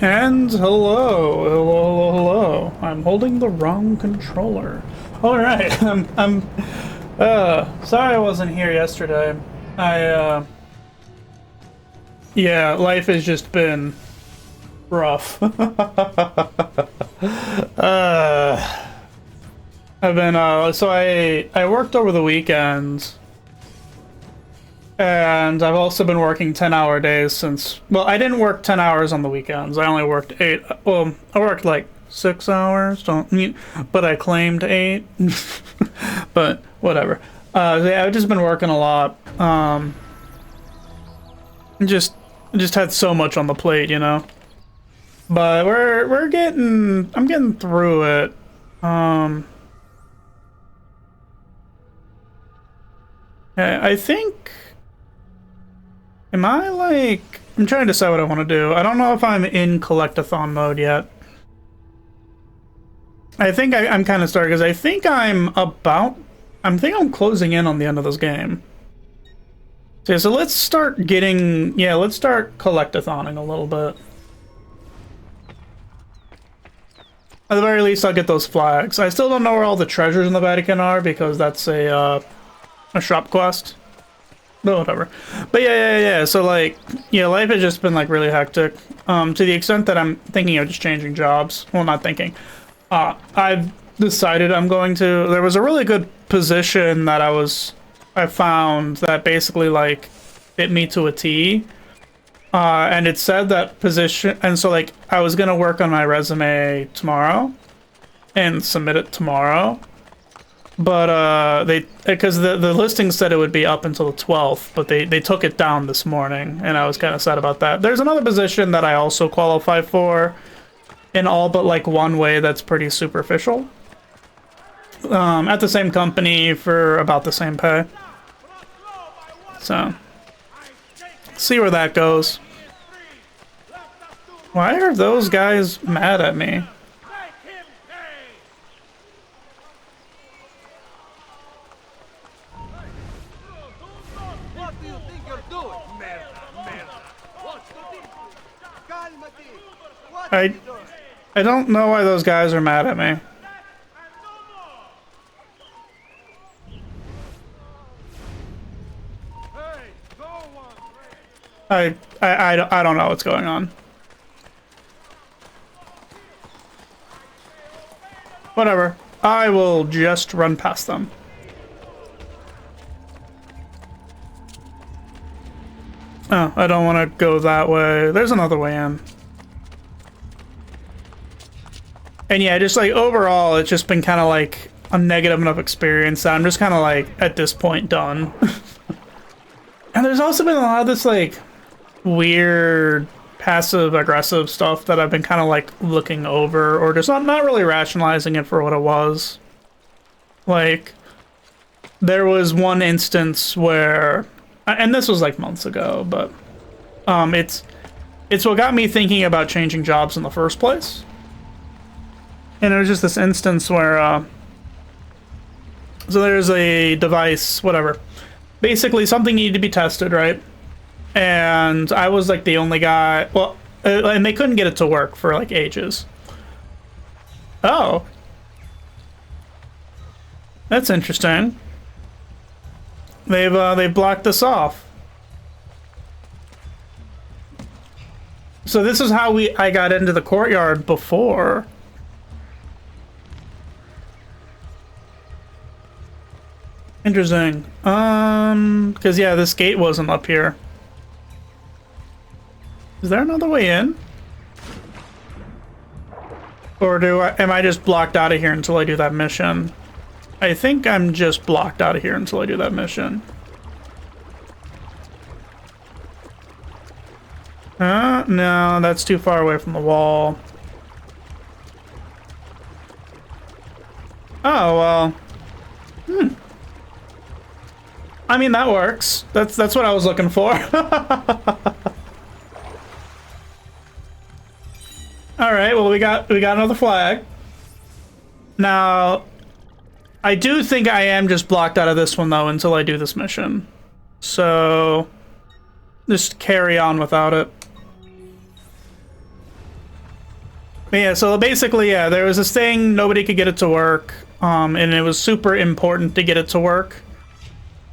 And hello. I'm holding the wrong controller. All right, sorry I wasn't here yesterday. Yeah, life has just been rough. I've been, so I worked over the weekend. And I've also been working 10-hour days since... Well, I didn't work 10 hours on the weekends. I only worked 8... Well, I worked like 6 hours, but I claimed 8. But whatever. Yeah, I've just been working a lot. Just had so much on the plate, you know? But we're getting... I'm getting through it. I think... Am I like... I'm trying to decide what I want to do. I don't know if I'm in collectathon mode yet. I think I'm kind of starting because I think I'm closing in on the end of this game. So let's start getting... Yeah, let's start collectathoning a little bit. At the very least, I'll get those flags. I still don't know where all the treasures in the Vatican are because that's a shop quest. But whatever. But yeah. So like, yeah, life has just been like really hectic. To the extent that I'm thinking of just changing jobs. Well, not thinking. I've decided I'm going to. There was a really good position that I found that basically like fit me to a T. And it said that position, and so like I was gonna work on my resume tomorrow and submit it tomorrow. But because the listing said it would be up until the 12th, but they took it down this morning, and I was kind of sad about that. There's another position that I also qualify for in all but like one way that's pretty superficial. At the same company for about the same pay. So, see where that goes. Why are those guys mad at me? I don't know why those guys are mad at me. I don't know what's going on. Whatever. I will just run past them. Oh, I don't want to go that way. There's another way in. And yeah, just like overall, it's just been kind of like a negative enough experience that I'm just kind of like, at this point, done. And there's also been a lot of this like weird passive-aggressive stuff that I've been kind of like looking over or just not really rationalizing it for what it was. Like, there was one instance where, and this was like months ago, but it's what got me thinking about changing jobs in the first place. And it was just this instance where, so there's a device, whatever. Basically, something needed to be tested, right? And I was like the only guy, well, and they couldn't get it to work for like ages. Oh. That's interesting. They've blocked this off. So this is how I got into the courtyard before. Interesting. Because yeah, this gate wasn't up here. Is there another way in? Or am I just blocked out of here until I do that mission? I think I'm just blocked out of here until I do that mission. No, that's too far away from the wall. Oh, well. I mean, that works. That's what I was looking for. All right, well, we got another flag. Now, I do think I am just blocked out of this one though until I do this mission. So, just carry on without it. Yeah, so basically, yeah, there was this thing, nobody could get it to work, and it was super important to get it to work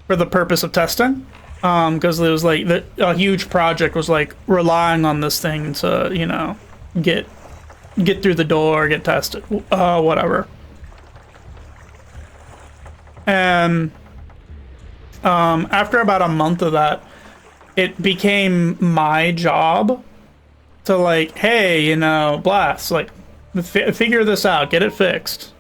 for the purpose of testing, because it was like a huge project was like relying on this thing to, you know, get through the door, get tested, whatever. And after about a month of that, it became my job to like, hey, you know, Blast, like, figure this out, get it fixed.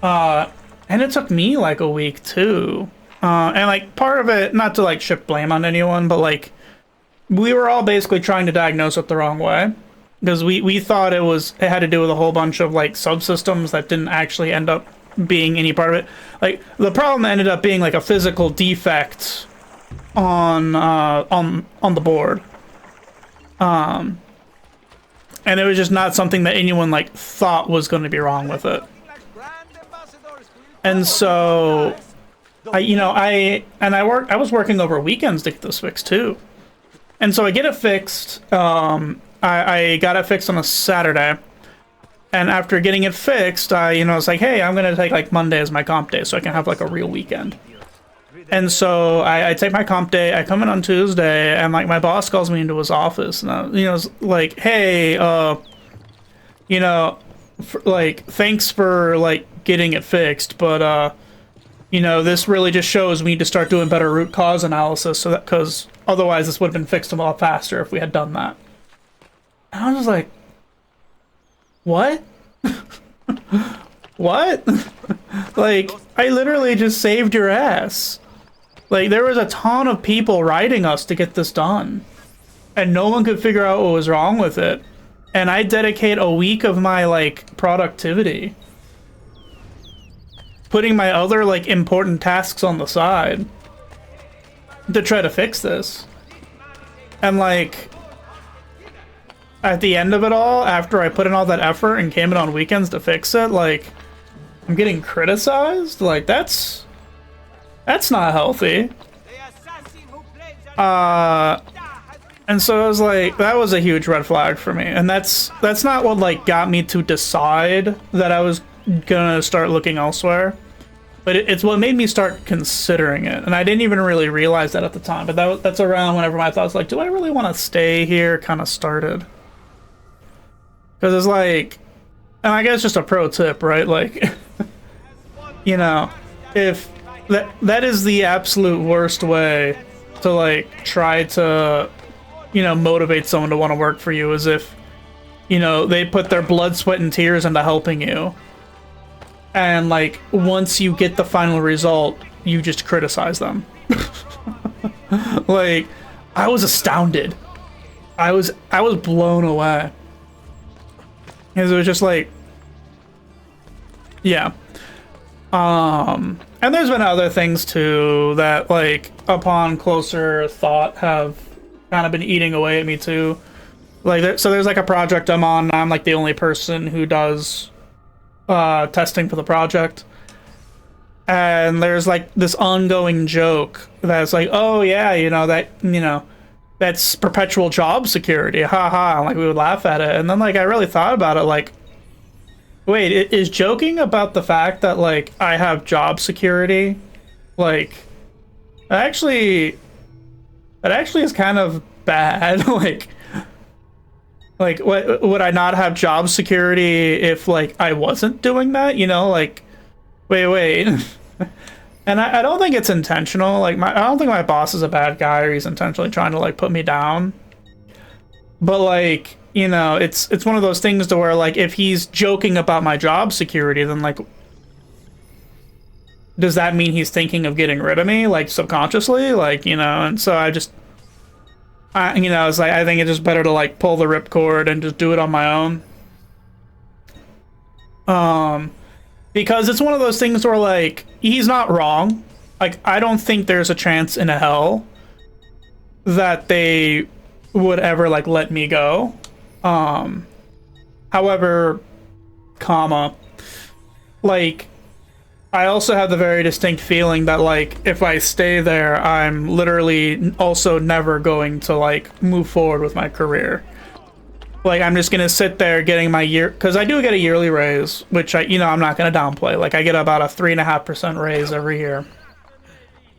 And it took me like a week too. And like part of it, not to like shift blame on anyone, but like we were all basically trying to diagnose it the wrong way. Because we thought it had to do with a whole bunch of like subsystems that didn't actually end up being any part of it. Like the problem ended up being like a physical defect on the board. And it was just not something that anyone like thought was going to be wrong with it. And so I was working over weekends to get this fixed too. And so I get it fixed. I got it fixed on a Saturday. And after getting it fixed, I was like, hey, I'm going to take like Monday as my comp day so I can have like a real weekend. And so I take my comp day, I come in on Tuesday, and like my boss calls me into his office, and it's like, hey, like, thanks for like getting it fixed, but this really just shows we need to start doing better root cause analysis, so that, because otherwise this would have been fixed a lot faster if we had done that. And I was just like, what? What? Like, I literally just saved your ass. Like, there was a ton of people writing us to get this done. And no one could figure out what was wrong with it. And I dedicate a week of my, like, productivity, putting my other, like, important tasks on the side to try to fix this. And, like, at the end of it all, after I put in all that effort and came in on weekends to fix it, like, I'm getting criticized? Like, that's not healthy. And so I was like, that was a huge red flag for me. And that's not what like got me to decide that I was gonna start looking elsewhere. But it's what made me start considering it. And I didn't even really realize that at the time. But that's around whenever my thoughts like, do I really want to stay here kind of started. Because it's like, and I guess just a pro tip, right? Like, if that is the absolute worst way to like try to motivate someone to want to work for you, is if they put their blood, sweat, and tears into helping you, and like once you get the final result you just criticize them. Like, I was astounded. I was blown away, because it was just like, yeah. And there's been other things too that, like, upon closer thought have kind of been eating away at me too. Like, so there's like a project I'm on. I'm like the only person who does testing for the project. And there's like this ongoing joke that's like, oh yeah, that's perpetual job security. Ha ha. Like, we would laugh at it. And then like I really thought about it, like, wait, is joking about the fact that, like, I have job security, like, that actually is kind of bad. like, what, would I not have job security if, like, I wasn't doing that? Like, wait. And I don't think it's intentional. Like, I don't think my boss is a bad guy or he's intentionally trying to, like, put me down. But, like, it's one of those things to where, like, if he's joking about my job security, then, like, does that mean he's thinking of getting rid of me, like, subconsciously? Like, and so it's like, I think it's just better to, like, pull the ripcord and just do it on my own. Because it's one of those things where, like, he's not wrong. Like, I don't think there's a chance in hell that they would ever, like, let me go. However, like, I also have the very distinct feeling that, like, if I stay there, I'm literally also never going to, like, move forward with my career. Like, I'm just gonna sit there getting my year, because I do get a yearly raise, which I'm not gonna downplay. Like, I get about a 3.5% raise every year.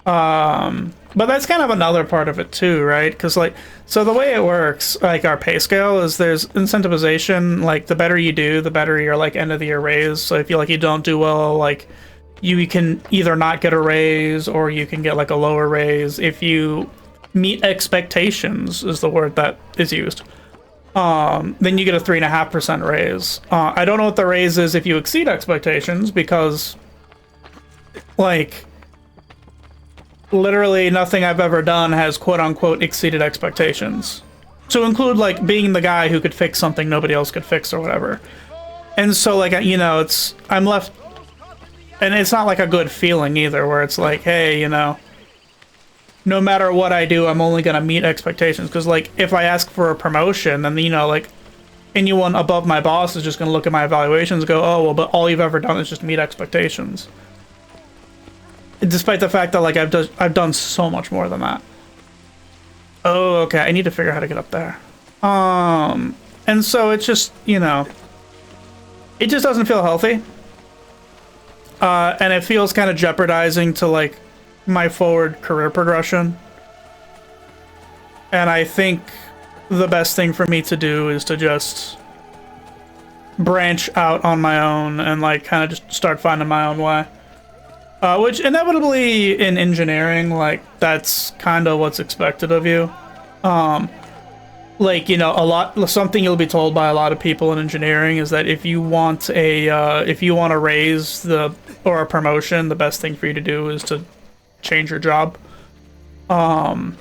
But that's kind of another part of it too, right? Because like, so the way it works, like our pay scale is there's incentivization. Like, the better you do, the better your like end of the year raise. So if you don't do well, like you can either not get a raise or you can get like a lower raise if you meet expectations is the word that is used. Then you get a 3.5% raise. I don't know what the raise is if you exceed expectations, because like literally nothing I've ever done has quote-unquote exceeded expectations. To include like being the guy who could fix something nobody else could fix or whatever. And so like, I'm left, and it's not like a good feeling either, where it's like, hey, no matter what I do, I'm only gonna meet expectations. Because like, if I ask for a promotion, then like anyone above my boss is just gonna look at my evaluations and go, oh well, but all you've ever done is just meet expectations. Despite the fact that like I've done so much more than that. Oh, okay. I need to figure out how to get up there. And so it's just it just doesn't feel healthy. And it feels kind of jeopardizing to like my forward career progression. And I think the best thing for me to do is to just branch out on my own and like kind of just start finding my own way. Which inevitably in engineering, like that's kind of what's expected of you. Like, something you'll be told by a lot of people in engineering is that if you want a raise or a promotion, the best thing for you to do is to change your job. And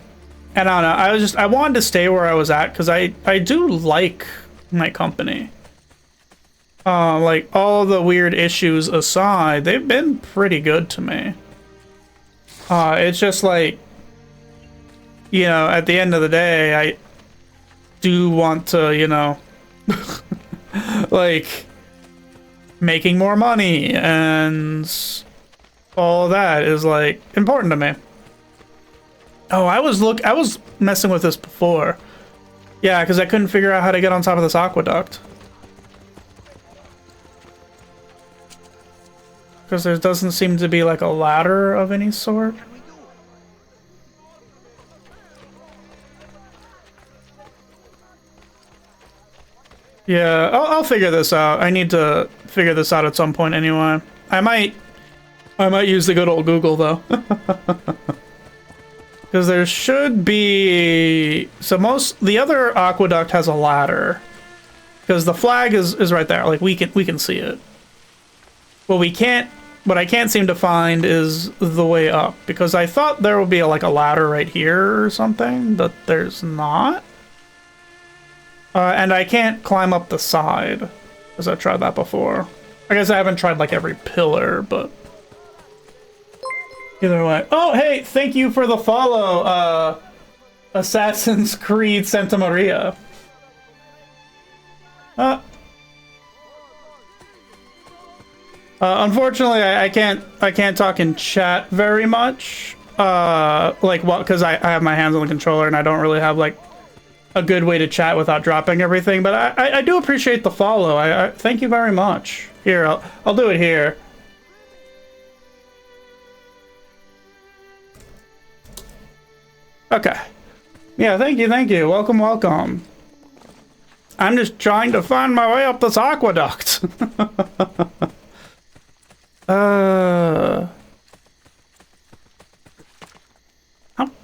I don't know, I wanted to stay where I was at because I do like my company. Like, all the weird issues aside, they've been pretty good to me. It's just like, at the end of the day, I do want to, like, making more money and all that is, like, important to me. Oh, I was messing with this before. Yeah, because I couldn't figure out how to get on top of this aqueduct. Because there doesn't seem to be like a ladder of any sort. Yeah, I'll figure this out. I need to figure this out at some point anyway. I might use the good old Google though. Because there should be... So the other aqueduct has a ladder. Because the flag is right there. Like, we can see it. What I can't seem to find is the way up, because I thought there would be like a ladder right here or something, but there's not. And I can't climb up the side, because I've tried that before. I guess I haven't tried like every pillar, but either way. Oh, hey, thank you for the follow, Assassin's Creed Santa Maria. Unfortunately, I can't talk in chat very much. Like, what? Because I have my hands on the controller and I don't really have like a good way to chat without dropping everything. But I do appreciate the follow. I thank you very much. Here, I'll do it here. Okay. Yeah, thank you. Welcome, welcome. I'm just trying to find my way up this aqueduct. How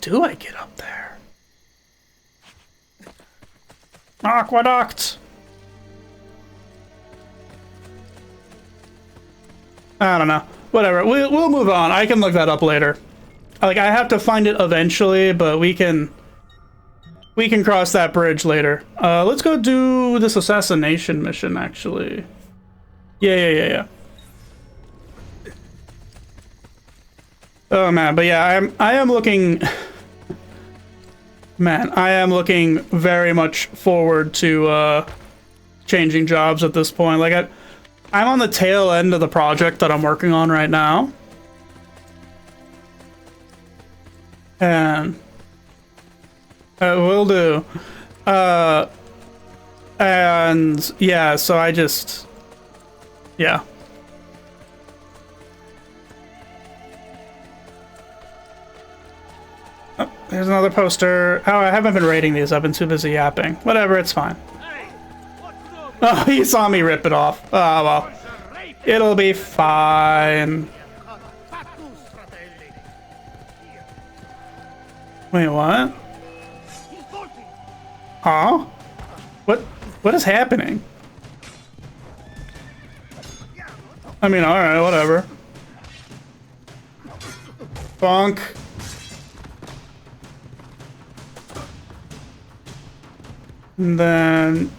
do I get up there? Aqueduct! I don't know. Whatever. We'll move on. I can look that up later. Like, I have to find it eventually, but we can cross that bridge later. Let's go do this assassination mission, actually. Yeah. Oh man, but yeah, I am looking... Man, I am looking very much forward to changing jobs at this point. Like, I'm on the tail end of the project that I'm working on right now. And... will do. And yeah, so I just, yeah. Oh, there's another poster. Oh, I haven't been rating these. I've been too busy yapping. Whatever, it's fine. Oh, he saw me rip it off. Oh, well. It'll be fine. Wait, what? Huh? What is happening? I mean, alright, whatever. Bonk. And then...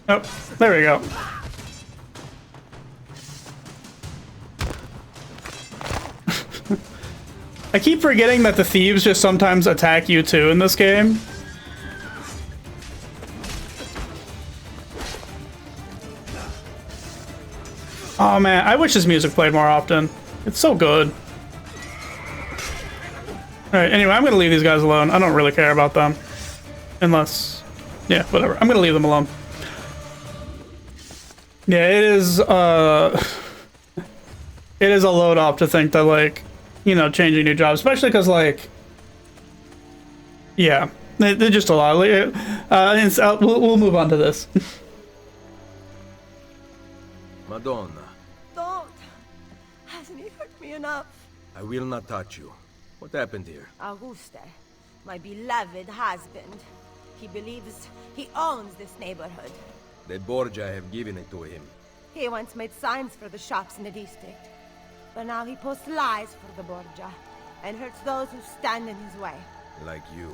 Oh, there we go. I keep forgetting that the thieves just sometimes attack you too in this game. Oh man, I wish this music played more often. It's so good. Alright, anyway, I'm gonna leave these guys alone. I don't really care about them. Unless... yeah, whatever. I'm gonna leave them alone. Yeah, it is, it is a load off to think that, like, you know, changing new jobs, especially because, like, yeah, they're just a lot. We'll move on to this. Madonna. Don't. Hasn't he hurt me enough? I will not touch you. What happened here? Auguste, my beloved husband. He believes he owns this neighborhood. The Borgia have given it to him. He once made signs for the shops in the district. But now he posts lies for the Borgia and hurts those who stand in his way. Like you.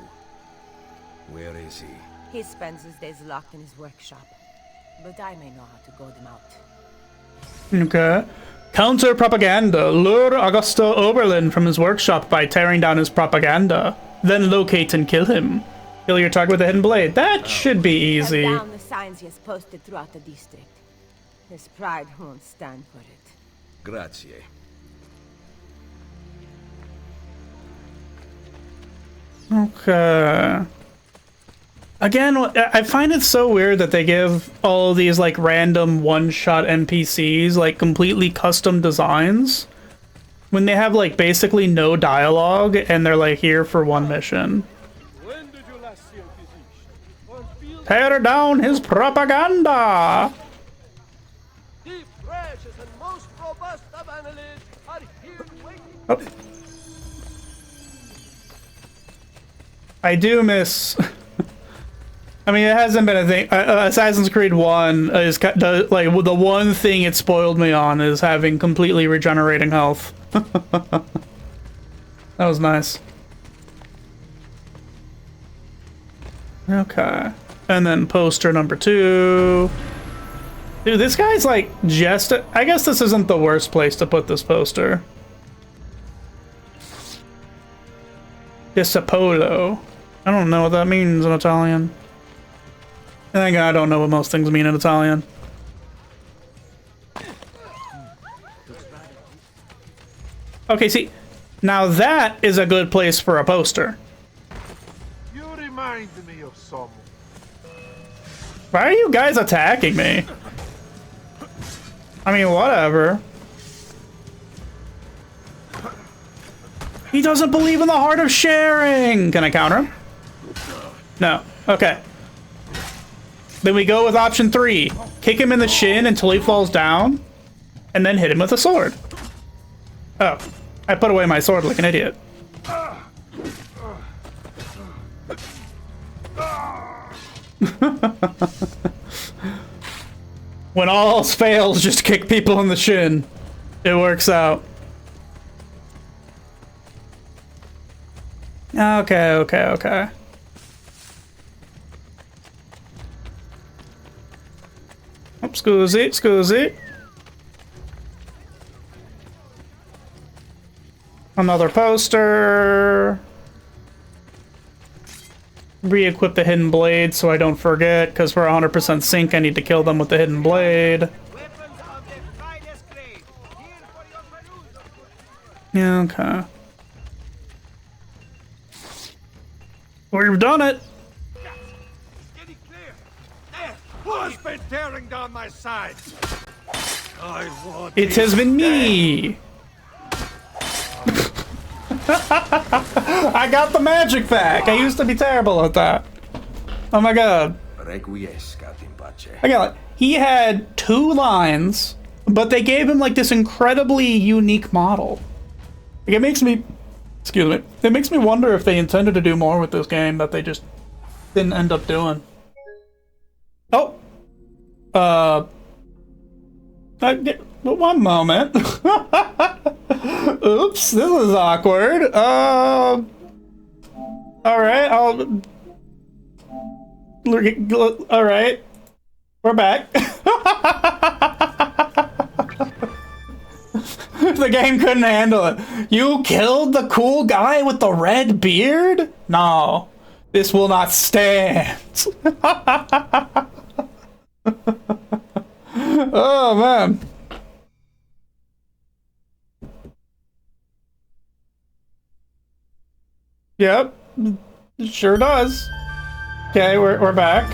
Where is he? He spends his days locked in his workshop. But I may know how to goad him out. Okay. Counter propaganda. Lure Augusto Oberlin from his workshop by tearing down his propaganda. Then locate and kill him. Kill your target with a hidden blade. That should be easy. Cut down the signs he has posted throughout the district. His pride won't stand for it. Grazie. Okay. Again, I find it so weird that they give all these, like, random one-shot NPCs, like, completely custom designs when they have, like, basically no dialogue and they're, like, here for one mission. Tear down his propaganda! The freshest and most robust of annelids are here waiting. Oh. I do miss... I mean, it hasn't been a thing. Assassin's Creed 1 is like the one thing it spoiled me on is having completely regenerating health. That was nice. Okay. And then poster number 2. Dude, this guy's like just... I guess this isn't the worst place to put this poster. Disapolo. I don't know what that means in Italian. Thank God I don't know what most things mean in Italian. Okay, see, now that is a good place for a poster. You remind me of someone. Why are you guys attacking me? I mean, whatever. He doesn't believe in the heart of sharing! Can I counter him? No. Okay. Then we go with option 3. Kick him in the shin until he falls down, and then hit him with a sword. Oh. I put away my sword like an idiot. When all else fails, just kick people in the shin. It works out. Okay. Oh, scusi. Another poster. Re-equip the hidden blade so I don't forget, because we're 100% sync. I need to kill them with the hidden blade. Yeah, okay. We've done it. has been tearing down my sides? I want It has been me. I got the magic back. I used to be terrible at that. Oh my god. Requiescat in pace. I got it. He had 2 lines, but they gave him like this incredibly unique model. Like, it makes me, excuse me, it makes me wonder if they intended to do more with this game that they just didn't end up doing. Oh. One moment. Oops, this is awkward. Alright, alright. We're back. The game couldn't handle it. You killed the cool guy with the red beard? No. This will not stand. Oh, man. Yep. It sure does. Okay, we're back.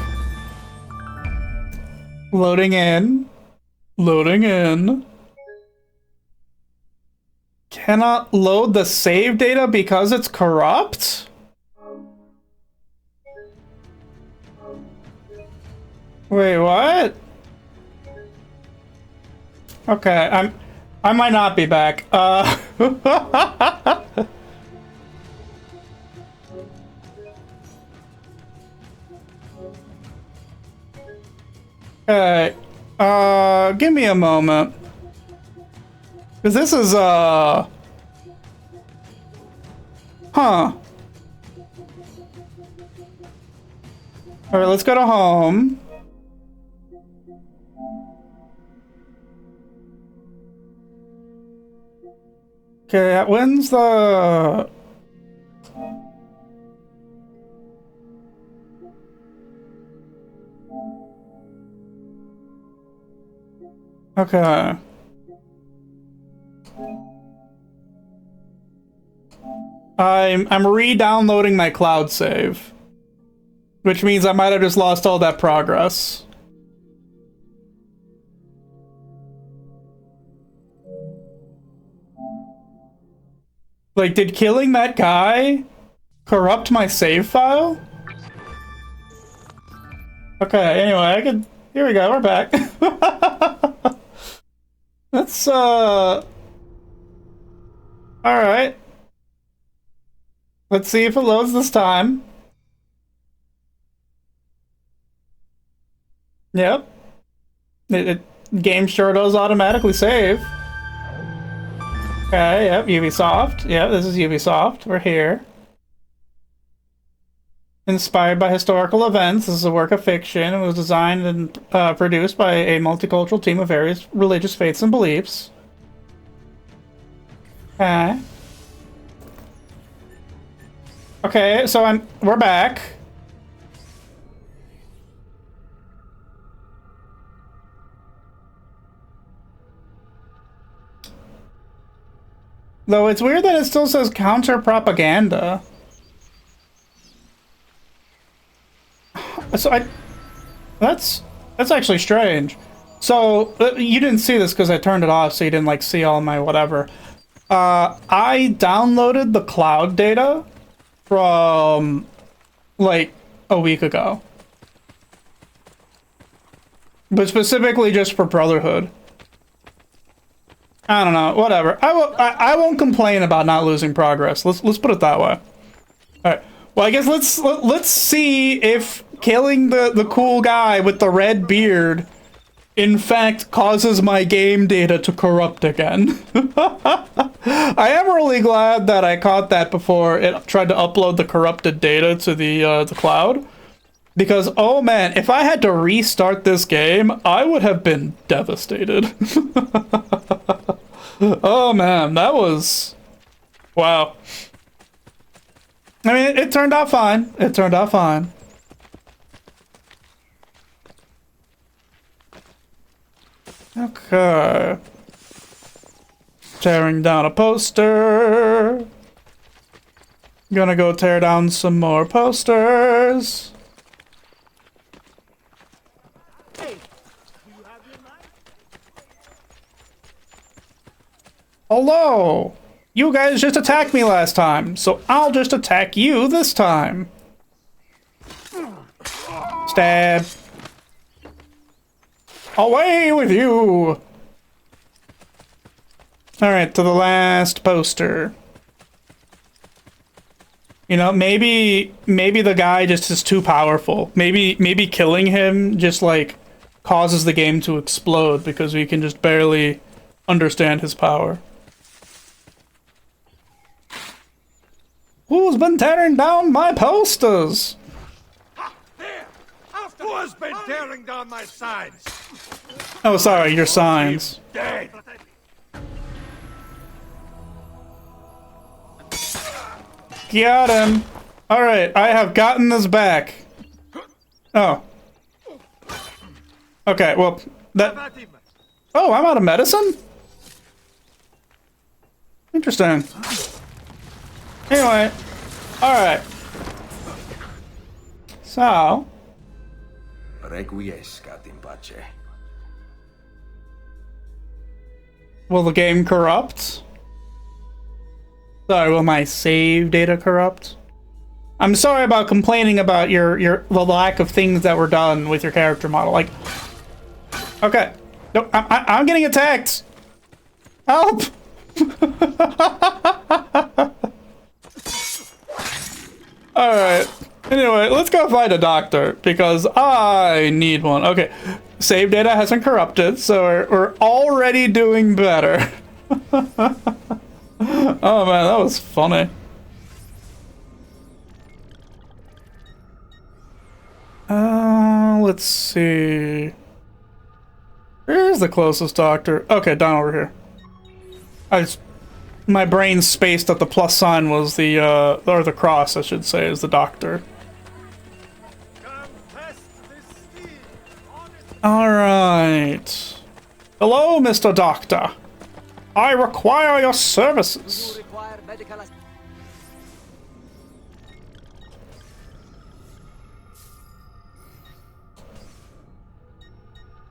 Loading in. Loading in. Cannot load the save data because it's corrupt? Wait, what? Okay, I might not be back. Okay, give me a moment. Cause this is, huh. Alright, let's go to home. Okay, when's the... Okay. I'm re-downloading my cloud save. Which means I might have just lost all that progress. Like, did killing that guy corrupt my save file? Okay, anyway, here we go, we're back. Let's, alright. Let's see if it loads this time. Yep. Game sure does automatically save. Okay, yep, Ubisoft. Yep, this is Ubisoft. We're here. Inspired by historical events, this is a work of fiction. It was designed and produced by a multicultural team of various religious faiths and beliefs. Okay. Okay, so we're back. Though it's weird that it still says counter propaganda. So that's actually strange. So you didn't see this because I turned it off, so you didn't like see all my whatever. I downloaded the cloud data from like a week ago, but specifically just for Brotherhood. I don't know, whatever. I won't complain about not losing progress. Let's put it that way. All right. Well, I guess let's see if killing the cool guy with the red beard in fact causes my game data to corrupt again. I am really glad that I caught that before it tried to upload the corrupted data to the cloud. Because, oh man, if I had to restart this game, I would have been devastated. Oh man, that was... Wow. I mean, it turned out fine. It turned out fine. Okay. Tearing down a poster. Gonna go tear down some more posters. Hello! You guys just attacked me last time, so I'll just attack you this time. Stab. Away with you! Alright, to the last poster. You know, maybe the guy just is too powerful. Maybe killing him just, like, causes the game to explode because we can just barely understand his power. Who's been tearing down my posters? There! Who has been tearing down my signs? Oh, sorry, your signs. Dead! Got him. Alright, I have gotten this back. Oh. Okay, well, that... About him. Oh, I'm out of medicine? Interesting. Anyway, alright. So... Requiescat in pace. Will the game corrupt? Sorry, will my save data corrupt? I'm sorry about complaining about the lack of things that were done with your character model. Like, okay, no, I'm getting attacked. Help! All right. Anyway, let's go find a doctor because I need one. Okay, save data hasn't corrupted, so we're already doing better. Oh man, that was funny. Let's see. Where's the closest doctor? Okay, down over here. My brain spaced that the plus sign was the, or the cross, I should say, is the doctor. Alright. Hello, Mr. Doctor. I require your services.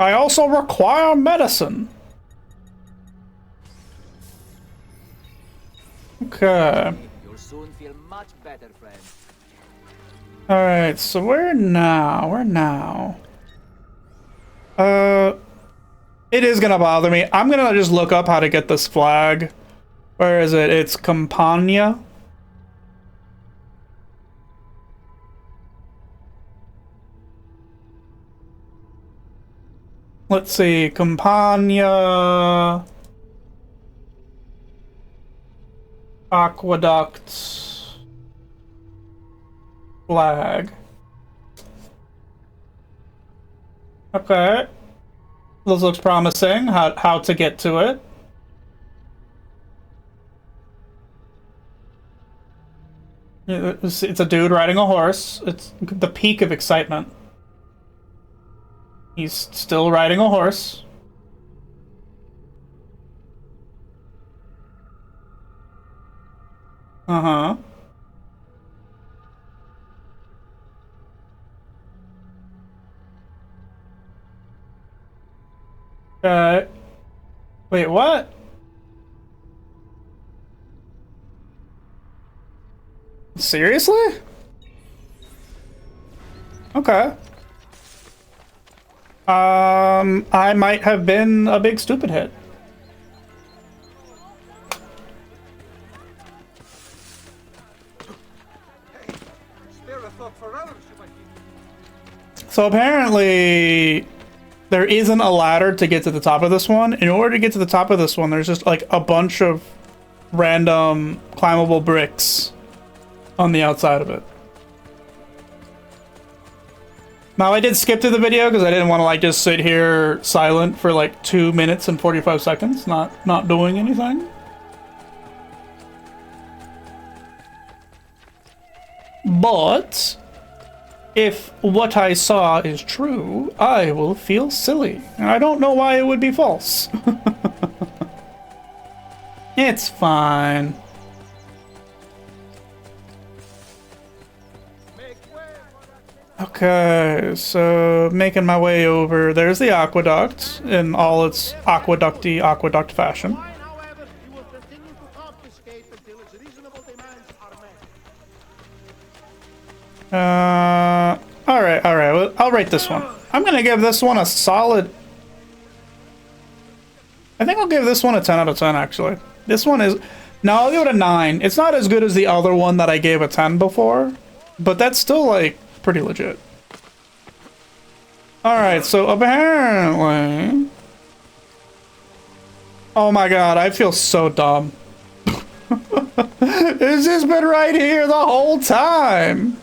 I also require medicine. Okay. You'll soon feel much better, friend. Alright, so where now? It is gonna bother me. I'm gonna just look up how to get this flag. Where is it? It's Campania. Let's see, Campania. Aqueduct. Flag. Okay. This looks promising. How to get to it. It's a dude riding a horse. It's the peak of excitement. He's still riding a horse. Uh-huh. Wait, what? Seriously? Okay. I might have been a big stupid hit. Spare a thought for others, you might be. So apparently there isn't a ladder to get to the top of this one. In order to get to the top of this one, there's just like a bunch of random climbable bricks on the outside of it. Now I did skip to the video because I didn't want to like just sit here silent for like 2 minutes and 45 seconds, not doing anything. But if what I saw is true, I will feel silly. And I don't know why it would be false. It's fine. Okay, so making my way over. There's the aqueduct in all its aqueduct fashion. However, you will reasonable demands are met. Alright, alright. Well, I'll rate this one. I'm gonna give this one a solid... I think I'll give this one a 10 out of 10, actually. This one is... No, I'll give it a 9. It's not as good as the other one that I gave a 10 before, but that's still, like, pretty legit. Alright, so apparently... Oh my god, I feel so dumb. It's just been right here the whole time!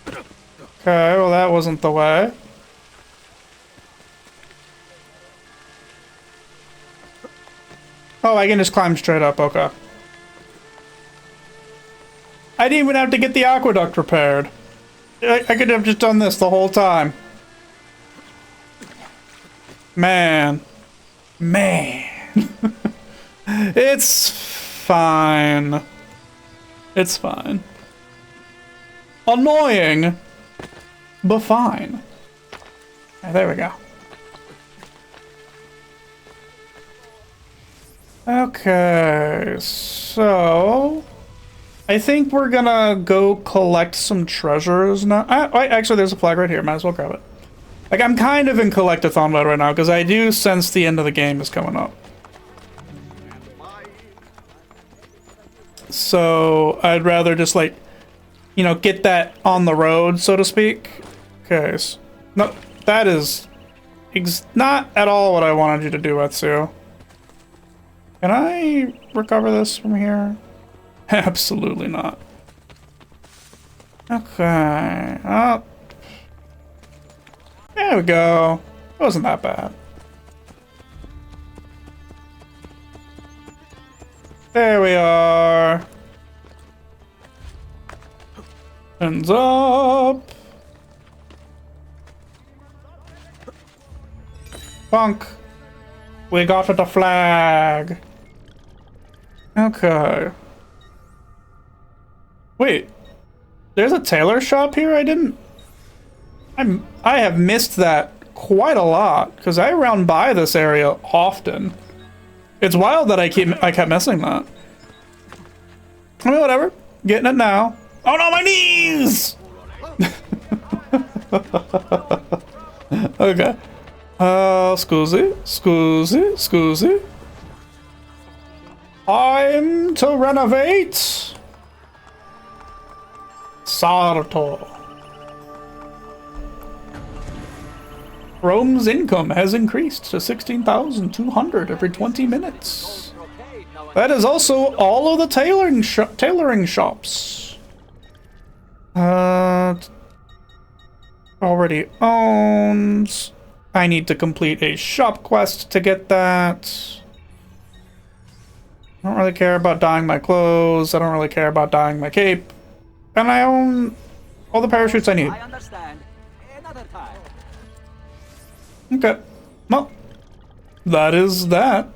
Okay, well that wasn't the way. Oh, I can just climb straight up, okay. I didn't even have to get the aqueduct repaired. I could have just done this the whole time. Man. Man. It's fine. It's fine. Annoying, but fine. There we go. Okay, so I think we're gonna go collect some treasures now. Actually, there's a flag right here. Might as well grab it. Like, I'm kind of in collectathon mode right now because I do sense the end of the game is coming up. So I'd rather just, like, you know, get that on the road, so to speak. Okay, so, no, that is not at all what I wanted you to do, Etsu. Can I recover this from here? Absolutely not. Okay. Oh. There we go. It wasn't that bad. There we are. Hands up. Bunk. We got the flag. Okay. Wait. There's a tailor shop here? I have missed that quite a lot because I round by this area often. It's wild that I kept missing that. I mean, whatever. Getting it now. Oh no, my knees! Okay. Scusi. Time to renovate. Sartor. Rome's income has increased to 16,200 every 20 minutes. That is also all of the tailoring shops. Already owns. I need to complete a shop quest to get that. I don't really care about dyeing my clothes. I don't really care about dyeing my cape. And I own all the parachutes I need. I understand. Another time. Okay. Well, that is that.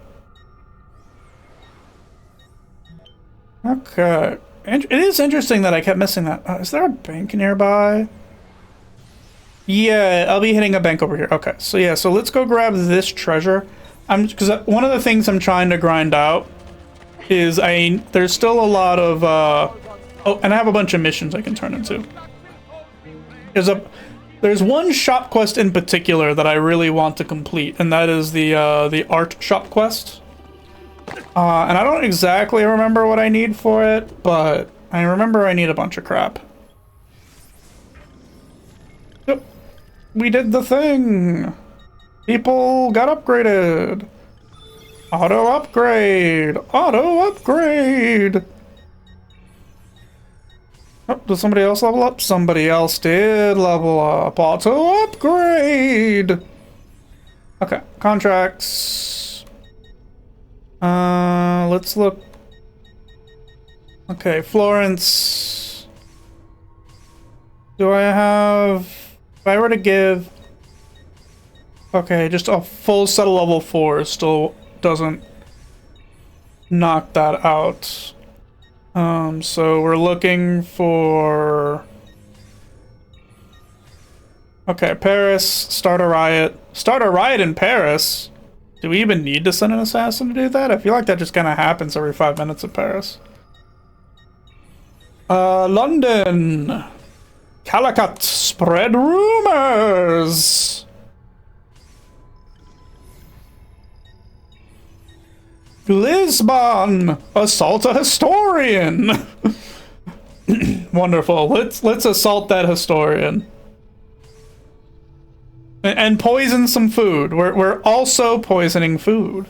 Okay. It is interesting that I kept missing that. Is there a bank nearby? Yeah, I'll be hitting a bank over here. Okay, so yeah, so let's go grab this treasure. Because one of the things I'm trying to grind out is there's still a lot of oh, and I have a bunch of missions I can turn into. There's one shop quest in particular that I really want to complete, and that is the art shop quest. And I don't exactly remember what I need for it, but I remember I need a bunch of crap. Yep. We did the thing. People got upgraded. Auto upgrade. Auto upgrade. Oh, did somebody else level up? Somebody else did level up. Auto upgrade. Okay, contracts. Let's look. Okay, Florence. Do I have... If I were to give... Okay, just a full set of level 4 still doesn't knock that out. So we're looking for... Okay, Paris, start a riot. Start a riot in Paris? Do we even need to send an assassin to do that? I feel like that just kind of happens every 5 minutes in Paris. London. Calicut, spread rumors. Lisbon, assault a historian. Wonderful. Let's assault that historian. And poison some food. We're also poisoning food.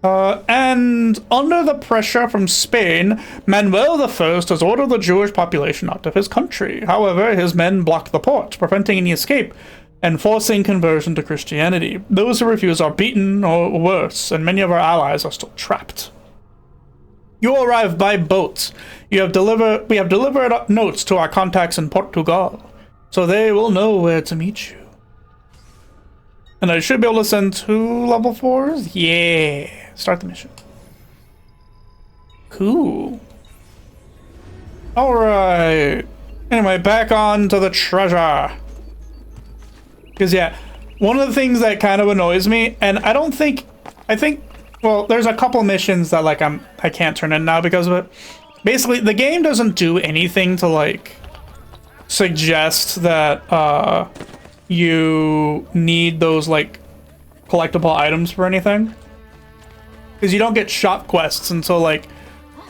And under the pressure from Spain, Manuel I has ordered the Jewish population out of his country. However, his men block the port, preventing any escape and forcing conversion to Christianity. Those who refuse are beaten or worse, and many of our allies are still trapped. You arrive by boat. We have delivered notes to our contacts in Portugal, so they will know where to meet you. And I should be able to send 2 level 4s? Yeah. Start the mission. Cool. Alright. Anyway, back on to the treasure. Because, yeah, one of the things that kind of annoys me, and I think, well, there's a couple missions that, like, I can't turn in now because of it. Basically, the game doesn't do anything to, like, suggest that, you need those, like, collectible items for anything. Because you don't get shop quests until, like,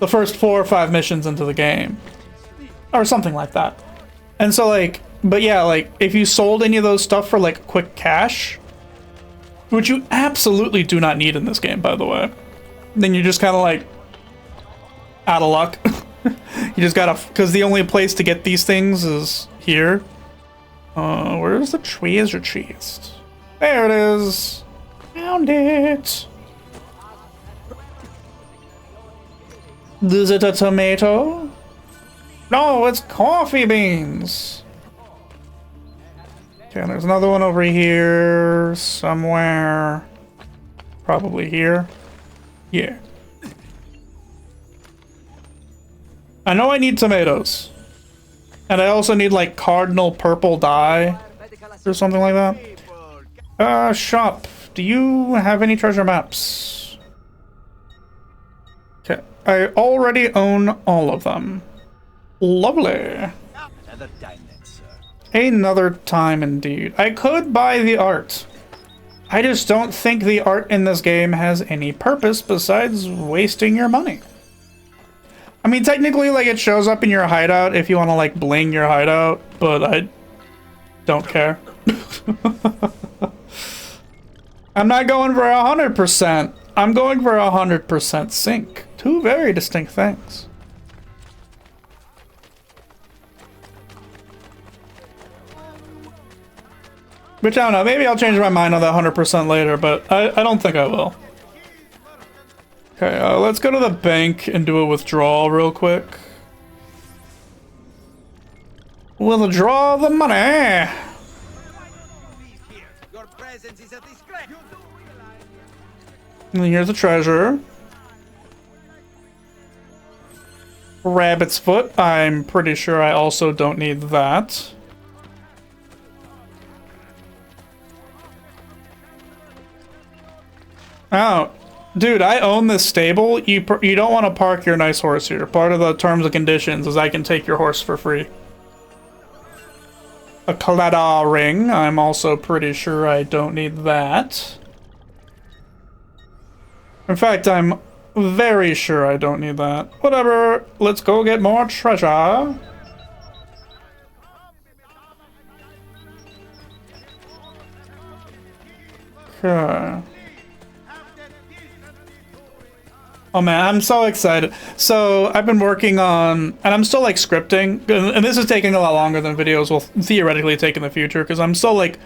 the first 4 or 5 missions into the game. Or something like that. And so, like, but yeah, like, if you sold any of those stuff for, like, quick cash, which you absolutely do not need in this game, by the way, then you're just kind of, like, out of luck. You just gotta, because the only place to get these things is here. Where's the treasure chest? There it is. Found it. Is it a tomato? No, it's coffee beans. Okay, there's another one over here somewhere. Probably here. Yeah. I know I need tomatoes. And I also need, like, cardinal purple dye or something like that. Shop. Do you have any treasure maps? Okay. I already own all of them. Lovely. Another time then, sir. Another time indeed. I could buy the art. I just don't think the art in this game has any purpose besides wasting your money. I mean, technically, like, it shows up in your hideout if you want to, like, bling your hideout, but I don't care. I'm not going for 100%. I'm going for 100% sync. 2 very distinct things. Which, I don't know, maybe I'll change my mind on that 100% later, but I don't think I will. Okay, let's go to the bank and do a withdrawal real quick. Withdraw the money! Your presence is a disgrace. And here's the treasure. Rabbit's foot. I'm pretty sure I also don't need that. Oh, dude, I own this stable. You don't want to park your nice horse here. Part of the terms and conditions is I can take your horse for free. A Claddagh ring. I'm also pretty sure I don't need that. In fact, I'm very sure I don't need that. Whatever. Let's go get more treasure. Okay. Oh man, I'm so excited. So I've been working on, and I'm still like scripting, and this is taking a lot longer than videos will theoretically take in the future, because I'm still like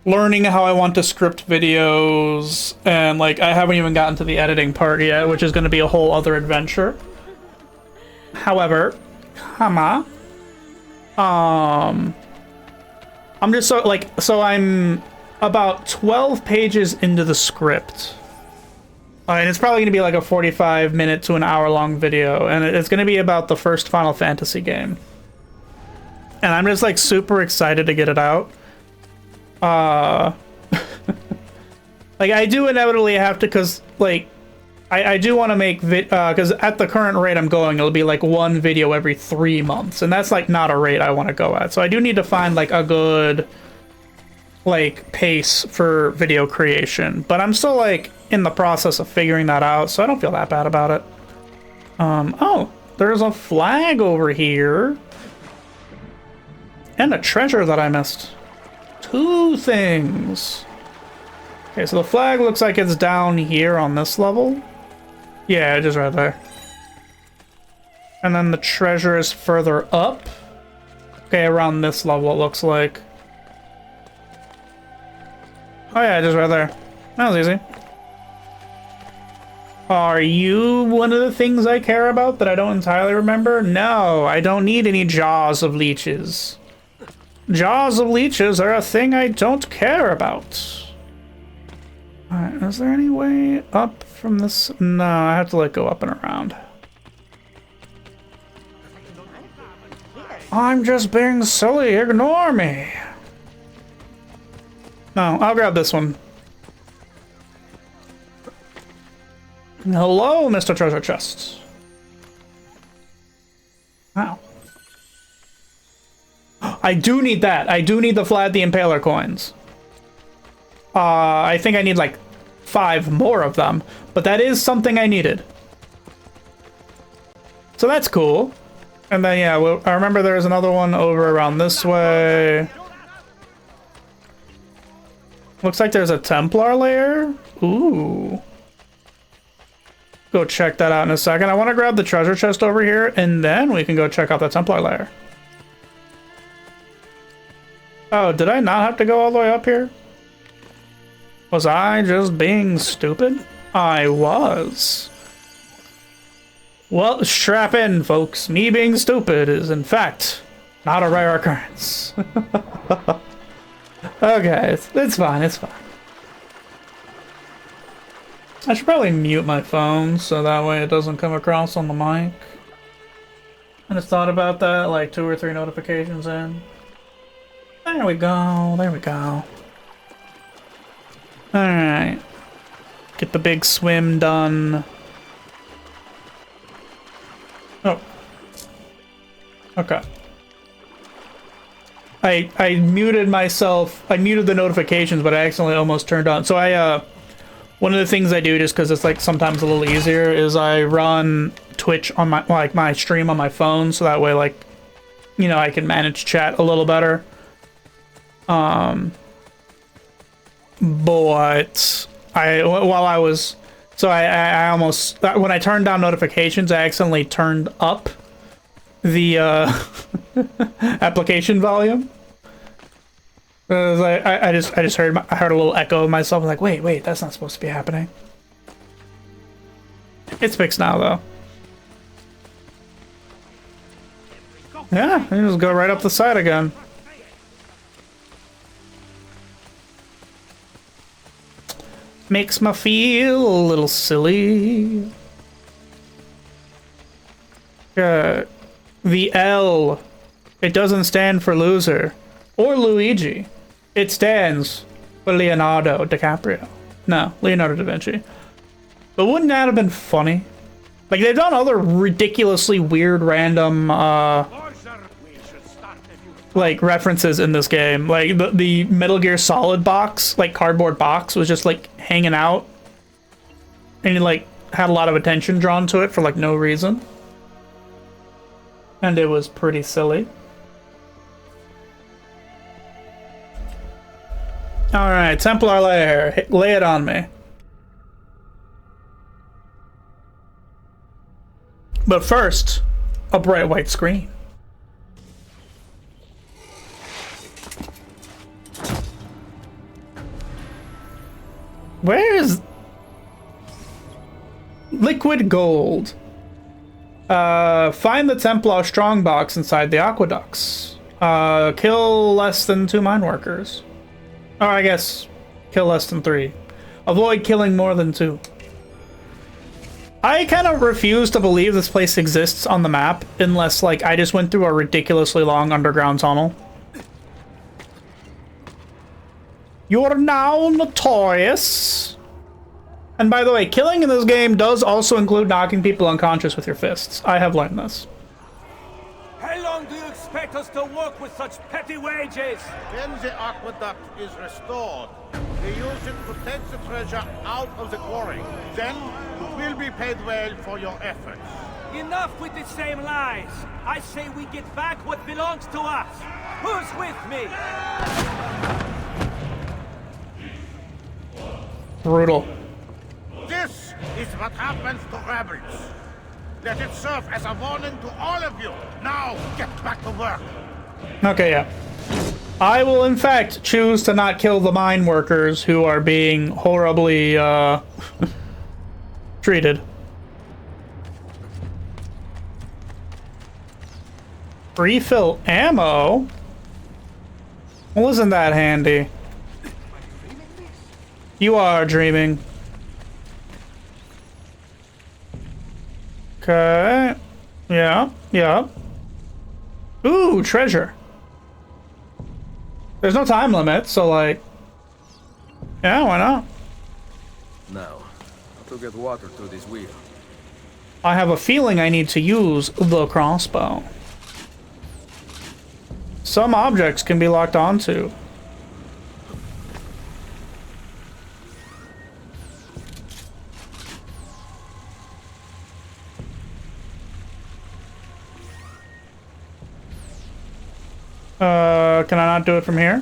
learning how I want to script videos, and like I haven't even gotten to the editing part yet, which is going to be a whole other adventure. However, I'm just so like, so I'm about 12 pages into the script. And it's probably going to be like a 45-minute to an hour-long video, and it's going to be about the first Final Fantasy game. and I'm just like super excited to get it out. Like I do inevitably have to, cause like I do want to make because at the current rate I'm going, it'll be like one video every 3 months, and that's like not a rate I want to go at. So I do need to find like a good like pace for video creation, but I'm still like in the process of figuring that out, so I don't feel that bad about it. Oh, there's a flag over here and a treasure that I missed. 2 things. Okay, so the flag looks like it's down here on this level. Yeah, just right there. And then the treasure is further up. Okay, around this level it looks like. Oh yeah, just right there. That was easy. Are you one of the things I care about that I don't entirely remember? No, I don't need any jaws of leeches. Jaws of leeches are a thing I don't care about. Alright, is there any way up from this? No, I have to like go up and around. I'm just being silly, ignore me. No, I'll grab this one. Hello, Mr. Treasure Chest. Wow. I do need that. I do need the Vlad the Impaler coins. I think I need like 5 more of them, but that is something I needed. So that's cool. And then, yeah, well, I remember there's another one over around this way. Looks like there's a Templar lair. Ooh. Go check that out in a second. I want to grab the treasure chest over here, and then we can go check out the Templar lair. Oh, did I not have to go all the way up here? Was I just being stupid? I was. Well, strap in, folks. Me being stupid is, in fact, not a rare occurrence. Okay, it's fine, it's fine. I should probably mute my phone so that way it doesn't come across on the mic. I just thought about that like 2 or 3 notifications in. There we go, there we go. Alright. Get the big swim done. Oh. Okay. I muted myself. I muted the notifications, but I accidentally almost turned on. So one of the things I do, just because it's like sometimes a little easier, is I run Twitch on my stream on my phone, so that way like, you know, I can manage chat a little better. But I almost, when I turned down notifications, I accidentally turned up the application volume. I just heard I heard a little echo of myself. I'm like, wait, that's not supposed to be happening. It's fixed now though. Yeah, you just go right up the side again. Makes me feel a little silly. The L, it doesn't stand for loser or Luigi. It stands for Leonardo DiCaprio. No, Leonardo da Vinci. But wouldn't that have been funny? Like, they've done other ridiculously weird random like references in this game. Like the Metal Gear Solid box, like cardboard box, was just like hanging out, and it like had a lot of attention drawn to it for like no reason, and it was pretty silly. All right, Templar lair, lay it on me. But first, a bright white screen. Where's liquid gold? Find the Templar strongbox inside the aqueducts. Kill less than 2 mine workers. Or I guess kill less than 3. Avoid killing more than 2. I kind of refuse to believe this place exists on the map unless, like, I just went through a ridiculously long underground tunnel. You're now notorious. And by the way, killing in this game does also include knocking people unconscious with your fists. I have learned this. How long do you expect us to work with such petty wages? When the aqueduct is restored, they use it to take the treasure out of the quarry. Then you will be paid well for your efforts. Enough with the same lies. I say we get back what belongs to us. Who's with me? Brutal. This is what happens to rebels. Let it serve as a warning to all of you. Now, get back to work. Okay, yeah. I will, in fact, choose to not kill the mine workers who are being horribly, treated. Refill ammo? Well, isn't that handy? You are dreaming. Okay. Yeah, yeah. Ooh, treasure. There's no time limit, so like... Yeah, why not? Now, to get water to this wheel. I have a feeling I need to use the crossbow. Some objects can be locked onto. Can I not do it from here?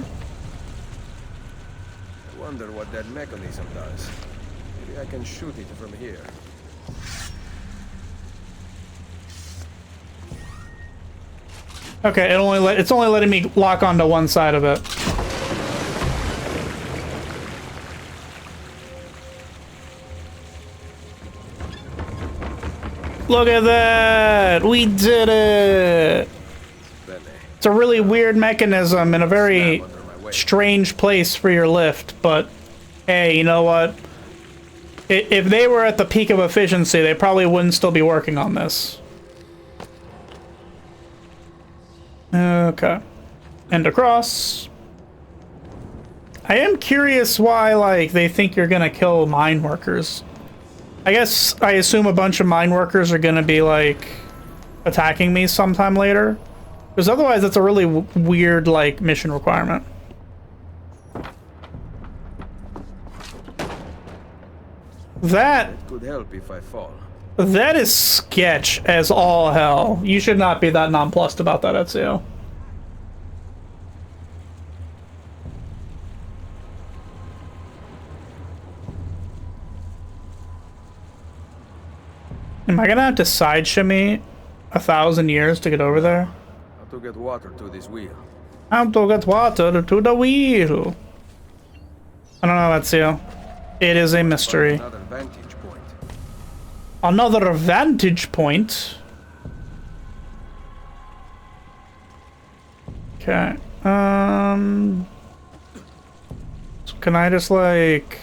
I wonder what that mechanism does. Maybe I can shoot it from here. Okay, it's only letting me lock onto one side of it. Look at that! We did it! It's a really weird mechanism in a very strange place for your lift, but hey, you know what? If they were at the peak of efficiency, they probably wouldn't still be working on this. Okay. And across. I am curious why, like, they think you're gonna kill mine workers. I assume a bunch of mine workers are gonna be, like, attacking me sometime later. Because otherwise, that's a really weird, like, mission requirement. That could help if I fall. That is sketch as all hell. You should not be that nonplussed about that, Ezio. Am I gonna have to side shimmy 1,000 years to get over there? To get water to this wheel. How to get water to the wheel? I don't know, Ezio. It is a mystery. Another vantage point. Another vantage point? Okay. So can I just, like...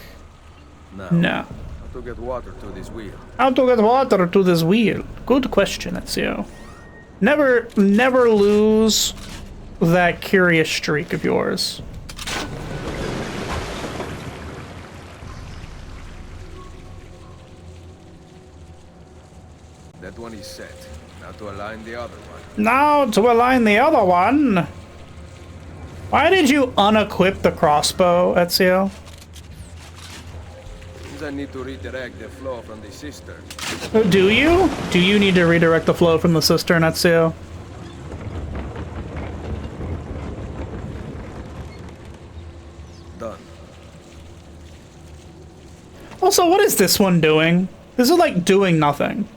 No. How to get water to this wheel. How to get water to this wheel? Good question, Ezio. Never lose that curious streak of yours. That one is set. Now to align the other one. Now to align the other one. Why did you unequip the crossbow, Ezio? I need to redirect the flow from the cistern. Do you? Do you need to redirect the flow from the cistern, Ezio? Done. Also, what is this one doing? This is like doing nothing.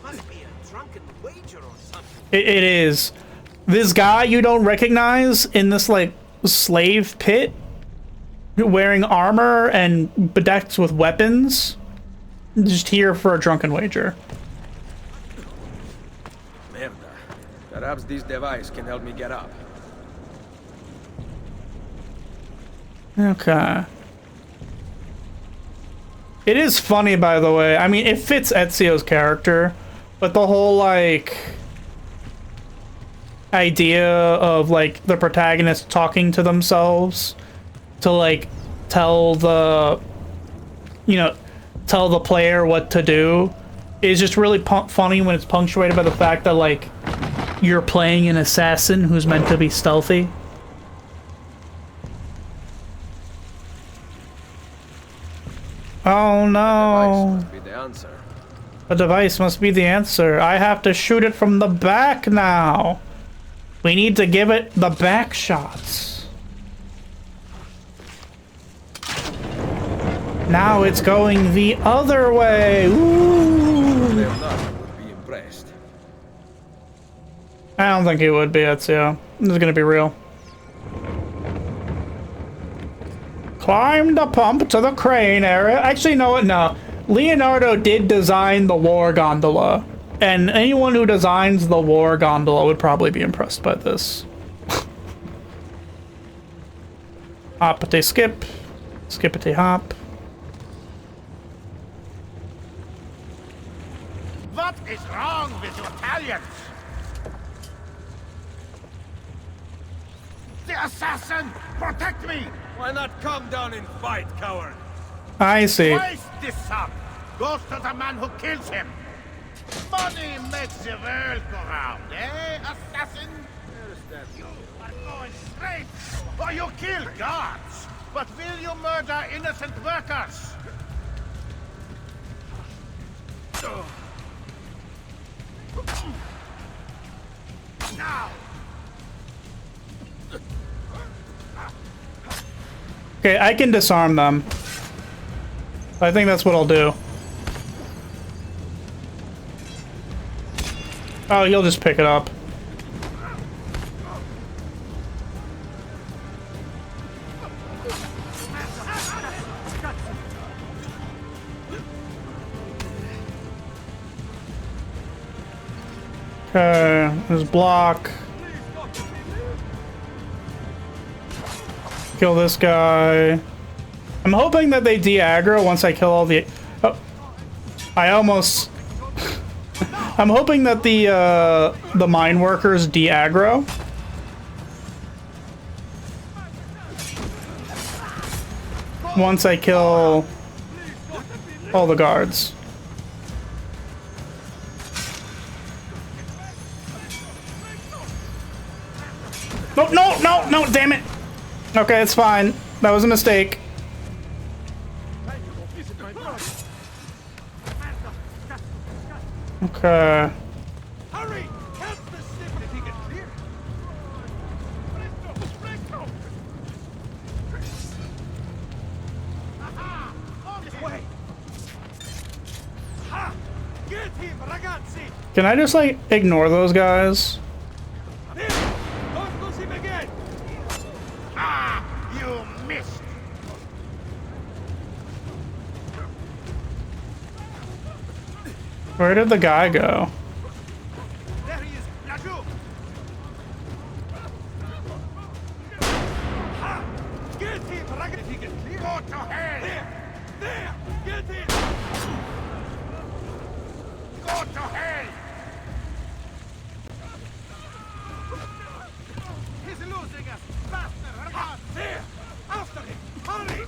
Must be a drunken wager or something. It is. This guy you don't recognize in this, like, slave pit, wearing armor and bedecked with weapons, just here for a drunken wager. Merda. Perhaps this device can help me get up. Okay. It is funny, by the way. I mean, it fits Ezio's character, but the whole, like, idea of, like, the protagonist talking to themselves to, like, tell the, you know, tell the player what to do is just really funny when it's punctuated by the fact that, like, you're playing an assassin who's meant to be stealthy. Oh no. Must be the answer. The device must be the answer. I have to shoot it from the back now. We need to give it the back shots. Now it's going the other way. Ooh. Leonardo would be impressed. I don't think he would be, Ezio. This is gonna be real. Climb the pump to the crane area. Actually, no. Leonardo did design the war gondola. And anyone who designs the war gondola would probably be impressed by this. Hoppity skip. Skippity hop. What is wrong with you Italians? The assassin! Protect me! Why not come down and fight, coward? I see. Twice this sum goes to the man who kills him. Money makes the world go round, eh, assassin? You are going straight, or you kill guards. But will you murder innocent workers? Now! Okay, I can disarm them. I think that's what I'll do. Oh, you'll just pick it up. Okay, there's block. Kill this guy. I'm hoping that they de-aggro once I kill all the... Oh, I almost... I'm hoping that the mine workers de-aggro. Once I kill all the guards. No, damn it. Okay, it's fine. That was a mistake. Okay. Hurry! Help the ship if he gets clear. This way. Ha! Get him, ragazzi! Can I just, like, ignore those guys? Here! Don't lose him again! Ah! You missed! Where did the guy go? There he is! Raju! Ha! Get him, ragazzi! If he gets clear. Go to hell! There! Get him! Go to hell! He's losing us! Faster, ragazzi! There! After him! Hurry!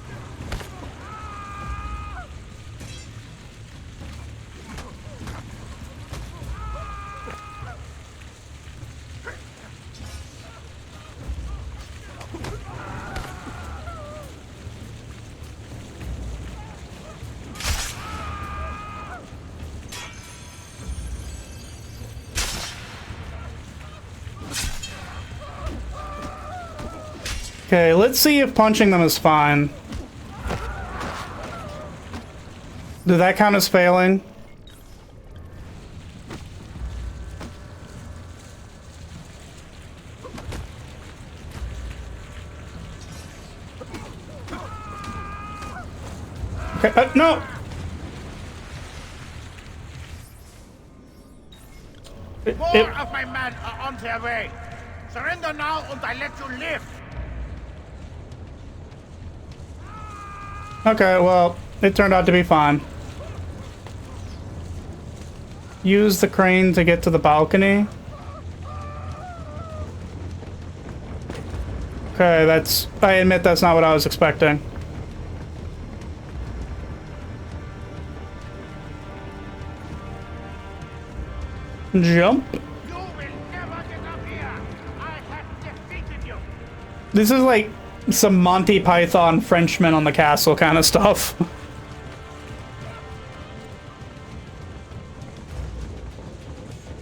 Okay, let's see if punching them is fine. Did that count as failing? Okay, no! More of my men are on their way. Surrender now and I let you live. Okay, well, it turned out to be fine. Use the crane to get to the balcony. Okay, I admit that's not what I was expecting. Jump. You will never get up here. I have defeated you. This is like some Monty Python Frenchman on the castle kind of stuff.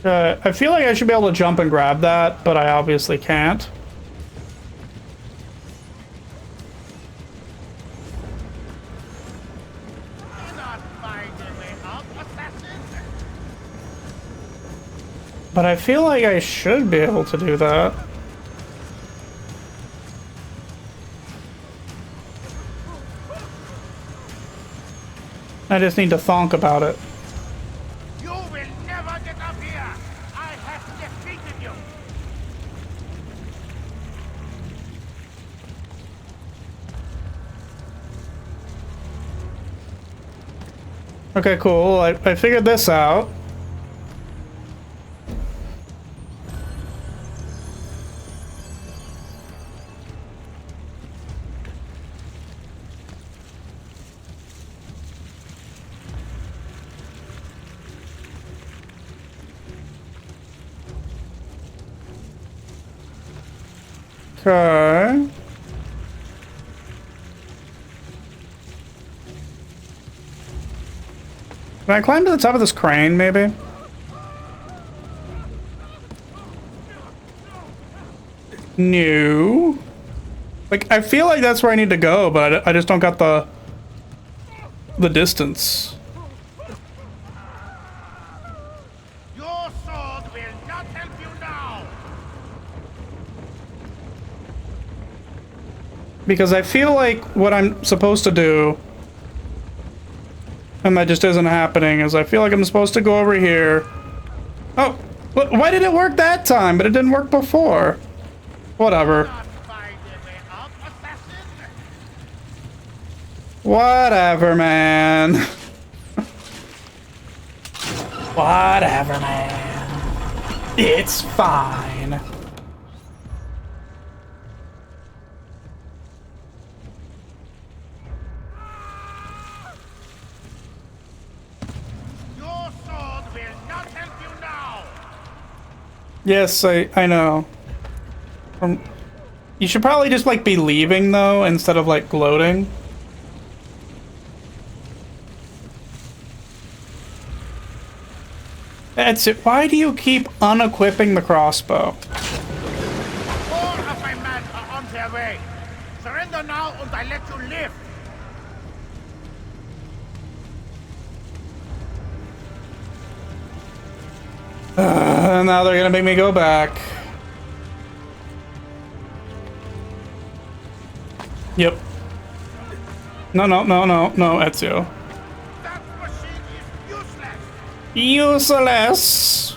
I feel like I should be able to jump and grab that, but I obviously can't. Do not find a way out, assassin. But I feel like I should be able to do that. I just need to thonk about it. You will never get up here. I have defeated you. Okay, cool. I figured this out. Okay. Can I climb to the top of this crane, maybe? No. Like, I feel like that's where I need to go, but I just don't got the distance. Your sword will not help you now. Because I feel like what I'm supposed to do, and that just isn't happening, is I feel like I'm supposed to go over here. Oh, why did it work that time, but it didn't work before? Whatever. Not find a way out, assassin. Whatever, man. Whatever, man. It's fine. Your sword will not help you now. Yes, I know. You should probably just, like, be leaving, though, instead of, like, gloating. That's it. Why do you keep unequipping the crossbow? More of my men are on their way. Surrender now, and I let you live. Now they're gonna make me go back. Yep. No, Ezio. That machine is useless. Useless!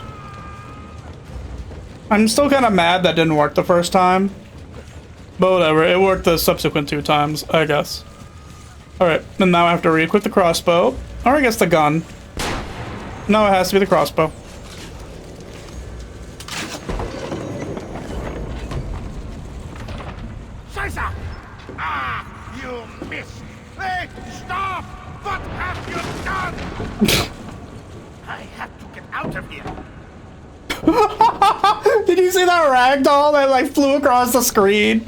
I'm still kind of mad that didn't work the first time. But whatever, it worked the subsequent 2 times, I guess. Alright, and now I have to re-equip the crossbow. Or I guess the gun. No, it has to be the crossbow. Scheiße! Ah, you missed. Hey, stop! What have you done? I had to get out of here. Did you see that ragdoll that like flew across the screen?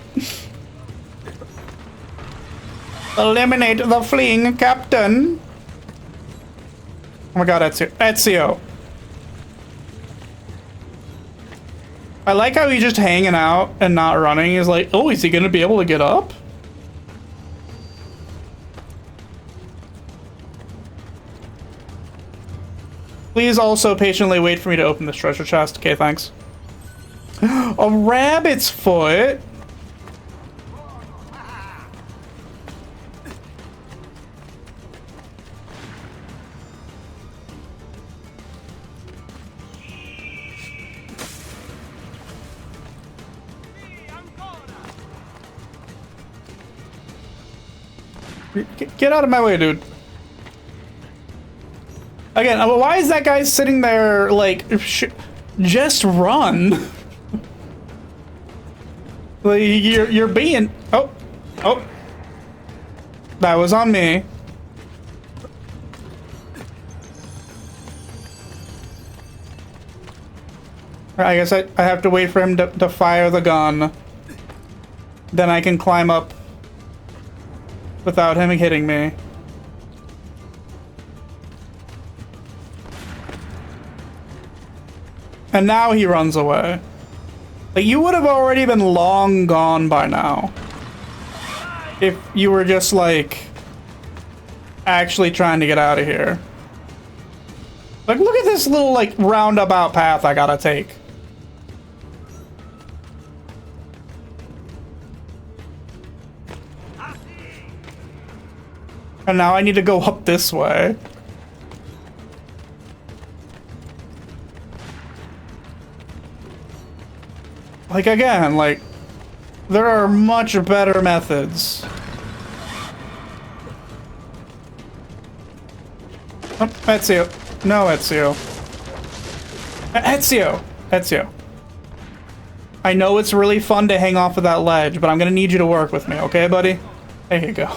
Eliminate the fleeing captain. Oh my god, Ezio. I like how he's just hanging out and not running. He's like, oh, is he gonna be able to get up? Please also patiently wait for me to open this treasure chest. Okay, thanks. A rabbit's foot? Get out of my way, dude. Again, why is that guy sitting there, like, just run? Like, you're being... Oh. Oh. That was on me. I guess I have to wait for him to fire the gun. Then I can climb up without him hitting me. And now he runs away. Like, you would have already been long gone by now. If you were just, like, actually trying to get out of here. Like, look at this little, like, roundabout path I gotta take. And now I need to go up this way. Like, again, like, there are much better methods. Oh, Ezio. No, Ezio. Ezio! Ezio. I know it's really fun to hang off of that ledge, but I'm gonna need you to work with me, okay, buddy? There you go.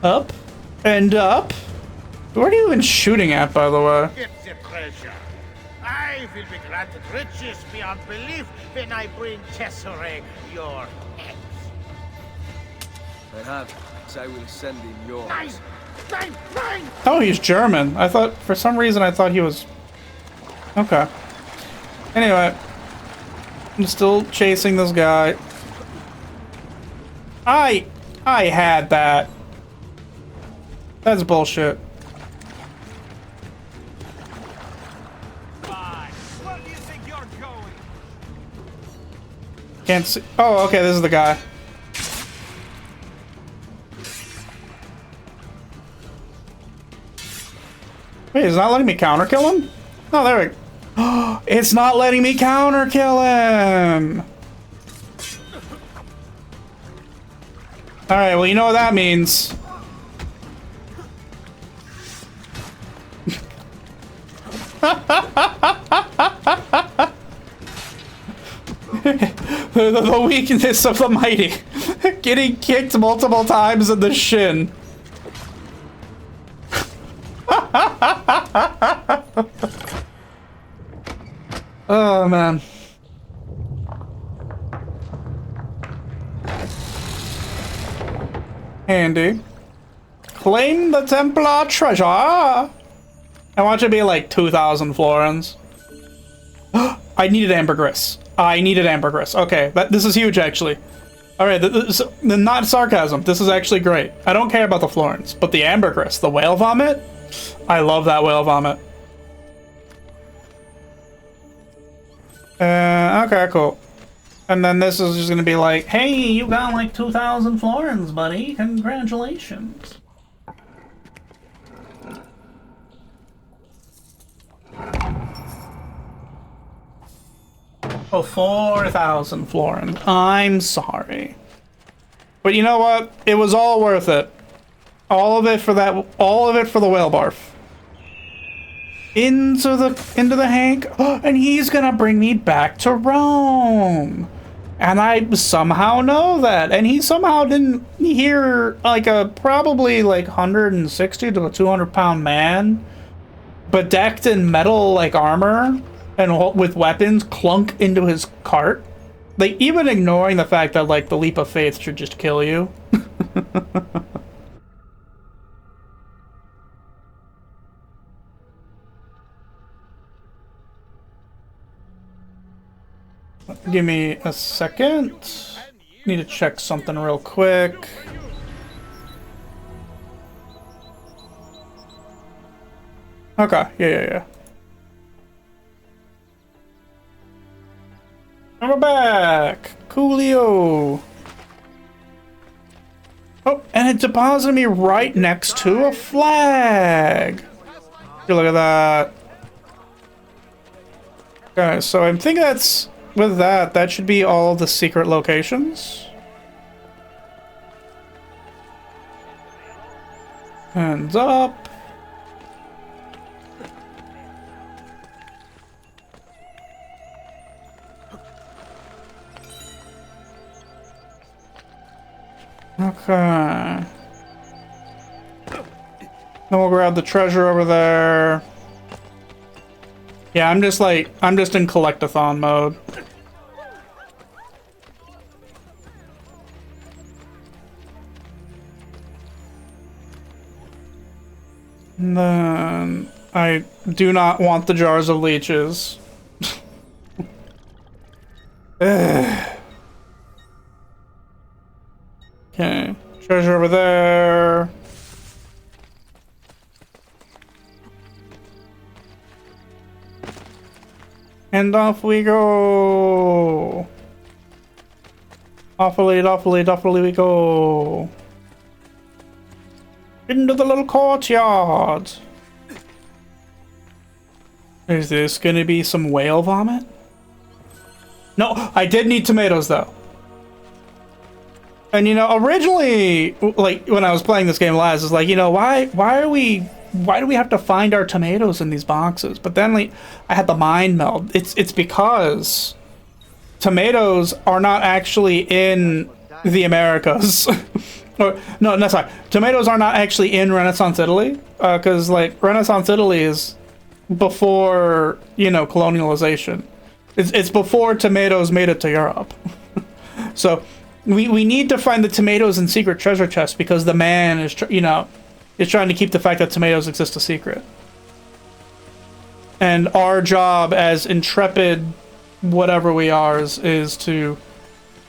Up and up. What are you even shooting at, by the way? Get the treasure. I will be granted riches beyond belief when I bring Cesare your head. Perhaps I will send him yours. Nine! Nine! Nine! Oh, he's German. I thought, for some reason, I thought he was... Okay. Anyway. I'm still chasing this guy. I had that. That's bullshit. Where do you think you're going? Can't see. Oh, okay, this is the guy. Wait, it's not letting me counter kill him? Oh, there we go. It's not letting me counter kill him! Alright, well, you know what that means. The weakness of the mighty. Getting kicked multiple times in the shin. Oh, man. Handy. Claim the Templar treasure. I want you to be like 2,000 florins. I needed ambergris. I needed ambergris. Okay, this is huge, actually. All right, not sarcasm. This is actually great. I don't care about the florins, but the ambergris, the whale vomit. I love that whale vomit. Okay, cool. And then this is just gonna be like, hey, you got like 2,000 florins, buddy. Congratulations. Oh, 4,000 florins. I'm sorry. But you know what? It was all worth it. All of it for that, all of it for the whale barf. Into the Hank, and he's gonna bring me back to Rome. And I somehow know that, and he somehow didn't hear like a probably like 160 to a 200-pound man, bedecked in metal like armor and with weapons clunk into his cart. Like, even ignoring the fact that like the leap of faith should just kill you. Give me a second. Need to check something real quick. Okay, yeah. And we're back! Coolio! Oh, and it deposited me right next to a flag! Look at that. Okay, so I'm thinking that's... With that should be all the secret locations. Hands up. Okay. Then we'll grab the treasure over there. Yeah, I'm just in collectathon mode. And then I do not want the jars of leeches. Okay. Treasure over there. And off we go. Awfully we go. Into the little courtyard. Is this gonna be some whale vomit? No, I did need tomatoes though. And you know, originally, like when I was playing this game last, it's like, you know, why do we have to find our tomatoes in these boxes? But then like, I had the mind meld. It's because tomatoes are not actually in the Americas. Or, no, sorry. Tomatoes are not actually in Renaissance Italy, because like Renaissance Italy is before, you know, colonialization. It's before tomatoes made it to Europe. So we need to find the tomatoes in secret treasure chests because the man is, you know, is trying to keep the fact that tomatoes exist a secret. And our job as intrepid whatever we are is to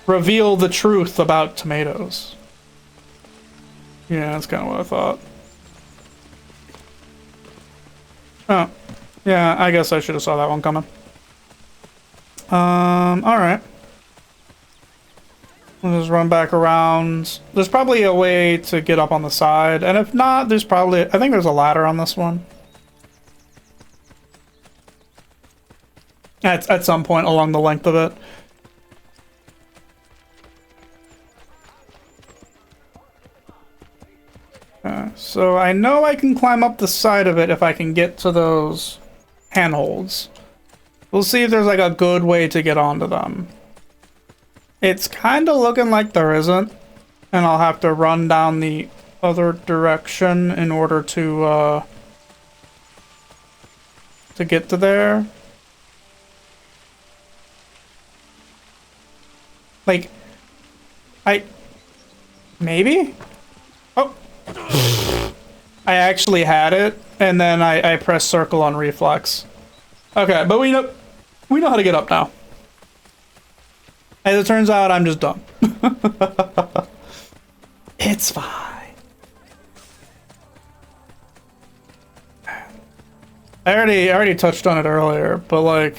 reveal the truth about tomatoes. Yeah, that's kind of what I thought. Oh, yeah, I guess I should have saw that one coming. Alright. We'll just run back around. There's probably a way to get up on the side, and if not, there's probably... I think there's a ladder on this one. At some point along the length of it. So I know I can climb up the side of it if I can get to those handholds. We'll see if there's like a good way to get onto them. It's kind of looking like there isn't, and I'll have to run down the other direction in order to get to there. Like, maybe? Oh. I actually had it, and then I pressed circle on reflex. Okay, but we know how to get up now. As it turns out, I'm just dumb. It's fine. I already touched on it earlier, but like,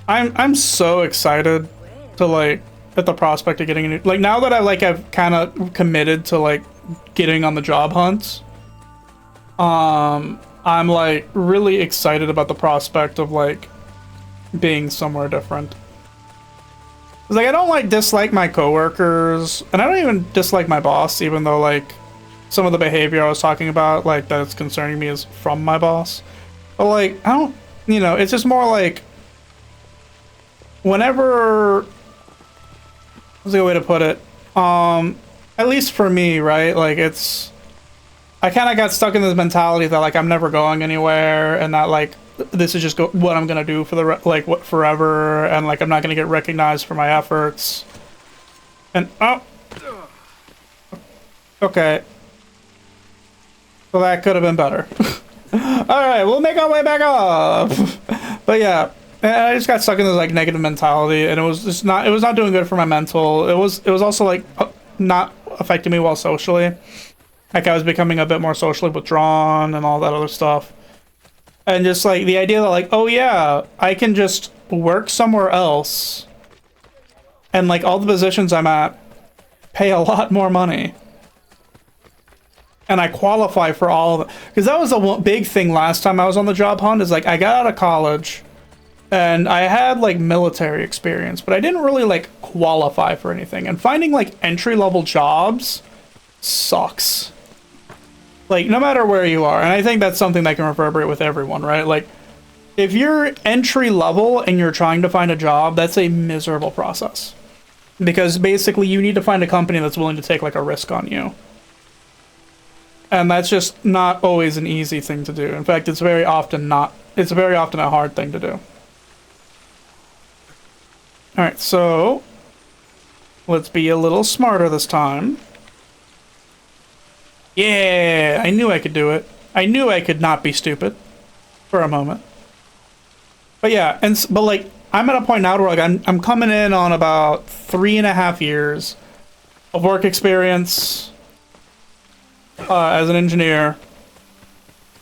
I'm so excited to like at the prospect of getting a new, like now that I've kind of committed to like getting on the job hunts. I'm like really excited about the prospect of like being somewhere different. Like, I don't like dislike my coworkers, and I don't even dislike my boss, even though like some of the behavior I was talking about, like that's concerning me, is from my boss. But like, I don't, you know, it's just more like whenever, what's a good way to put it? At least for me, right? Like it's, I kind of got stuck in this mentality that like I'm never going anywhere, and that like this is just what I'm gonna do for the forever, and like I'm not gonna get recognized for my efforts. And oh, okay, well that could have been better. All right, we'll make our way back up. But yeah, I just got stuck in this like negative mentality, and it was not doing good for my mental. It was also like not affecting me well socially. Like I was becoming a bit more socially withdrawn and all that other stuff. And just like the idea that like, oh yeah, I can just work somewhere else, and like all the positions I'm at pay a lot more money, and I qualify for all of it. Because that was a big thing last time I was on the job hunt, is like I got out of college and I had like military experience, but I didn't really like qualify for anything. And finding like entry-level jobs sucks. Like, no matter where you are, and I think that's something that can reverberate with everyone, right? Like, if you're entry level and you're trying to find a job, that's a miserable process. Because basically you need to find a company that's willing to take like a risk on you. And that's just not always an easy thing to do. In fact, it's very often a hard thing to do. Alright, so let's be a little smarter this time. Yeah, I knew I could do it. I knew I could not be stupid for a moment. But yeah, but like I'm at a point now where like I'm coming in on about 3.5 years of work experience as an engineer,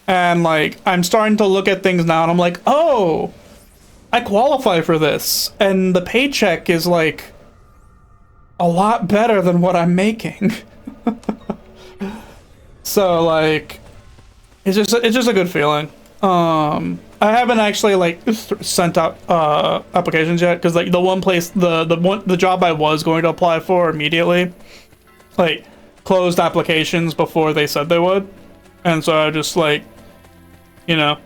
and like I'm starting to look at things now and I'm like, oh, I qualify for this, and the paycheck is like a lot better than what I'm making. So like it's just a good feeling. I haven't actually like sent out applications yet, because like the job I was going to apply for immediately like closed applications before they said they would, and so I just like, you know,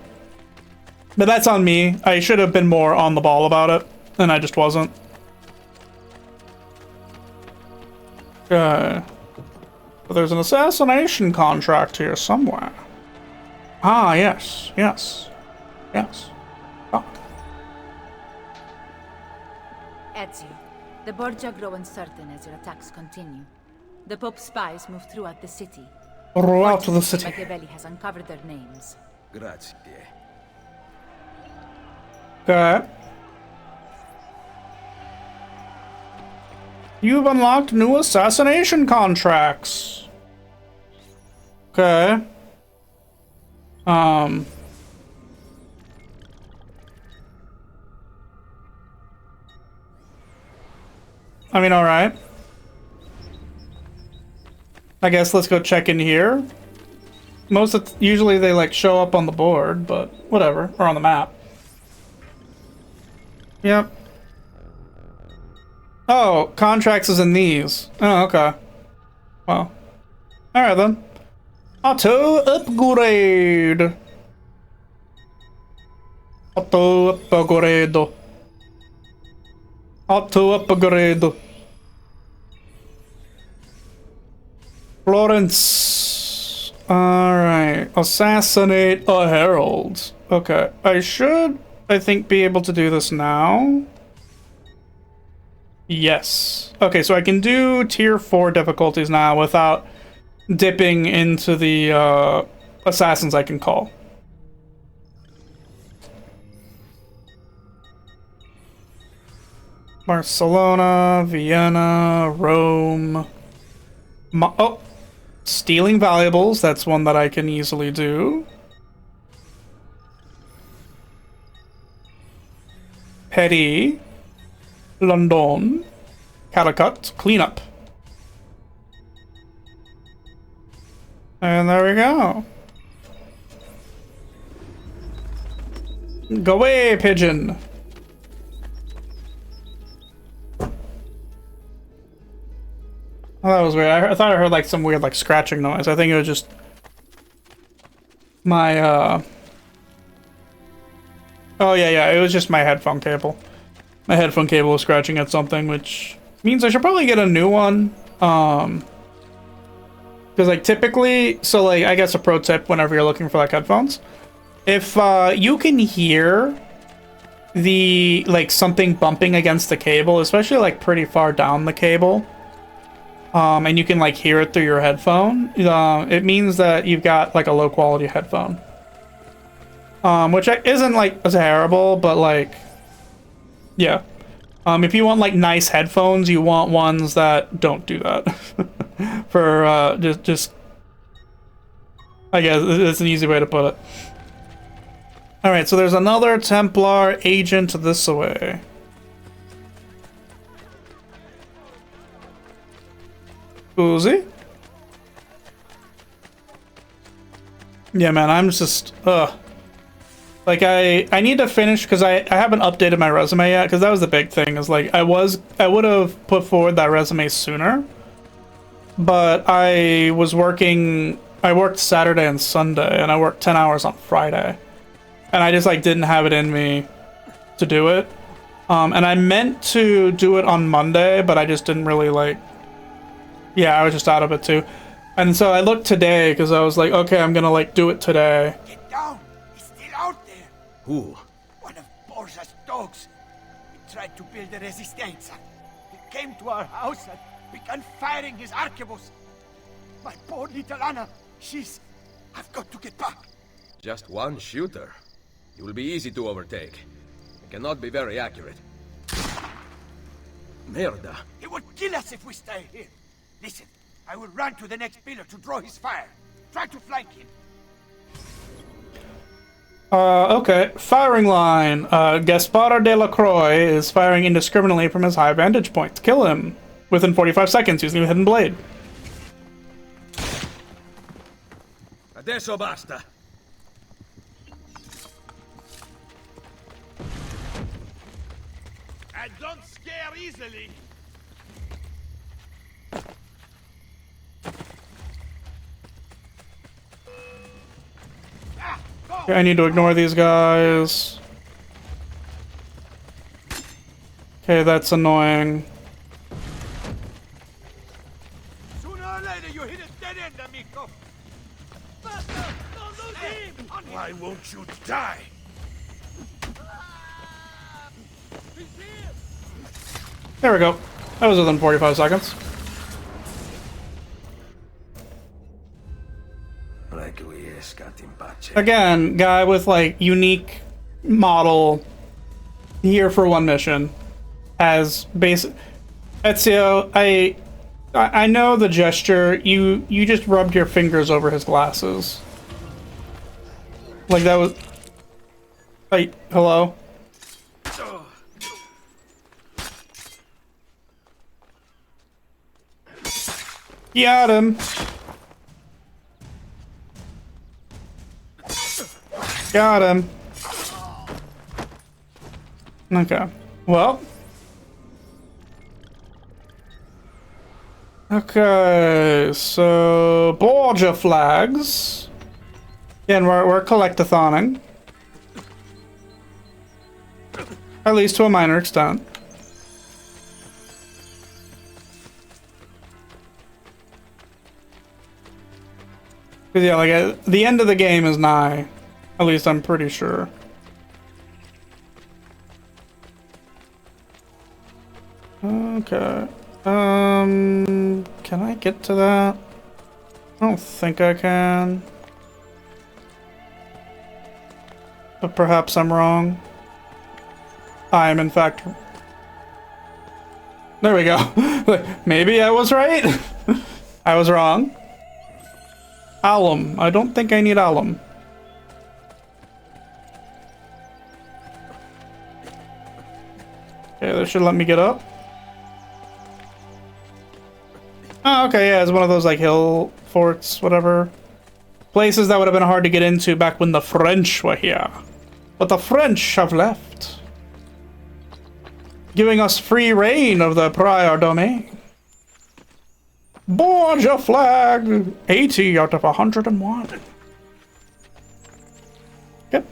but that's on me. I should have been more on the ball about it, and I just wasn't. Okay, but there's an assassination contract here somewhere. Ah, yes. Oh. Ezio, the Borgia grow uncertain as your attacks continue. The Pope's spies move throughout the city. Throughout the city. Machiavelli has uncovered their names. Grazie. Okay. You've unlocked new assassination contracts. Okay. I mean, alright. I guess let's go check in here. Usually they like show up on the board, but whatever, or on the map. Yep. Oh, contracts is in these. Oh, okay. Well. Alright then. Auto upgrade. Auto upgrade. Auto upgrade. Florence. Alright. Assassinate a herald. Okay. I think, be able to do this now. Yes. Okay, so I can do tier 4 difficulties now without dipping into the assassins I can call. Barcelona, Vienna, Rome. Oh, stealing valuables. That's one that I can easily do. Petty, London, Calicut, cleanup. And there we go. Go away, pigeon. Oh, that was weird. I thought I heard like some weird like scratching noise. I think it was just my oh yeah, it was just my headphone cable. My headphone cable was scratching at something, which means I should probably get a new one. Because like typically, so like I guess a pro tip whenever you're looking for like headphones, if you can hear the like something bumping against the cable, especially like pretty far down the cable, and you can like hear it through your headphone, it means that you've got like a low quality headphone, which isn't like terrible, but like yeah, if you want like nice headphones, you want ones that don't do that. For just I guess it's an easy way to put it. All right, so there's another Templar agent this way. Uzi? Yeah, man, I'm just like I need to finish, because I haven't updated my resume yet, because that was the big thing, is like I would have put forward that resume sooner, but I was working I worked Saturday and Sunday, and I worked 10 hours on Friday. And I just, like, didn't have it in me to do it. And I meant to do it on Monday, but I just didn't really, like... Yeah, I was just out of it, too. And so I looked today, because I was like, okay, I'm gonna, like, do it today. Get down! He's still out there! Who? One of Borgia's dogs. He tried to build a resistance. He came to our house and began firing his arquebus. My poor little Anna, she's... I've got to get back. Just one shooter. He will be easy to overtake. He cannot be very accurate. Merda. He would kill us if we stay here. Listen, I will run to the next pillar to draw his fire. Try to flank him. Okay. Firing line. Gaspar de la Croix is firing indiscriminately from his high vantage point. Kill him within 45 seconds using a hidden blade. Adesso basta. And don't scare easily. Okay, I need to ignore these guys. Okay, that's annoying. Sooner or later you hit a dead end, amigo. Faster! Don't lose him! Why won't you die? There we go. That was within 45 seconds. Again, guy with like unique model here for one mission has basic. Ezio, I know the gesture. You just rubbed your fingers over his glasses. Like that was. Wait, hello. Got him. Got him. Okay. Well. Okay, so Borgia flags. Again, we're collectathoning. At least to a minor extent. Because yeah, like the end of the game is nigh. At least I'm pretty sure. Okay. Can I get to that? I don't think I can. But perhaps I'm wrong. I am in fact. There we go. Maybe I was right. I was wrong. Alum. I don't think I need alum. Okay, that should let me get up. Oh, okay, yeah, it's one of those, like, hill forts, whatever. Places that would have been hard to get into back when the French were here. But the French have left. Giving us free reign of the prior domain. Borgia flag! 80 out of 101. Yep.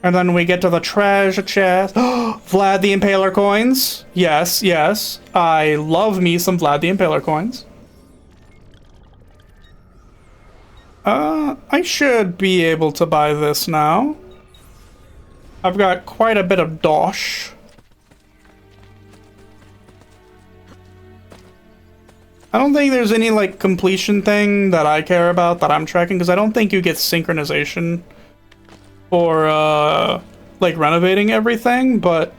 And then we get to the treasure chest. Vlad the Impaler coins. Yes, yes. I love me some Vlad the Impaler coins. I should be able to buy this now. I've got quite a bit of dosh. I don't think there's any, like, completion thing that I care about that I'm tracking, because I don't think you get synchronization for, like, renovating everything, but,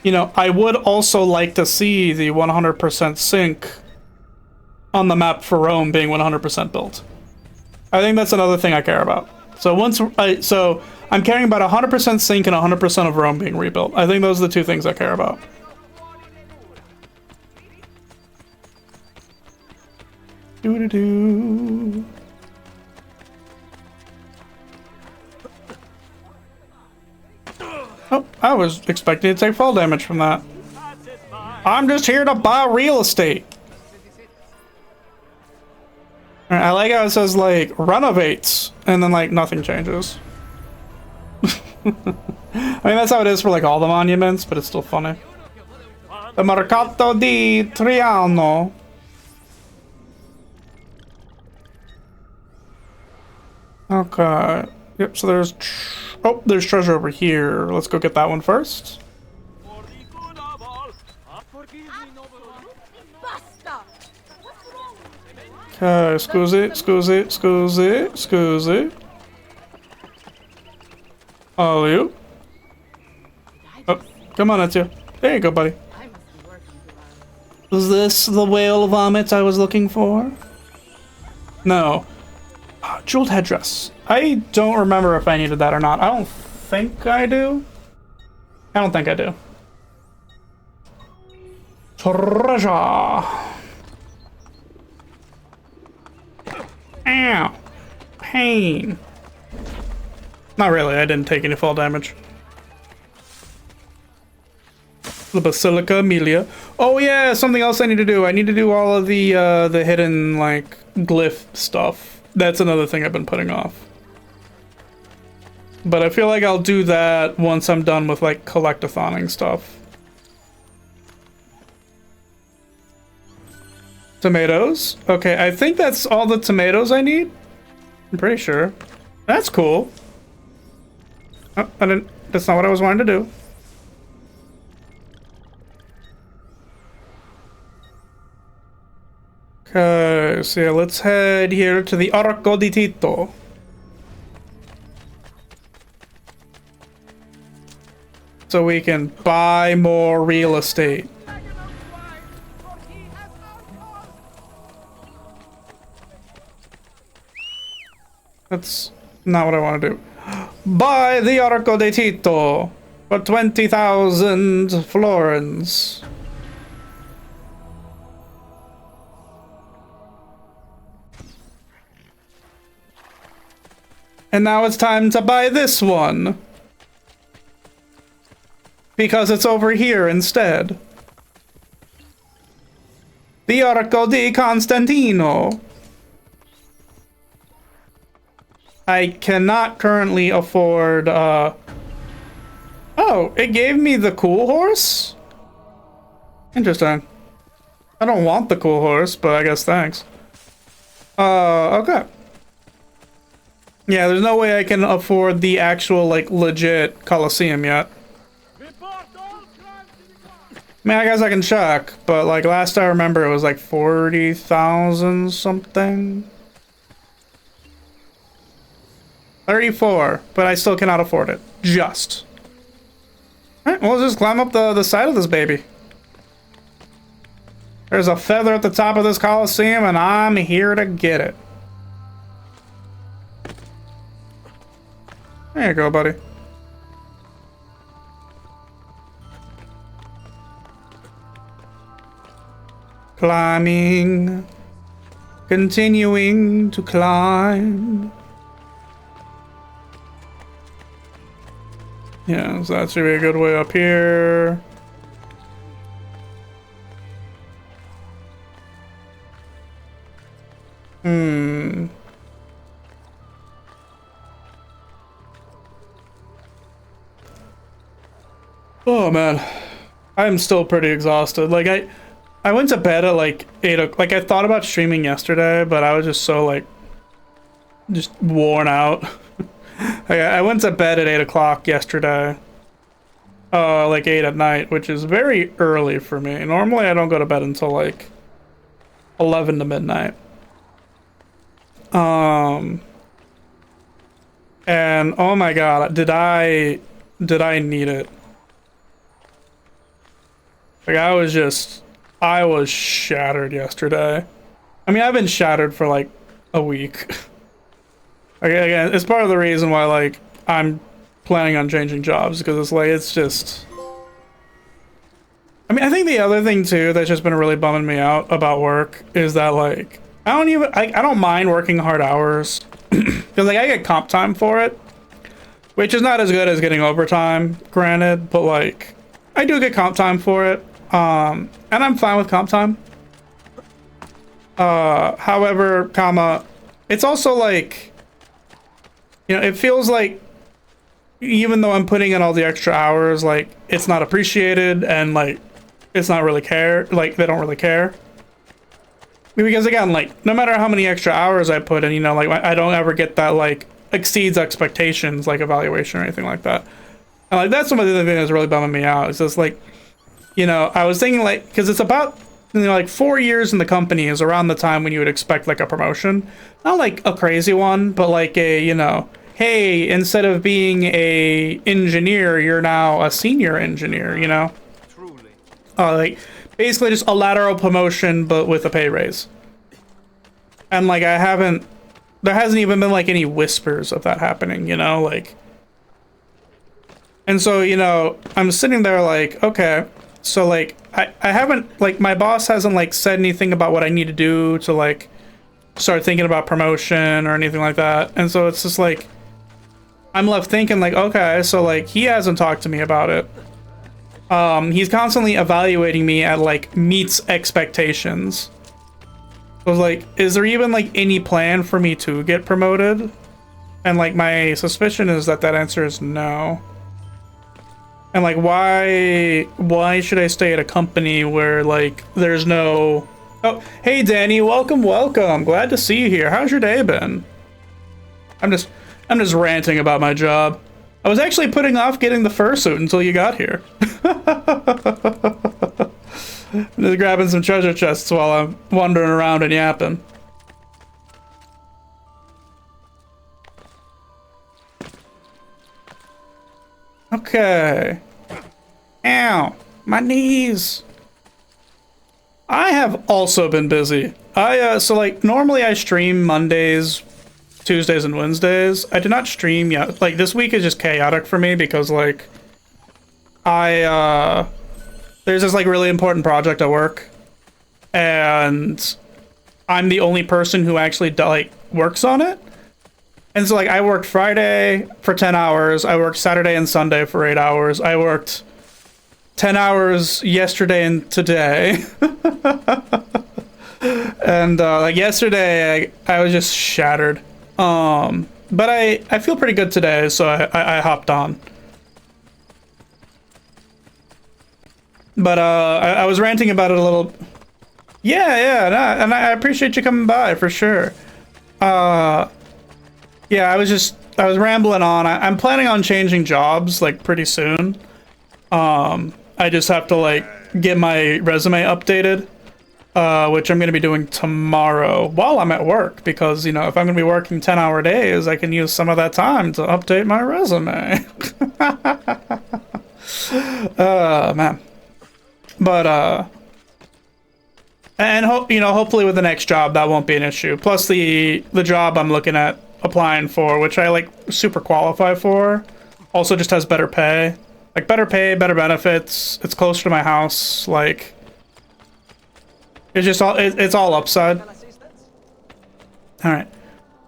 you know, I would also like to see the 100% sync on the map for Rome being 100% built. I think that's another thing I care about. So so I'm caring about 100% sync and 100% of Rome being rebuilt. I think those are the two things I care about. Doo-doo-doo. Oh, I was expecting to take fall damage from that. I'm just here to buy real estate. I like how it says like renovates and then like nothing changes. I mean, that's how it is for like all the monuments, but it's still funny. The Mercato di Triano. Okay. Yep, so there's... Oh, there's treasure over here. Let's go get that one first. Okay, scusi. Oh, you? Oh, come on, Ezio. There you go, buddy. Is this the whale vomit I was looking for? No. Jeweled headdress. I don't remember if I needed that or not. I don't think I do. I don't think I do. Treasure. Ow. Pain. Not really, I didn't take any fall damage. The Basilica Amelia. Oh yeah, something else I need to do. I need to do all of the hidden, like, glyph stuff. That's another thing I've been putting off. But I feel like I'll do that once I'm done with, like, collectathoning stuff. Tomatoes. Okay, I think that's all the tomatoes I need. I'm pretty sure. That's cool. Oh, that's not what I was wanting to do. Okay, so yeah, let's head here to the Arco di Tito. So we can buy more real estate. That's not what I want to do. Buy the Arco di Tito for 20,000 florins. And now it's time to buy this one. Because it's over here instead. The Arco di Constantino. I cannot currently afford, Oh, it gave me the cool horse? Interesting. I don't want the cool horse, but I guess thanks. Okay. Yeah, there's no way I can afford the actual, like, legit Colosseum yet. I mean, I guess I can check, but, like, last I remember it was, like, 40,000 something. 34, but I still cannot afford it. Just. Alright, we'll just climb up the side of this baby. There's a feather at the top of this Colosseum, and I'm here to get it. There you go, buddy. Climbing. Continuing to climb. Yeah, so that should be a good way up here. Oh man, I'm still pretty exhausted. Like I went to bed at like 8 o'clock. Like I thought about streaming yesterday, but I was just so like, just worn out. I went to bed at 8 o'clock yesterday. Like 8 at night, which is very early for me. Normally I don't go to bed until like 11 to midnight. And oh my god, did I need it? Like I was shattered yesterday. I mean, I've been shattered for like a week. Again, it's part of the reason why like I'm planning on changing jobs, because it's like it's just. I mean, I think the other thing too that's just been really bumming me out about work is that like I don't mind working hard hours because like I get comp time for it, which is not as good as getting overtime, granted, but like I do get comp time for it. And I'm fine with comp time. However, comma, it's also like, you know, it feels like even though I'm putting in all the extra hours, like it's not appreciated and like it's not really like they don't really care. Because again, like no matter how many extra hours I put in, you know, like I don't ever get that like exceeds expectations like evaluation or anything like that. And like that's some of the other thing that's really bumming me out. It's just like, you know, I was thinking like, because it's about, you know, like 4 years in the company is around the time when you would expect like a promotion. Not like a crazy one, but like a, you know, hey, instead of being a engineer, you're now a senior engineer, you know? Truly. Like basically just a lateral promotion, but with a pay raise. And like there hasn't even been like any whispers of that happening, you know, like. And so, you know, I'm sitting there like, okay, so like I haven't, like my boss hasn't like said anything about what I need to do to like start thinking about promotion or anything like that. And so it's just like I'm left thinking like, okay, so like he hasn't talked to me about it. He's constantly evaluating me at like meets expectations. I was like, is there even like any plan for me to get promoted? And like my suspicion is that answer is no. And like why should I stay at a company where like there's no... Oh, hey Danny, welcome. Glad to see you here. How's your day been? I'm just ranting about my job. I was actually putting off getting the fursuit until you got here. I'm just grabbing some treasure chests while I'm wandering around and yapping. Okay. Ow, my knees. I have also been busy. So like normally I stream Mondays, Tuesdays, and Wednesdays. I did not stream yet. Like this week is just chaotic for me because like there's this like really important project at work and I'm the only person who actually like works on it. And so like I worked Friday for 10 hours. I worked Saturday and Sunday for 8 hours. I worked 10 hours yesterday and today. And like yesterday I was just shattered. But I feel pretty good today, so I hopped on. But I was ranting about it a little. Yeah, and I appreciate you coming by for sure. Yeah, I was rambling on. I'm planning on changing jobs like pretty soon. I just have to like get my resume updated, which I'm going to be doing tomorrow while I'm at work because, you know, if I'm going to be working 10-hour days, I can use some of that time to update my resume. Man. But and you know, hopefully with the next job that won't be an issue. Plus the job I'm looking at applying for, which I like super qualify for, also just has better pay. Like better pay, better benefits. It's closer to my house. Like it's just all it's all upside. All right.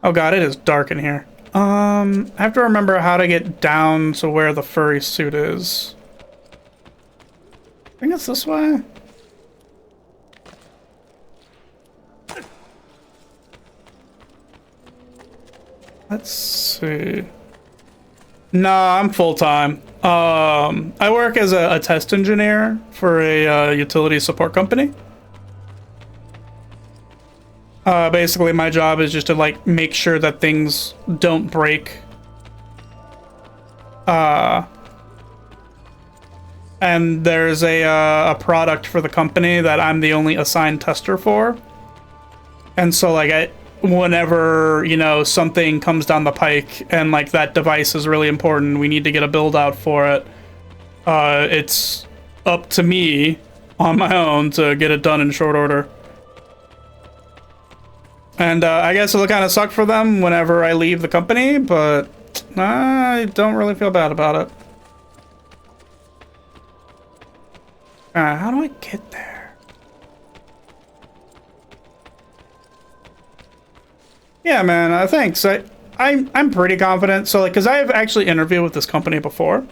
Oh god, it is dark in here. I have to remember how to get down to where the furry suit is. I think it's this way. Let's see. No, I'm full-time. I work as a test engineer for a utility support company. Basically, my job is just to like make sure that things don't break. And there's a product for the company that I'm the only assigned tester for. And so like whenever, you know, something comes down the pike and like that device is really important, we need to get a build out for it. It's up to me on my own to get it done in short order. And I guess it'll kind of suck for them whenever I leave the company, but I don't really feel bad about it. How do I get there? Yeah, man, thanks. I'm pretty confident. So, like, because I have actually interviewed with this company before.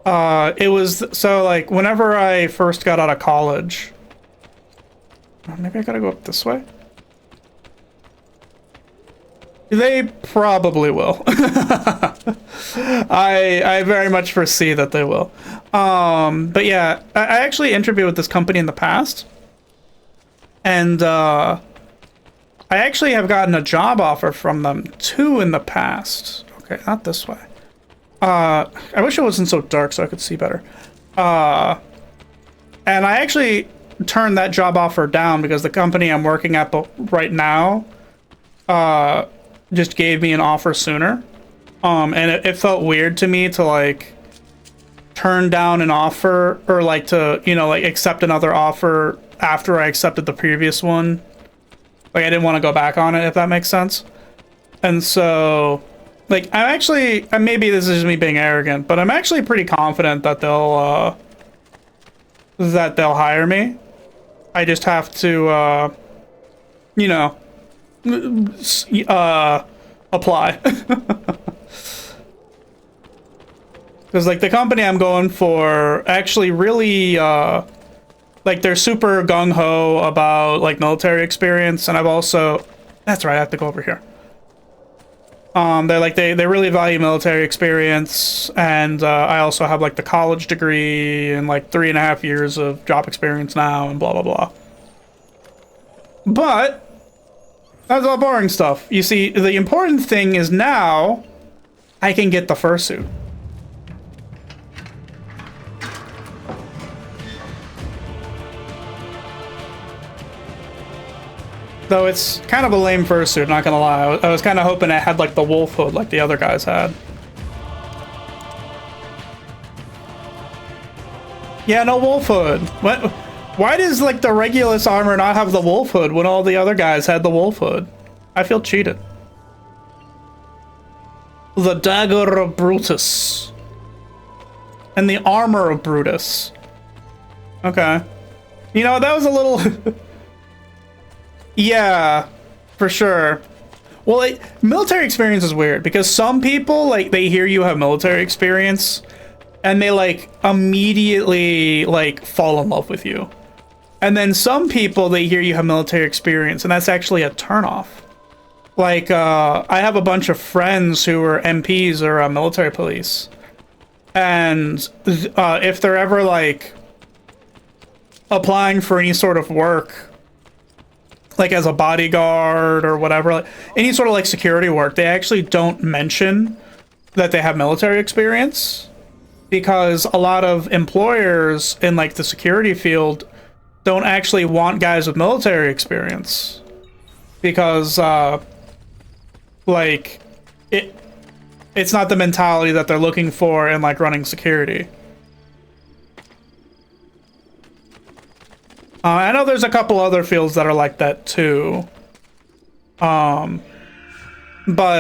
It was, so, like, whenever I first got out of college... Maybe I gotta go up this way? They probably will. I very much foresee that they will. But yeah, I actually interviewed with this company in the past. And I actually have gotten a job offer from them too in the past. Okay, not this way. I wish it wasn't so dark so I could see better. And I actually turned that job offer down because the company I'm working at right now just gave me an offer sooner. And it felt weird to me to like turn down an offer or like to, you know, like accept another offer after I accepted the previous one. Like I didn't want to go back on it, if that makes sense. And so like I'm actually, and maybe this is just me being arrogant, but I'm actually pretty confident that they'll hire me. I just have to you know, apply. Because like the company I'm going for actually really like they're super gung-ho about like military experience, and I've also, that's right, I have to go over here. They're like they really value military experience, and I also have like the college degree and like 3.5 years of job experience now and blah blah blah. But that's all boring stuff. You see, the important thing is now I can get the fursuit. Though it's kind of a lame fursuit, not gonna lie. I was kind of hoping it had like the wolf hood like the other guys had. Yeah, no wolf hood. What? Why does like the Regulus armor not have the wolf hood when all the other guys had the wolf hood? I feel cheated. The dagger of Brutus. And the armor of Brutus. Okay. You know, that was a little... Yeah, for sure. Well, like, military experience is weird because some people, like, they hear you have military experience and they, like, immediately, like, fall in love with you. And then some people, they hear you have military experience and that's actually a turnoff. Like, I have a bunch of friends who are MPs or military police. And if they're ever, like, applying for any sort of work, like as a bodyguard or whatever, like any sort of like security work, they actually don't mention that they have military experience because a lot of employers in like the security field don't actually want guys with military experience because like it's not the mentality that they're looking for in like running security. I know there's a couple other fields that are like that too. But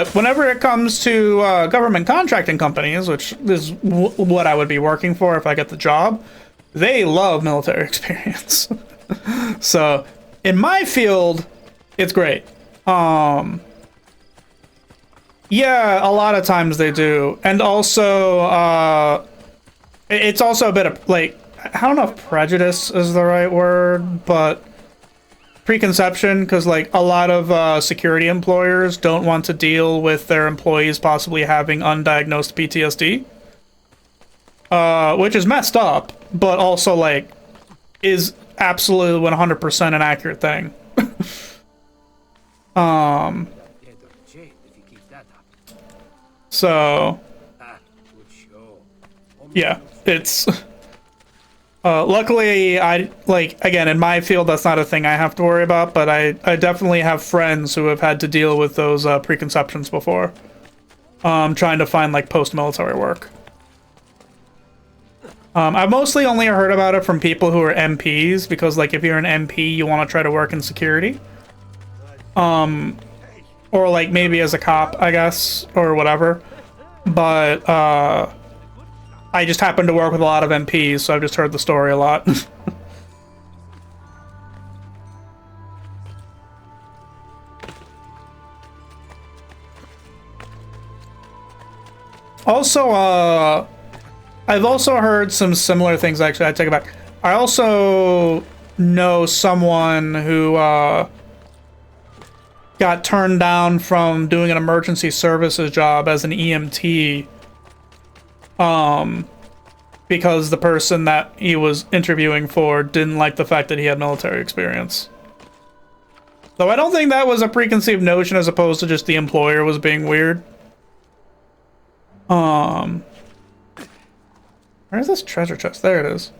whenever it comes to government contracting companies, which is what I would be working for if I get the job, they love military experience. So in my field, it's great. Yeah, a lot of times they do. And also, it's also a bit of like, I don't know if prejudice is the right word, but preconception, because like a lot of security employers don't want to deal with their employees possibly having undiagnosed PTSD, which is messed up, but also like is absolutely 100% an accurate thing. So yeah, it's luckily, I like again in my field that's not a thing I have to worry about, but I definitely have friends who have had to deal with those preconceptions before, trying to find like post-military work. I've mostly only heard about it from people who are MPs because like if you're an MP you want to try to work in security, or like maybe as a cop I guess or whatever, but I just happen to work with a lot of MPs, so I've just heard the story a lot. Also, I've also heard some similar things, actually. I take it back. I also know someone who got turned down from doing an emergency services job as an EMT, because the person that he was interviewing for didn't like the fact that he had military experience. Though I don't think that was a preconceived notion as opposed to just the employer was being weird. Where's this treasure chest? There it is.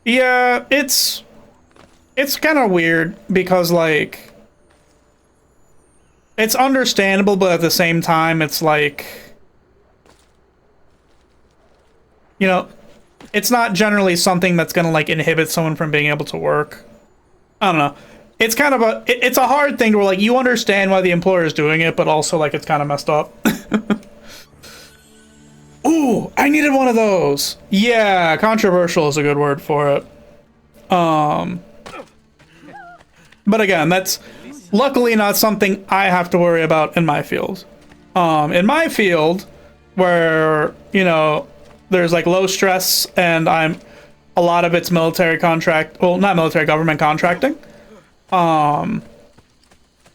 Yeah, it's kind of weird because, like, it's understandable, but at the same time, it's like, you know, it's not generally something that's gonna, like, inhibit someone from being able to work. I don't know. It's kind of it's a hard thing where, like, you understand why the employer is doing it, but also, like, it's kind of messed up. Ooh, I needed one of those. Yeah, controversial is a good word for it. But again, that's luckily not something I have to worry about in my field. In my field, where, you know, there's like low stress and a lot of it's military contract, well, not military, government contracting. Or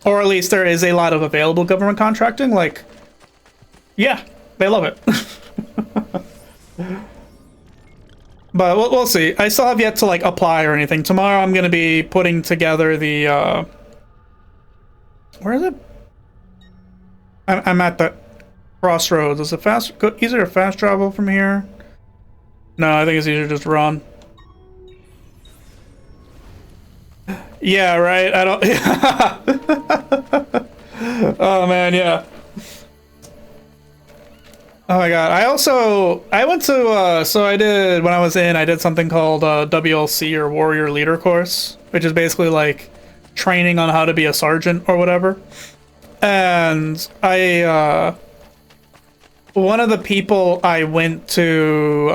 at least there is a lot of available government contracting, like, yeah, they love it. But we'll see. I still have yet to, like, apply or anything. Tomorrow I'm going to be putting together the, where is it? I'm at the crossroads. Is it easier to fast travel from here? No, I think it's easier to just run. Yeah, right? I don't... Oh, man, yeah. Oh my god, I went to, so I did something called WLC, or Warrior Leader course, which is basically like training on how to be a sergeant or whatever. And one of the people I went to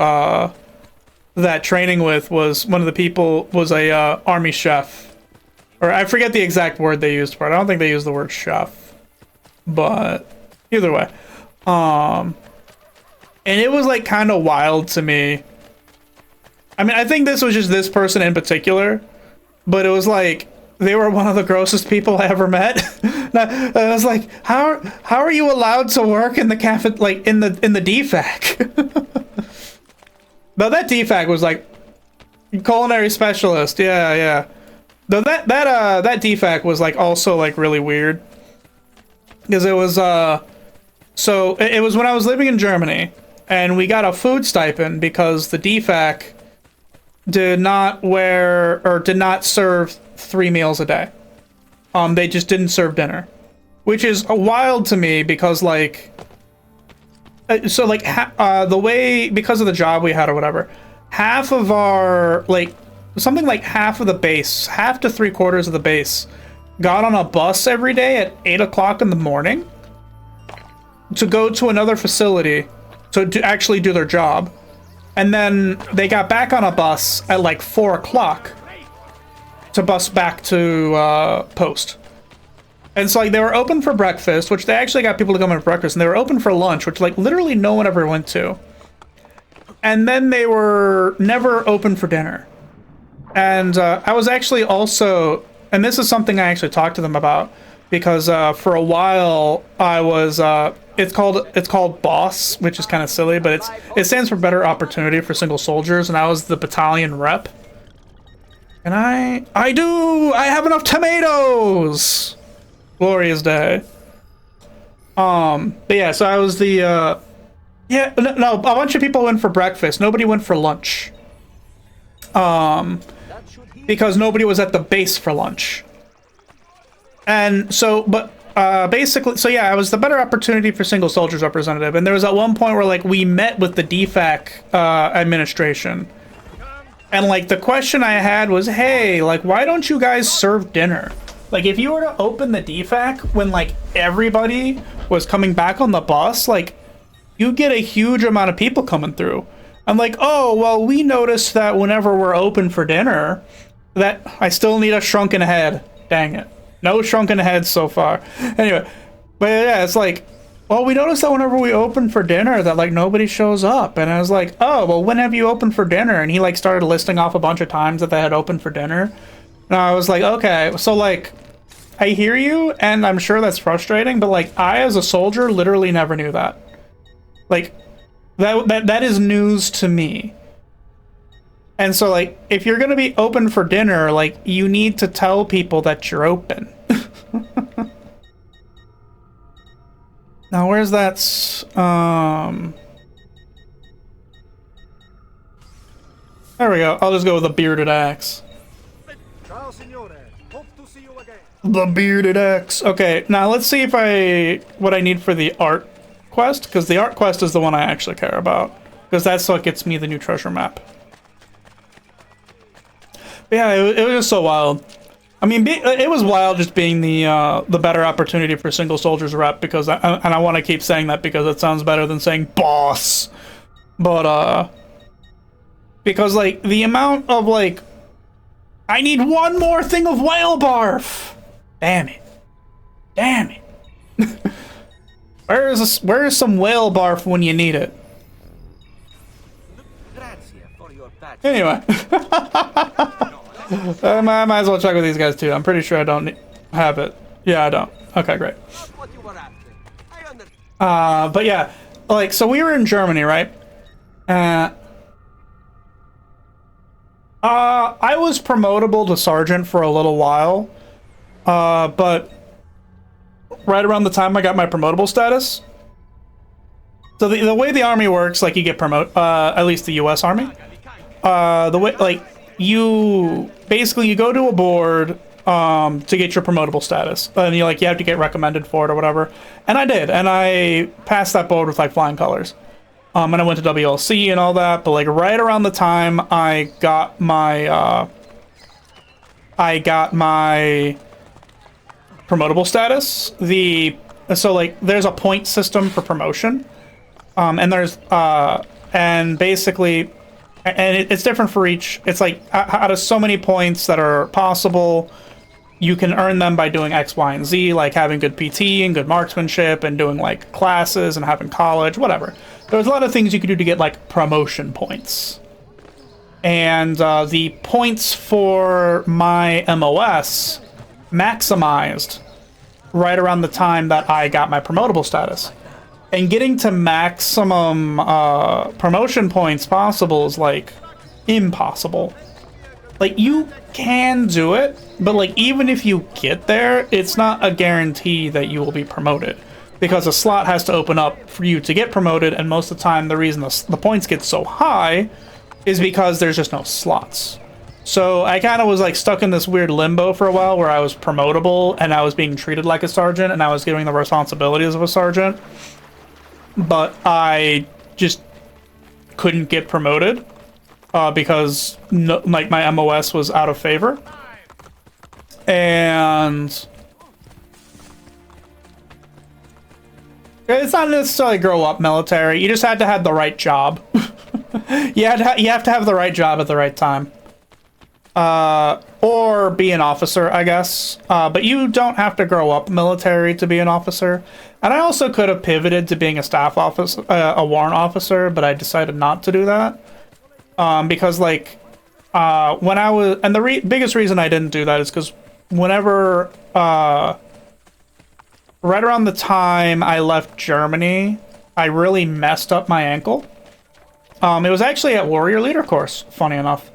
that training with was a army chef. Or I forget the exact word they used for it. I don't think they used the word chef. But either way. And it was, like, kind of wild to me. I mean, I think this was just this person in particular, but it was like, they were one of the grossest people I ever met. And I was like, how are you allowed to work in the like, in the DFAC? Though that DFAC was, like, culinary specialist, yeah. Though that DFAC was, like, also, like, really weird. Because it was, so it was when I was living in Germany. And we got a food stipend because the DFAC did not serve 3 meals a day. They just didn't serve dinner, which is wild to me because, like, so, like, because of the job we had or whatever, half of our, like, something like half of the base, half to 3/4 of the base, got on a bus every day at 8 o'clock in the morning to go to another facility to actually do their job, and then they got back on a bus at like 4 o'clock to bus back to post. And so, like, they were open for breakfast, which they actually got people to come in for breakfast, and they were open for lunch, which, like, literally no one ever went to. And then they were never open for dinner. And I was actually also, and this is something I actually talked to them about, because for a while I was it's called BOSS, which is kind of silly, but it stands for Better Opportunity for Single Soldiers, and I was the battalion rep. And I have enough tomatoes. Glorious day. But yeah, so I was the no, a bunch of people went for breakfast. Nobody went for lunch. Because nobody was at the base for lunch. And so, but basically, so yeah, I was the Better Opportunity for Single Soldiers representative, and there was at one point where, like, we met with the DFAC administration, and, like, the question I had was, hey, like, why don't you guys serve dinner? Like, if you were to open the DFAC when, like, everybody was coming back on the bus, like, you get a huge amount of people coming through. I'm like, oh, well, we noticed that whenever we're open for dinner, that I still need a shrunken head. Dang it. No shrunken heads so far. Anyway, but yeah, it's like, well, we noticed that whenever we open for dinner that, like, nobody shows up. And I was like, oh, well, when have you opened for dinner? And he, like, started listing off a bunch of times that they had opened for dinner. And I was like, okay, so like, I hear you, and I'm sure that's frustrating, but like, I as a soldier literally never knew that. Like, that is news to me. And so like, if you're gonna be open for dinner, like, you need to tell people that you're open. Now, where's that? There we go. I'll just go with the bearded axe. Ciao, signore. Hope to see you again. The bearded axe. Okay, now let's see if what I need for the art quest, because the art quest is the one I actually care about, because that's what gets me the new treasure map. But yeah, it was just so wild. I mean, it was wild just being the better opportunity for single soldiers rep, because I want to keep saying that because it sounds better than saying boss. But because like the amount of like, I need one more thing of whale barf. Damn it. Damn it. Where is some whale barf when you need it? Anyway. I might as well check with these guys too. I'm pretty sure I don't have it. Yeah, I don't. Okay, great. But yeah, like, so we were in Germany, right? I was promotable to sergeant for a little while, but right around the time I got my promotable status. So the way the army works, like, you get at least the U.S. Army. The way, like, you go to a board to get your promotable status, and you have to get recommended for it or whatever. And I did, and I passed that board with like flying colors. And I went to WLC and all that, but like right around the time I got my promotable status, so like there's a point system for promotion, and there's and basically, and it's different for each. It's like out of so many points that are possible, you can earn them by doing X, Y, and Z, like having good PT and good marksmanship and doing like classes and having college, whatever. There's a lot of things you could do to get like promotion points. And the points for my MOS maximized right around the time that I got my promotable status. And getting to maximum promotion points possible is like impossible. Like, you can do it, but like even if you get there, it's not a guarantee that you will be promoted, because a slot has to open up for you to get promoted, and most of the time the reason the points get so high is because there's just no slots. So I kind of was like stuck in this weird limbo for a while where I was promotable and I was being treated like a sergeant and I was getting the responsibilities of a sergeant, but I just couldn't get promoted because like my MOS was out of favor. And it's not necessarily grow up military. You just had to have the right job. you have to have the right job at the right time. Or be an officer, I guess. But you don't have to grow up military to be an officer. And I also could have pivoted to being a staff officer, a warrant officer, but I decided not to do that. Because like, when I was, and the biggest reason I didn't do that is because whenever, right around the time I left Germany, I really messed up my ankle. It was actually at Warrior Leader course, funny enough.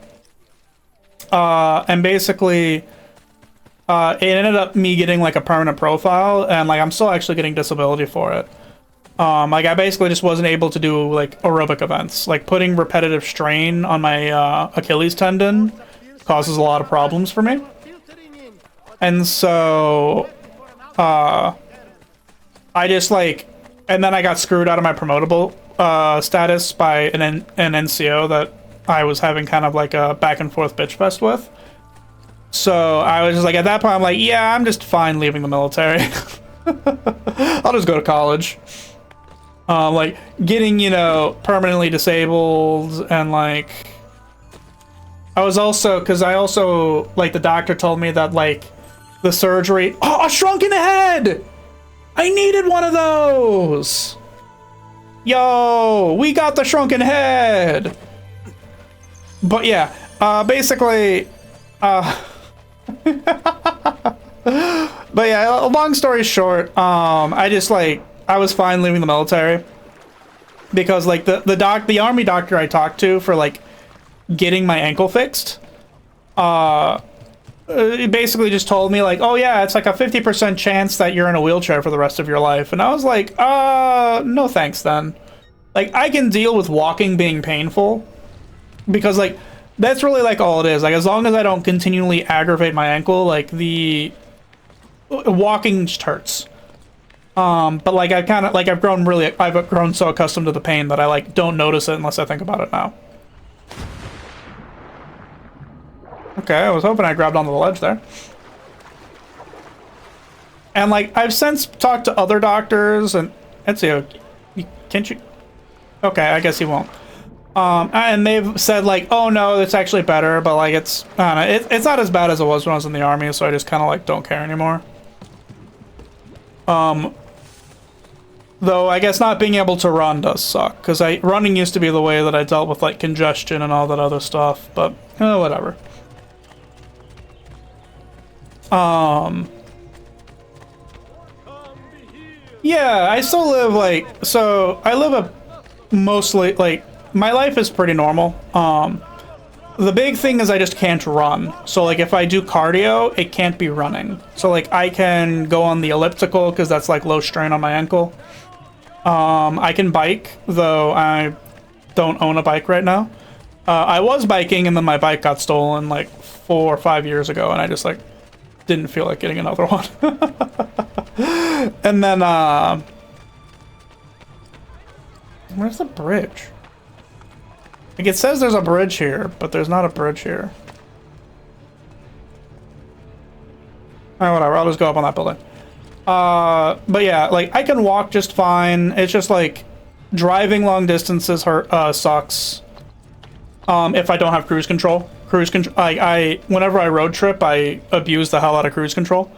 And basically, it ended up me getting like a permanent profile, and like I'm still actually getting disability for it. Like I basically just wasn't able to do like aerobic events. Like putting repetitive strain on my Achilles tendon causes a lot of problems for me. And so, I just like, and then I got screwed out of my promotable status by an NCO that I was having kind of like a back and forth bitch fest with. So I was just like, at that point, I'm like, yeah, I'm just fine leaving the military. I'll just go to college. Like getting, you know, permanently disabled, and like, I was also, because I also, like, the doctor told me that like the surgery, a shrunken head! I needed one of those! Yo, we got the shrunken head! But yeah, basically, But yeah, long story short, I just like, I was fine leaving the military because like the army doctor I talked to for like getting my ankle fixed, he basically just told me like, oh yeah, it's like a 50% chance that you're in a wheelchair for the rest of your life. And I was like, no thanks then. Like, I can deal with walking being painful because like, that's really like all it is. Like, as long as I don't continually aggravate my ankle, like the walking just hurts. But like I've grown so accustomed to the pain that I like don't notice it unless I think about it now. Okay, I was hoping I grabbed onto the ledge there. And like I've since talked to other doctors and can't you? Okay, I guess he won't. And they've said like, oh no, it's actually better, but like it's I don't know, it's not as bad as it was when I was in the army, so I just kind of like don't care anymore. Though I guess not being able to run does suck, because running used to be the way that I dealt with like congestion and all that other stuff, but whatever. Yeah, I still live like, so I live a mostly like, my life is pretty normal. The big thing is I just can't run. So like if I do cardio, it can't be running. So like I can go on the elliptical because that's like low strain on my ankle. I can bike, though I don't own a bike right now. I was biking and then my bike got stolen like 4 or 5 years ago and I just like didn't feel like getting another one. And then where's the bridge? Like it says there's a bridge here, but there's not a bridge here. Alright, whatever, I'll just go up on that building. But yeah, like I can walk just fine. It's just like driving long distances sucks. If I don't have cruise control. Whenever I road trip, I abuse the hell out of cruise control.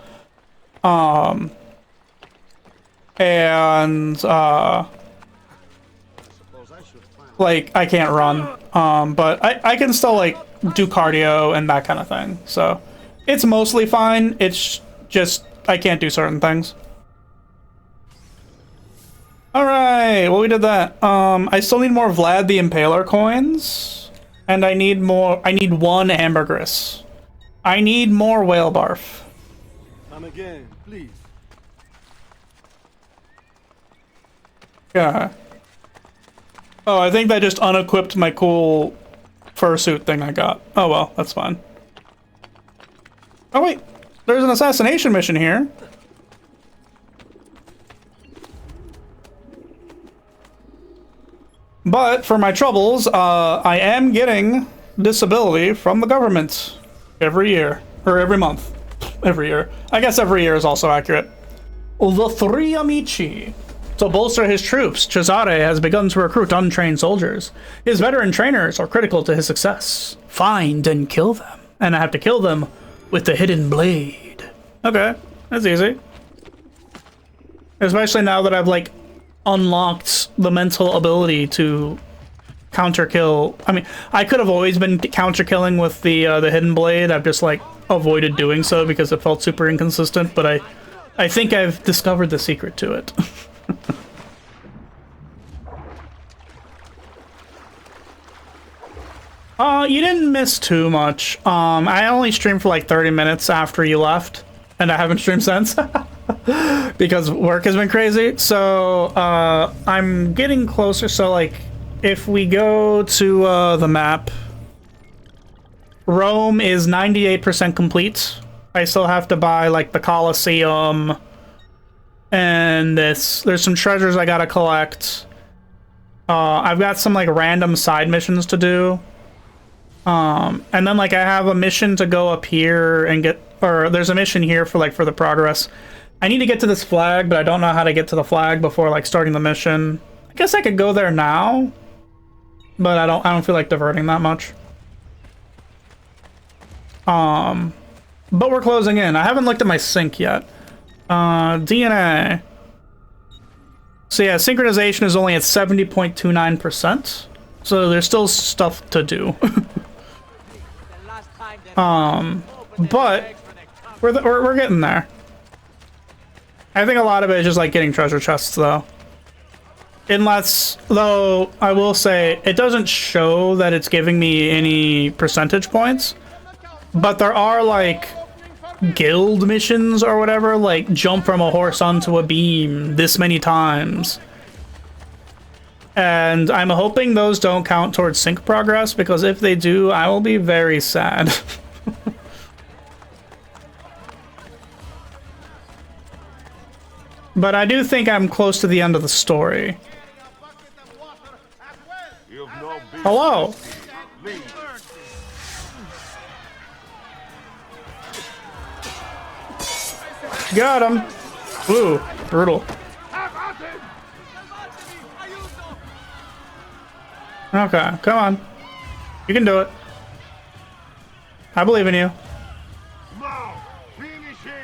Like I can't run. But I can still like do cardio and that kind of thing. So it's mostly fine. It's just I can't do certain things. Alright, well we did that. I still need more Vlad the Impaler coins. And I need 1 ambergris. I need more whale barf. Come again, please. Yeah. Oh, I think that just unequipped my cool fursuit thing I got. Oh well, that's fine. Oh wait, there's an assassination mission here. But for my troubles, I am getting disability from the government every year, or every month. Every year. I guess every year is also accurate. The Three Amici. To bolster his troops, Cesare has begun to recruit untrained soldiers. His veteran trainers are critical to his success. Find and kill them. And I have to kill them with the hidden blade. Okay, that's easy. Especially now that I've, like, unlocked the mental ability to counter kill. I mean, I could have always been counter killing with the hidden blade. I've just like avoided doing so because it felt super inconsistent, but I think I've discovered the secret to it. You didn't miss too much. I only streamed for like 30 minutes after you left, and I haven't streamed since. Because work has been crazy. So I'm getting closer. So like if we go to the map, Rome is 98% complete. I still have to buy like the Colosseum and there's some treasures I gotta collect. I've got some like random side missions to do. And then like I have a mission to go up here and there's a mission here for the progress. I need to get to this flag, but I don't know how to get to the flag before like starting the mission. I guess I could go there now, but I don't feel like diverting that much. But we're closing in. I haven't looked at my sync yet. DNA. So yeah, synchronization is only at 70.29%. So there's still stuff to do. But We're getting there. I think a lot of it is just like getting treasure chests, though. Unless, though, I will say it doesn't show that it's giving me any percentage points, but there are like guild missions or whatever, like jump from a horse onto a beam this many times. And I'm hoping those don't count towards sync progress, because if they do, I will be very sad. But I do think I'm close to the end of the story. Hello. Got him. Ooh, brutal. Okay, come on. You can do it. I believe in you.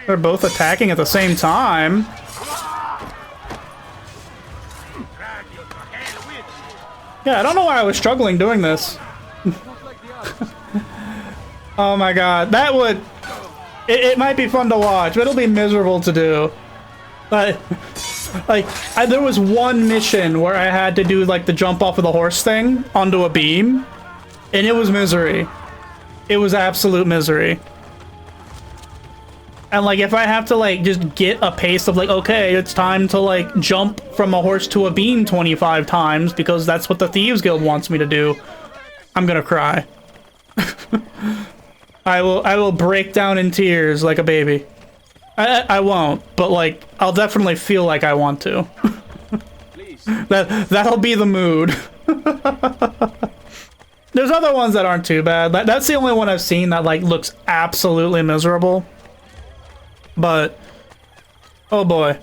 They're both attacking at the same time. Yeah, I don't know why I was struggling doing this. Oh my god, that would... It might be fun to watch, but it'll be miserable to do. But, there was one mission where I had to do, like, the jump off of the horse thing onto a beam, and it was misery. It was absolute misery. And, like, if I have to, like, just get a pace of, like, okay, it's time to, like, jump from a horse to a beam 25 times because that's what the Thieves Guild wants me to do, I'm gonna cry. I will break down in tears like a baby. I won't, but, like, I'll definitely feel like I want to. That'll be the mood. There's other ones that aren't too bad. That's the only one I've seen that, like, looks absolutely miserable. But, oh boy.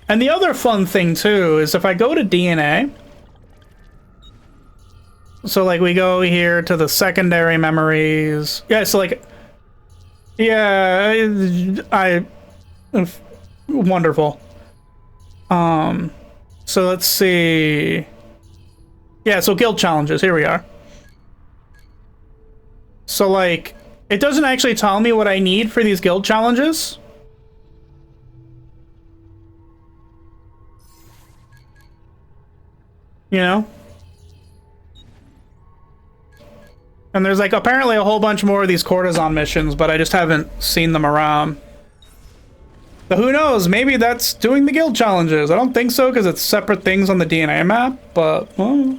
And the other fun thing, too, is if I go to DNA... So, like, we go here to the secondary memories. Yeah, so, like... Yeah, wonderful. So let's see... Yeah, so guild challenges, here we are. So, like... It doesn't actually tell me what I need for these guild challenges. You know? And there's, like, apparently a whole bunch more of these courtesan missions, but I just haven't seen them around. So who knows? Maybe that's doing the guild challenges. I don't think so, because it's separate things on the DNA map, but, well...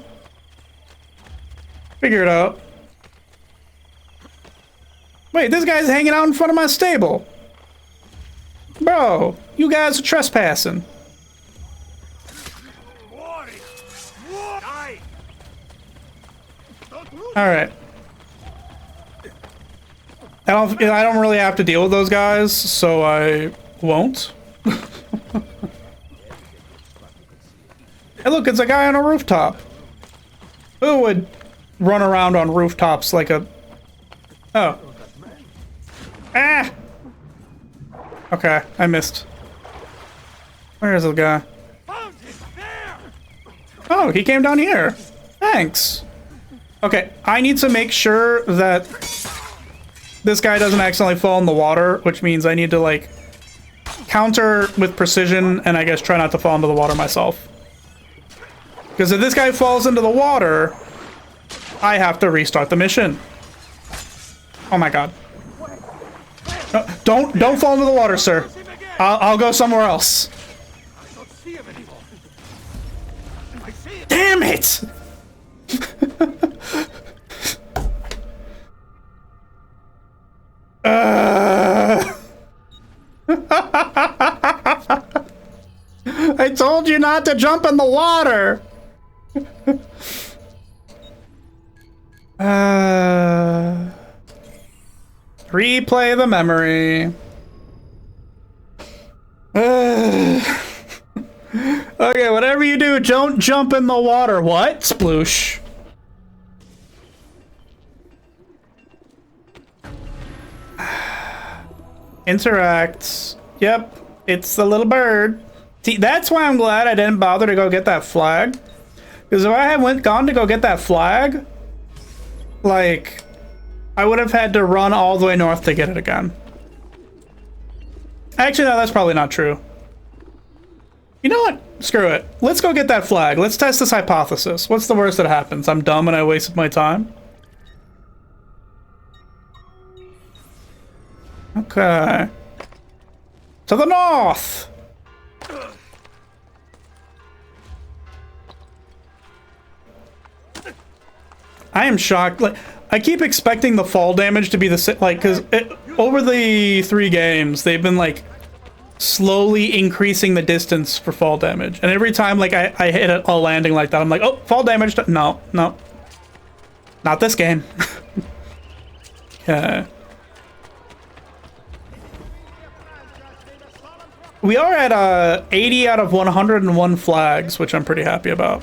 Figure it out. Wait, this guy's hanging out in front of my stable. Bro, you guys are trespassing. Alright. I don't really have to deal with those guys, so I won't. Hey look, it's a guy on a rooftop. Who would run around on rooftops like a... Oh. Ah! Okay, I missed. Where is the guy? Oh, he came down here. Thanks. Okay, I need to make sure that this guy doesn't accidentally fall in the water, which means I need to, like, counter with precision and I guess try not to fall into the water myself. Because if this guy falls into the water, I have to restart the mission. Oh my god. No, don't fall into the water, sir. I'll go somewhere else. Damn it! I told you not to jump in the water. Replay the memory. Okay, whatever you do, don't jump in the water. What? Sploosh. Interacts. Yep, it's the little bird. See, that's why I'm glad I didn't bother to go get that flag. Because if I had gone to go get that flag, like, I would have had to run all the way north to get it again. Actually, no, that's probably not true. You know what? Screw it. Let's go get that flag. Let's test this hypothesis. What's the worst that happens? I'm dumb and I wasted my time? Okay. To the north! I am shocked. Like, I keep expecting the fall damage to be the same, like, because over the 3 games, they've been, like, slowly increasing the distance for fall damage. And every time, like, I hit a landing like that, I'm like, oh, fall damage. No, no. Not this game. Okay. We are at 80 out of 101 flags, which I'm pretty happy about.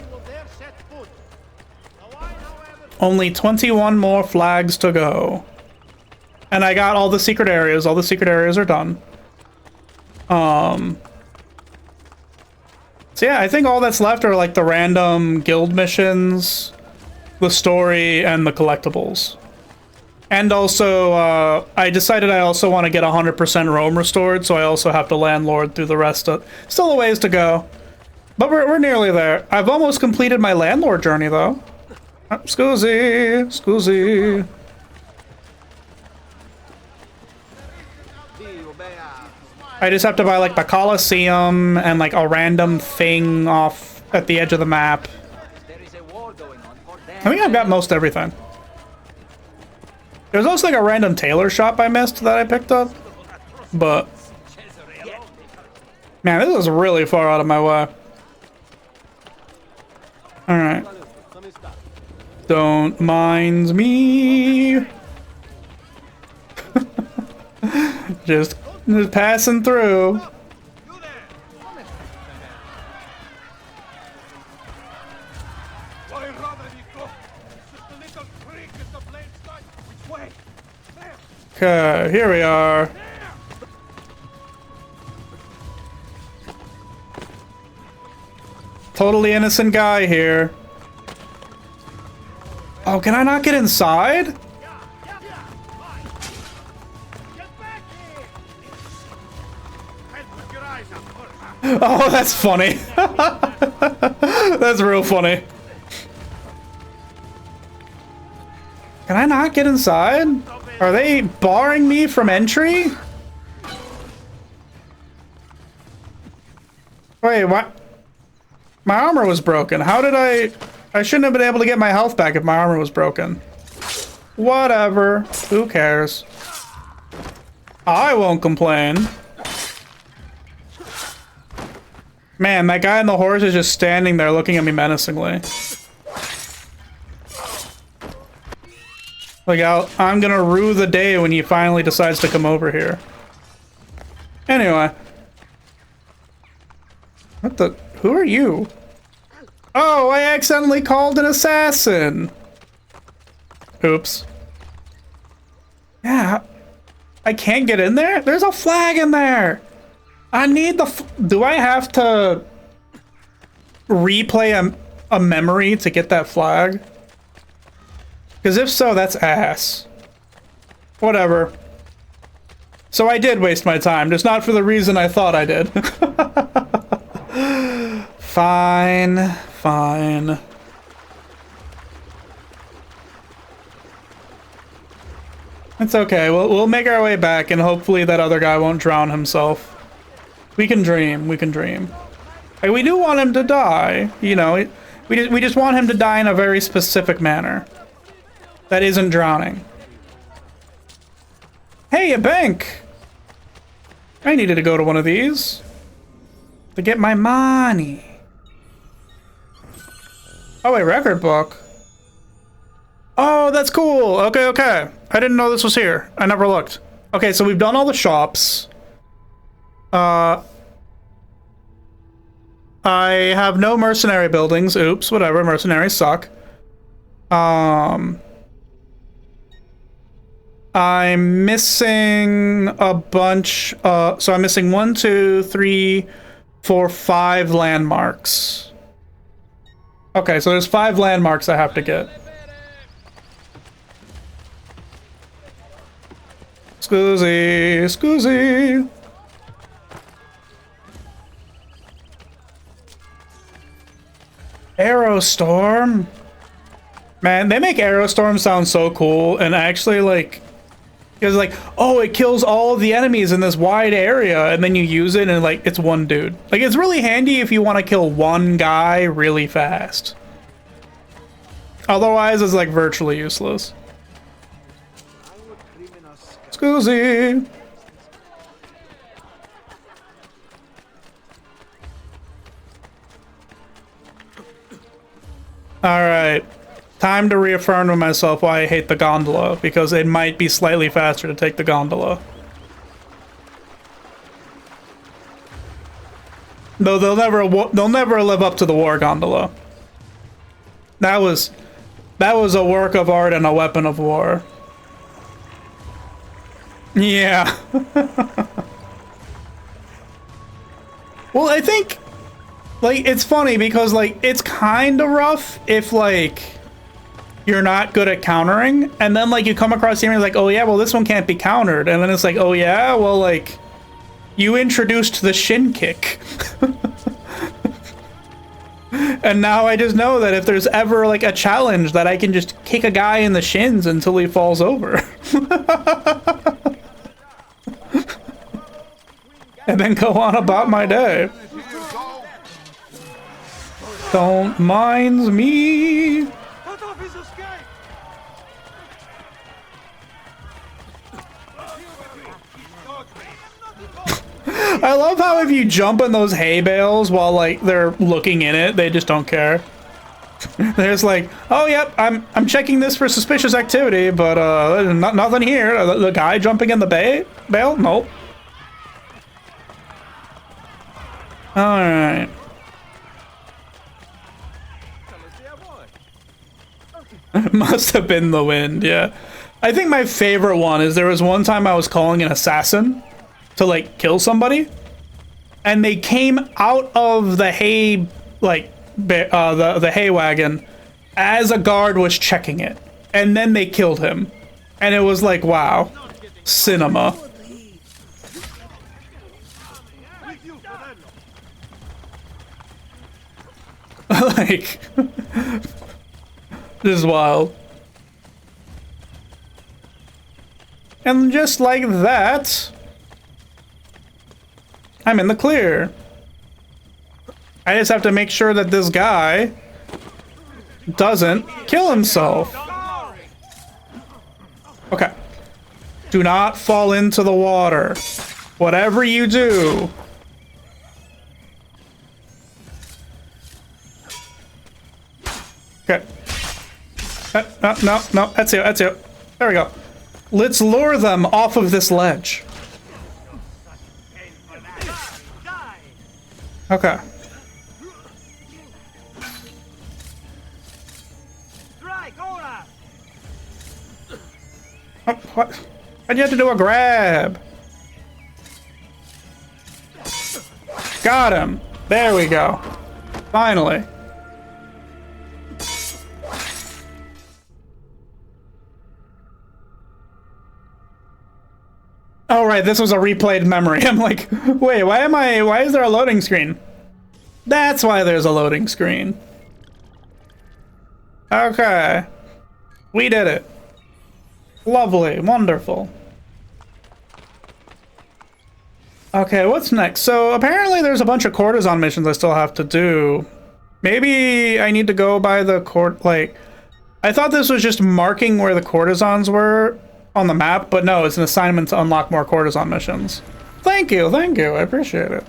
Only 21 more flags to go. And I got all the secret areas. All the secret areas are done. So yeah, I think all that's left are like the random guild missions, the story, and the collectibles. And also, I decided I also want to get 100% Rome restored, so I also have to landlord through the rest of... Still a ways to go. But we're nearly there. I've almost completed my landlord journey, though. Scusi, scusi. I just have to buy, like, the Colosseum and, like, a random thing off at the edge of the map. I think I've got most everything. There's also, like, a random tailor shop I missed that I picked up. But... man, this is really far out of my way. Alright. Don't mind me. just passing through. Okay, here we are. Totally innocent guy here. Oh, can I not get inside? Oh, that's funny. That's real funny. Can I not get inside? Are they barring me from entry? Wait, what? My armor was broken. How did I shouldn't have been able to get my health back if my armor was broken. Whatever. Who cares? I won't complain. Man, that guy on the horse is just standing there looking at me menacingly. Like, I'm gonna rue the day when he finally decides to come over here. Anyway. What the? Who are you? Oh, I accidentally called an assassin. Oops. Yeah. I can't get in there? There's a flag in there. I need the... do I have to replay a memory to get that flag? Because if so, that's ass. Whatever. So I did waste my time, just not for the reason I thought I did. Fine. Fine. It's okay. We'll make our way back, and hopefully that other guy won't drown himself. We can dream. We can dream. Like, we do want him to die. You know, we just want him to die in a very specific manner. That isn't drowning. Hey, a bank! I needed to go to one of these. To get my money. Oh, a record book. Oh, that's cool. Okay, okay. I didn't know this was here. I never looked. Okay, so we've done all the shops. I have no mercenary buildings. Oops, whatever. Mercenaries suck. I'm missing a bunch. So I'm missing 1, 2, 3, 4, 5 landmarks. Okay, so there's 5 landmarks I have to get. Scusi, scusi. Aerostorm. Man, they make Aerostorm sound so cool, and actually, like, it's like, oh, it kills all of the enemies in this wide area, and then you use it, and like, it's one dude. Like, it's really handy if you want to kill one guy really fast. Otherwise, it's like virtually useless. Scusi. Alright. Time to reaffirm to myself why I hate the gondola, because it might be slightly faster to take the gondola. Though they'll never live up to the war gondola. That was a work of art and a weapon of war. Yeah. Well, I think, like, it's funny because, like, it's kind of rough if, like, you're not good at countering, and then, like, you come across the enemy like, oh yeah, well, this one can't be countered, and then it's like, oh yeah, well, like, you introduced the shin kick. And now I just know that if there's ever, like, a challenge that I can just kick a guy in the shins until he falls over. And then go on about my day. Don't mind me. I love how if you jump in those hay bales while, like, they're looking in it, they just don't care. They're just like, oh yep, I'm checking this for suspicious activity, but nothing here. The guy jumping in the bale? Nope. Alright. Must have been the wind, yeah. I think my favorite one is there was one time I was calling an assassin to, like, kill somebody, and they came out of the hay, like, the hay wagon as a guard was checking it, and then they killed him, and it was like, wow, cinema. Like, this is wild. And just like that, I'm in the clear. I just have to make sure that this guy doesn't kill himself. Okay. Do not fall into the water. Whatever you do. Okay. No, that's it. There we go. Let's lure them off of this ledge. Okay. Oh, what? Why'd you have to do a grab? Got him. There we go. Finally. Oh right, this was a replayed memory. I'm like, wait, why is there a loading screen? That's why there's a loading screen. Okay. We did it. Lovely, wonderful. Okay, what's next? So apparently there's a bunch of courtesan missions I still have to do. Maybe I need to go by the like, I thought this was just marking where the courtesans were on the map, but no, it's an assignment to unlock more courtesan missions. Thank you, I appreciate it.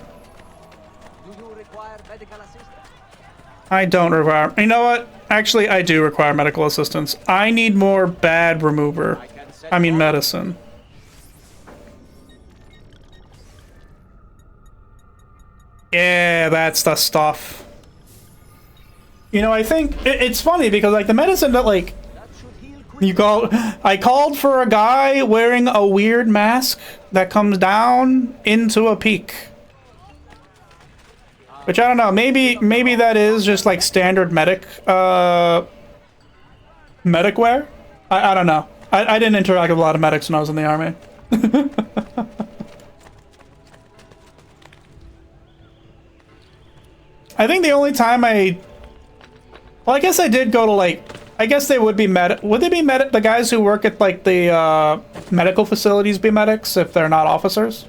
Do you require medical assistance? I don't require, you know what? Actually, I do require medical assistance. I need more bad remover. I mean medicine. Yeah, that's the stuff. You know, I think it's funny because, like, the medicine that, like, I called for a guy wearing a weird mask that comes down into a peak. Which, I don't know, maybe that is just, like, standard medic wear? I don't know. I didn't interact with a lot of medics when I was in the army. I think the only time I Well, I guess I did go to, like, I guess they would be would they be the guys who work at, like, the, medical facilities be medics if they're not officers?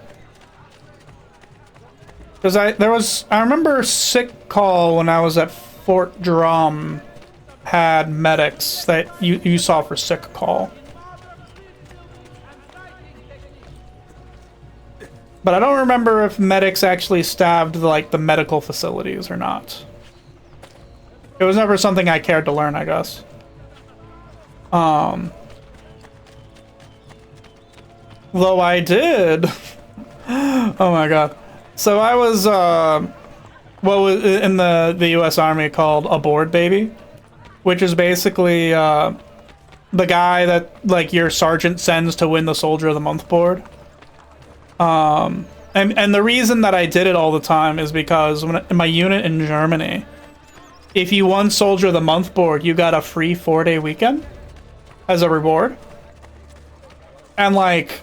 Because I remember sick call when I was at Fort Drum had medics that you saw for sick call. But I don't remember if medics actually stabbed, like, the medical facilities or not. It was never something I cared to learn, I guess. Though I did. Oh my god. So I was, what was in the U.S. Army called a board baby, which is basically, the guy that, like, your sergeant sends to win the Soldier of the Month board. And the reason that I did it all the time is because when in my unit in Germany, if you won Soldier of the Month board, you got a free 4-day weekend as a reward. And, like,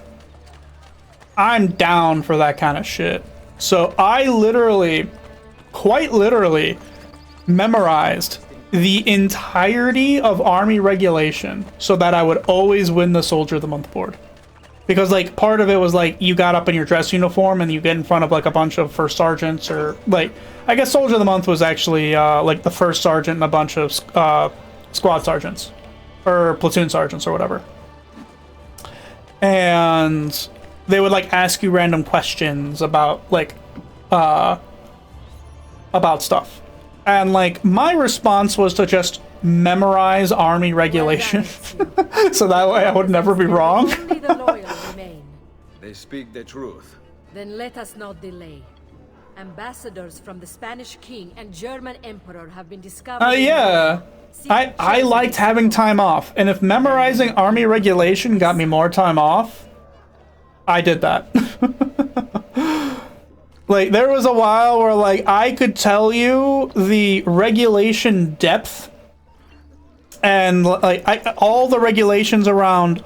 I'm down for that kind of shit. So I literally, quite literally, memorized the entirety of Army regulation so that I would always win the Soldier of the Month board. Because, like, part of it was, like, you got up in your dress uniform and you get in front of, like, a bunch of first sergeants or, like, I guess Soldier of the Month was actually, like, the first sergeant and a bunch of, squad sergeants. Or platoon sergeants or whatever. And they would, like, ask you random questions about, like, about stuff. And, like, my response was to just memorize Army regulation. So that way I would never be wrong. Only the loyal remain. They speak the truth. Then let us not delay. Ambassadors from the Spanish king and German emperor have been discovered. Yeah. I liked having time off. And if memorizing Army regulation got me more time off, I did that. Like, there was a while where, like, I could tell you the regulation depth and, like, all the regulations around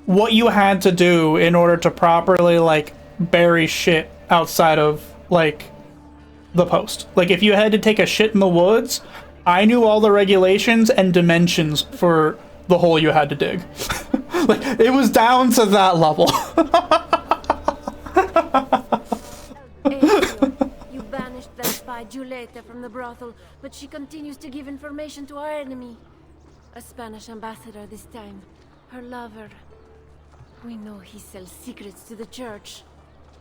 what you had to do in order to properly, like, bury shit outside of, like, the post. Like, if you had to take a shit in the woods, I knew all the regulations and dimensions for the hole you had to dig. Like, it was down to that level. You banished that spy Julieta from the brothel, but she continues to give information to our enemy. A Spanish ambassador this time. Her lover. We know he sells secrets to the church.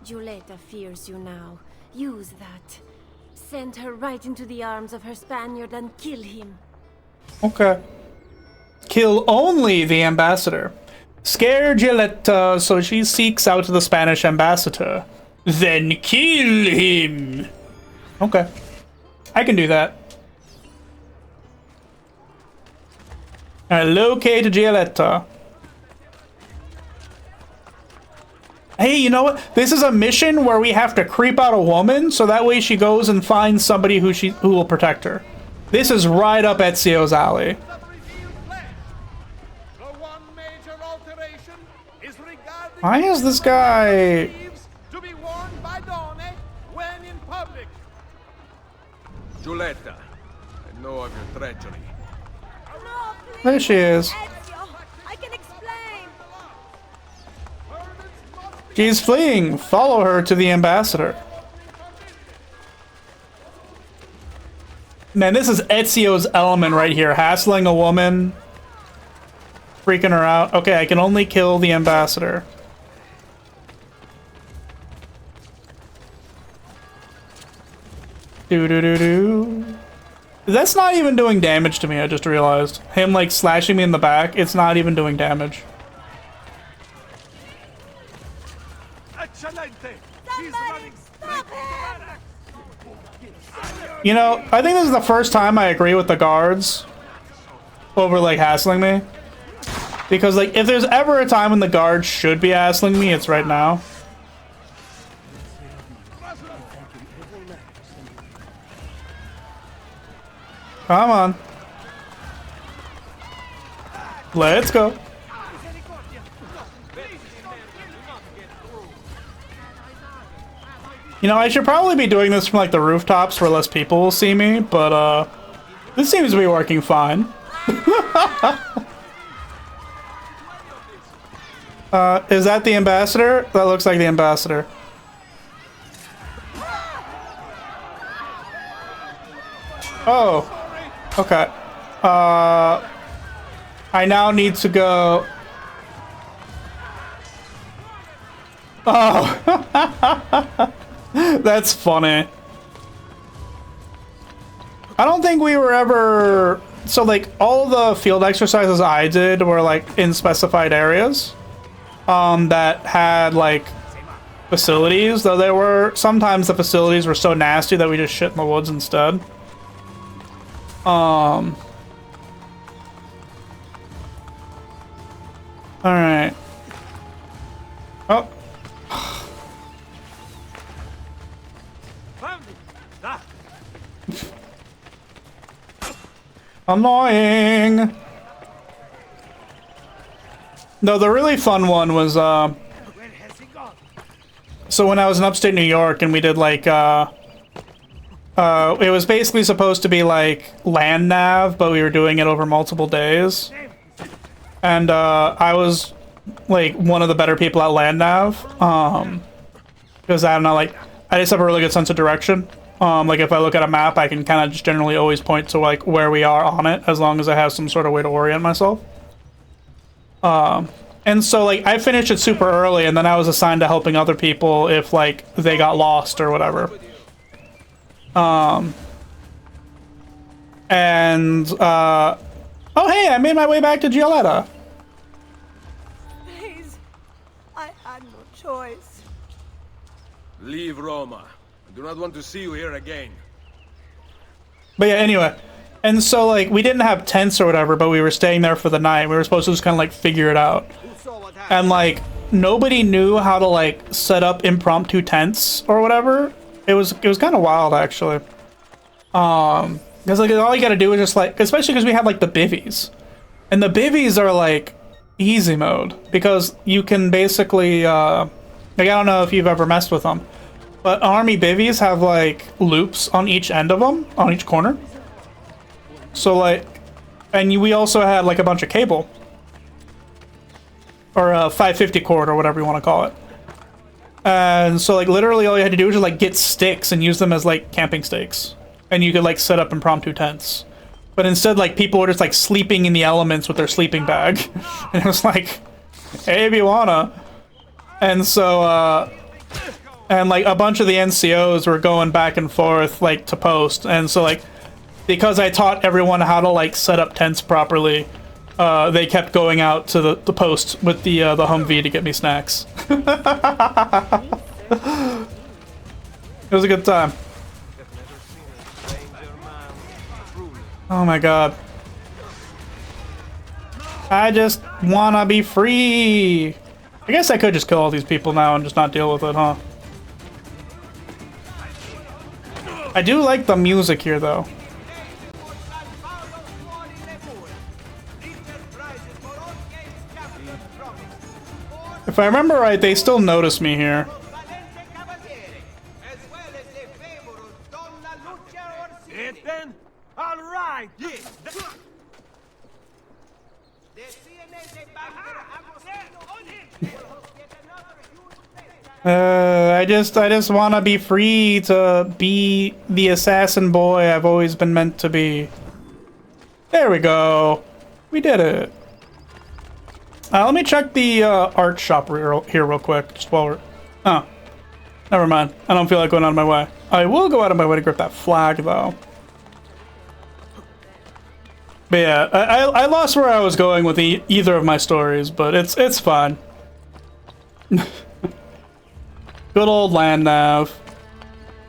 Julieta fears you now. Use that. Send her right into the arms of her Spaniard and kill him. Okay. Kill only the ambassador. Scare Giulietta so she seeks out the Spanish ambassador. Then kill him. Okay. I can do that. Locate Giulietta. Hey, you know what? This is a mission where we have to creep out a woman, so that way she goes and finds somebody who will protect her. This is right up Ezio's alley. Why is this guy... Giulietta, I know of your treachery. No, please. There she is. Ezio, I can explain. She's fleeing. Follow her to the ambassador. Man, this is Ezio's element right here. Hassling a woman. Freaking her out. Okay, I can only kill the ambassador. Do-do-do-do. That's not even doing damage to me, I just realized. Him, like, slashing me in the back, it's not even doing damage. You know, I think this is the first time I agree with the guards over, like, hassling me. Because, like, if there's ever a time when the guards should be hassling me, it's right now. Come on. Let's go. You know, I should probably be doing this from, like, the rooftops where less people will see me, but, This seems to be working fine. Is that the ambassador? That looks like the ambassador. Oh. Okay. I now need to go... Oh. That's funny. I don't think we were ever... So, like, all the field exercises I did were, like, in specified areas. That had, like, facilities. Though there were... Sometimes the facilities were so nasty that we just shit in the woods instead. Alright. Oh. Annoying. No, the really fun one was, so when I was in upstate New York and we did, like, it was basically supposed to be, like, land nav, but we were doing it over multiple days. And, I was, like, one of the better people at land nav, because I don't know, like, I just have a really good sense of direction. Like, if I look at a map, I can kind of just generally always point to, like, where we are on it, as long as I have some sort of way to orient myself. And so, like, I finished it super early, and then I was assigned to helping other people if, like, they got lost or whatever. Oh, hey, I made my way back to Gioletta. Please, I had no choice. Leave Roma. I do not want to see you here again. But yeah, anyway. And so, like, we didn't have tents or whatever, but we were staying there for the night. We were supposed to just kind of, like, figure it out. And, like, nobody knew how to, like, set up impromptu tents or whatever. It was kind of wild, actually. Because, like, all you gotta do is just, like, especially because we had, like, the bivvies. And the bivvies are, like, easy mode. Because you can basically, like, I don't know if you've ever messed with them. But army bivvies have, like, loops on each end of them, on each corner. So, like, and we also had, like, a bunch of cable. Or a 550 cord, or whatever you want to call it. And so, like, literally all you had to do was just, like, get sticks and use them as, like, camping stakes. And you could, like, set up impromptu tents. But instead, like, people were just, like, sleeping in the elements with their sleeping bag. And it was like, hey, if you wanna. And so, and, like, a bunch of the NCOs were going back and forth, like, to post. And so, like, because I taught everyone how to, like, set up tents properly, they kept going out to the post with the Humvee to get me snacks. It was a good time. Oh my god. I just wanna be free. I guess I could just kill all these people now and just not deal with it, huh? I do like the music here, though. If I remember right, they still notice me here. Ethan? All right. I just want to be free to be the assassin boy I've always been meant to be. There we go. We did it. Let me check the art shop here real quick, just while we're... Oh. Never mind. I don't feel like going out of my way. I will go out of my way to grip that flag, though. But yeah, I lost where I was going with either of my stories, but it's fine. Good old land nav.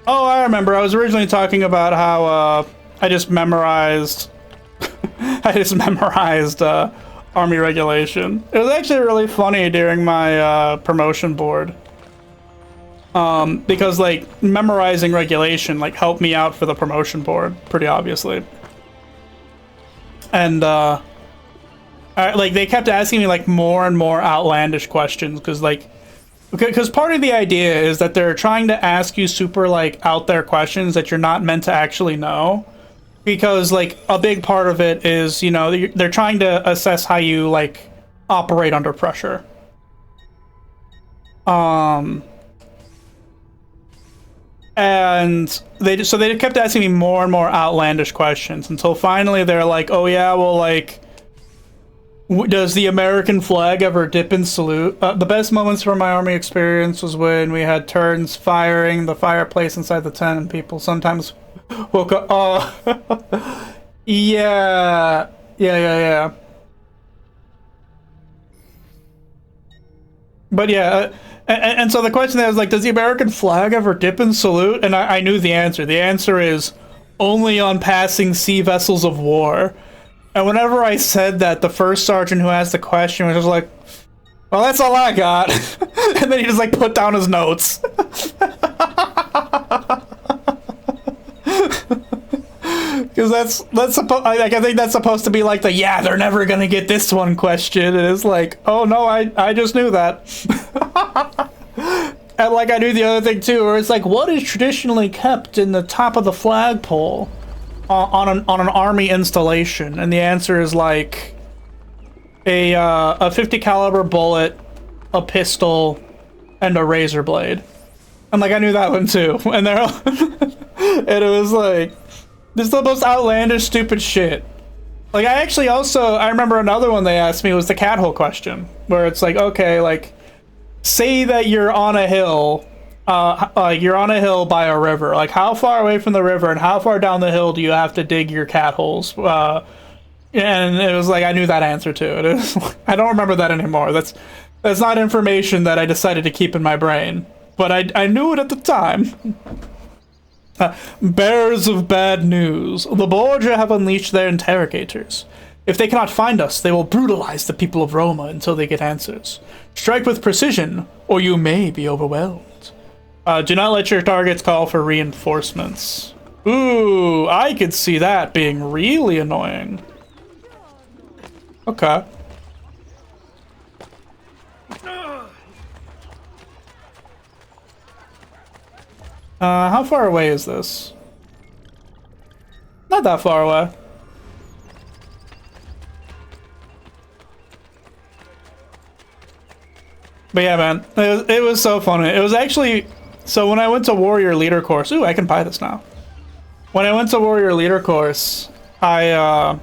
Oh, I remember. I was originally talking about how I just memorized... Army regulation. It was actually really funny during my promotion board. Because, like, memorizing regulation, like, helped me out for the promotion board, pretty obviously. And, like, they kept asking me, like, more and more outlandish questions, because, like, because part of the idea is that they're trying to ask you super, like, out there questions that you're not meant to actually know. because like a big part of it is, you know, they're trying to assess how you like operate under pressure. And they kept asking me more and more outlandish questions until finally they're like, oh yeah, well, like, does the American flag ever dip in salute? The best moments from my army experience was when we had turns firing the fireplace inside the tent and people sometimes woke up. Oh, yeah. But yeah, and so the question there is like, does the American flag ever dip in salute? And I knew the answer. The answer is only on passing sea vessels of war. And whenever I said that, the first sergeant who asked the question was just like, well, that's all I got. And then he just like put down his notes. Because that's supposed, like, I think that's supposed to be like the, yeah, they're never gonna get this one question. And it's like, oh no, I just knew that. And like I knew the other thing too, where it's like, what is traditionally kept in the top of the flagpole on an army installation? And the answer is like a 50 caliber bullet, a pistol, and a razor blade. And like I knew that one too. And they're and it was like, this is the most outlandish, stupid shit. Like, I remember another one they asked me was the cat hole question, where it's like, okay, like, say that you're on a hill, you're on a hill by a river. Like, how far away from the river and how far down the hill do you have to dig your cat holes? And it was like, I knew that answer too. It is, I don't remember that anymore. That's not information that I decided to keep in my brain, but I knew it at the time. Bearers of bad news. The Borgia have unleashed their interrogators. If they cannot find us, they will brutalize the people of Roma until they get answers. Strike with precision, or you may be overwhelmed. Do not let your targets call for reinforcements. Ooh, I could see that being really annoying. Okay. How far away is this? Not that far away. But yeah, man, it was so funny. It was actually, so when I went to Warrior Leader course, ooh, I can buy this now. When I went to Warrior Leader course, it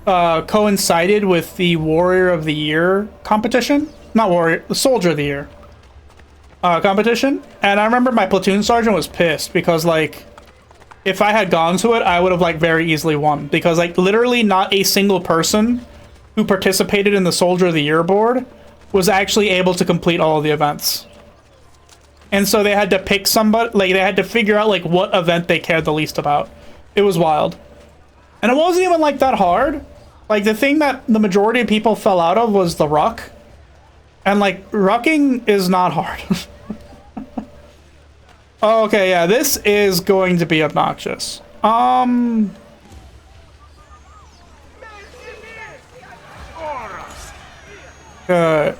coincided with the Warrior of the Year competition. Not Warrior, the Soldier of the Year competition. And I remember my platoon sergeant was pissed because, like, if I had gone to it, I would have, like, very easily won. Because, like, literally not a single person who participated in the Soldier of the Year board was actually able to complete all of the events. And so they had to pick somebody, like, they had to figure out, like, what event they cared the least about. It was wild. And it wasn't even, like, that hard. Like, the thing that the majority of people fell out of was the ruck. And, like, rucking is not hard. Oh, okay, yeah, this is going to be obnoxious. Good.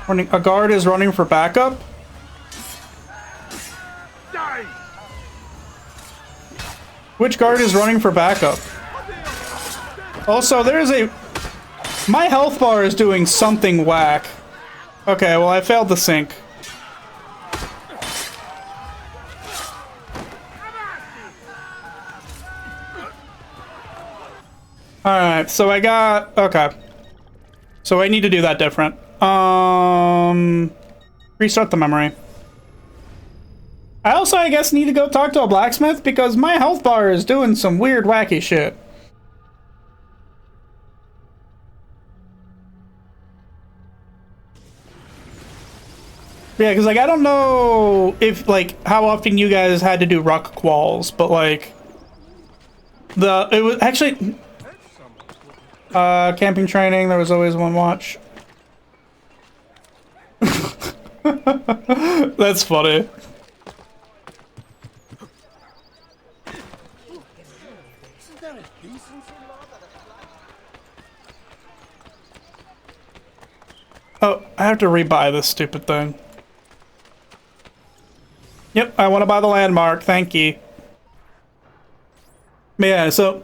A guard is running for backup. Which guard is running for backup? Also, there's a... My health bar is doing something whack. Okay, well, I failed the sync. Alright, so I got... Okay. So I need to do that different. Restart the memory. I also, I guess, need to go talk to a blacksmith because my health bar is doing some weird, wacky shit. Yeah, because, like, I don't know if, like, how often you guys had to do ruck quals, but, like, it was actually, camping training, there was always one watch. That's funny. Oh, I have to rebuy this stupid thing. Yep, I want to buy the landmark. Thank you. But yeah, so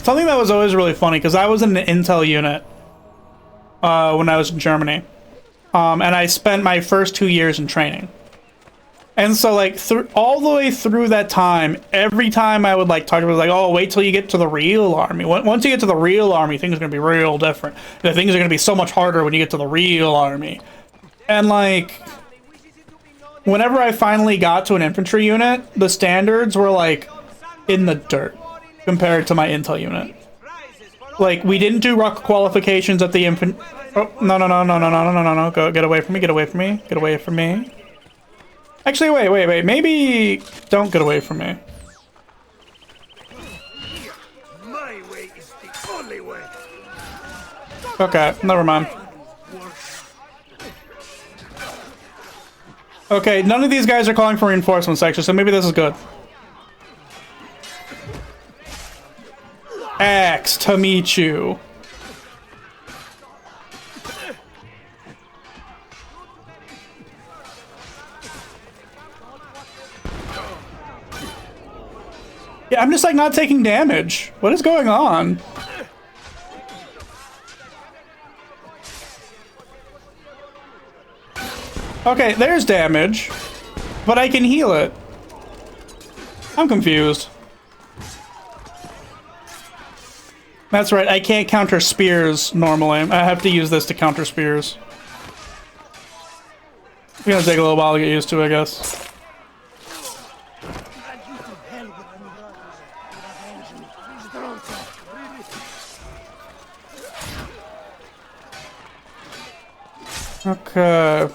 something that was always really funny, because I was in an Intel unit when I was in Germany. And I spent my first 2 years in training. And so, like, all the way through that time, every time I would, like, talk to people, like, oh, wait till you get to the real army. Once you get to the real army, things are going to be real different. The things are going to be so much harder when you get to the real army. And, like, whenever I finally got to an infantry unit, the standards were, like, in the dirt compared to my Intel unit. Like, we didn't do ruck qualifications at the infant... Oh, no. Go, get away from me, get away from me, get away from me. Actually, wait. Maybe don't get away from me. My way is the only way. Okay, never mind. Okay, none of these guys are calling for reinforcements, actually, so maybe this is good. Axe to meet you. Yeah, I'm just like not taking damage. What is going on? Okay, there's damage, but I can heal it. I'm confused. That's right, I can't counter spears normally. I have to use this to counter spears. It's gonna take a little while to get used to, I guess. Okay.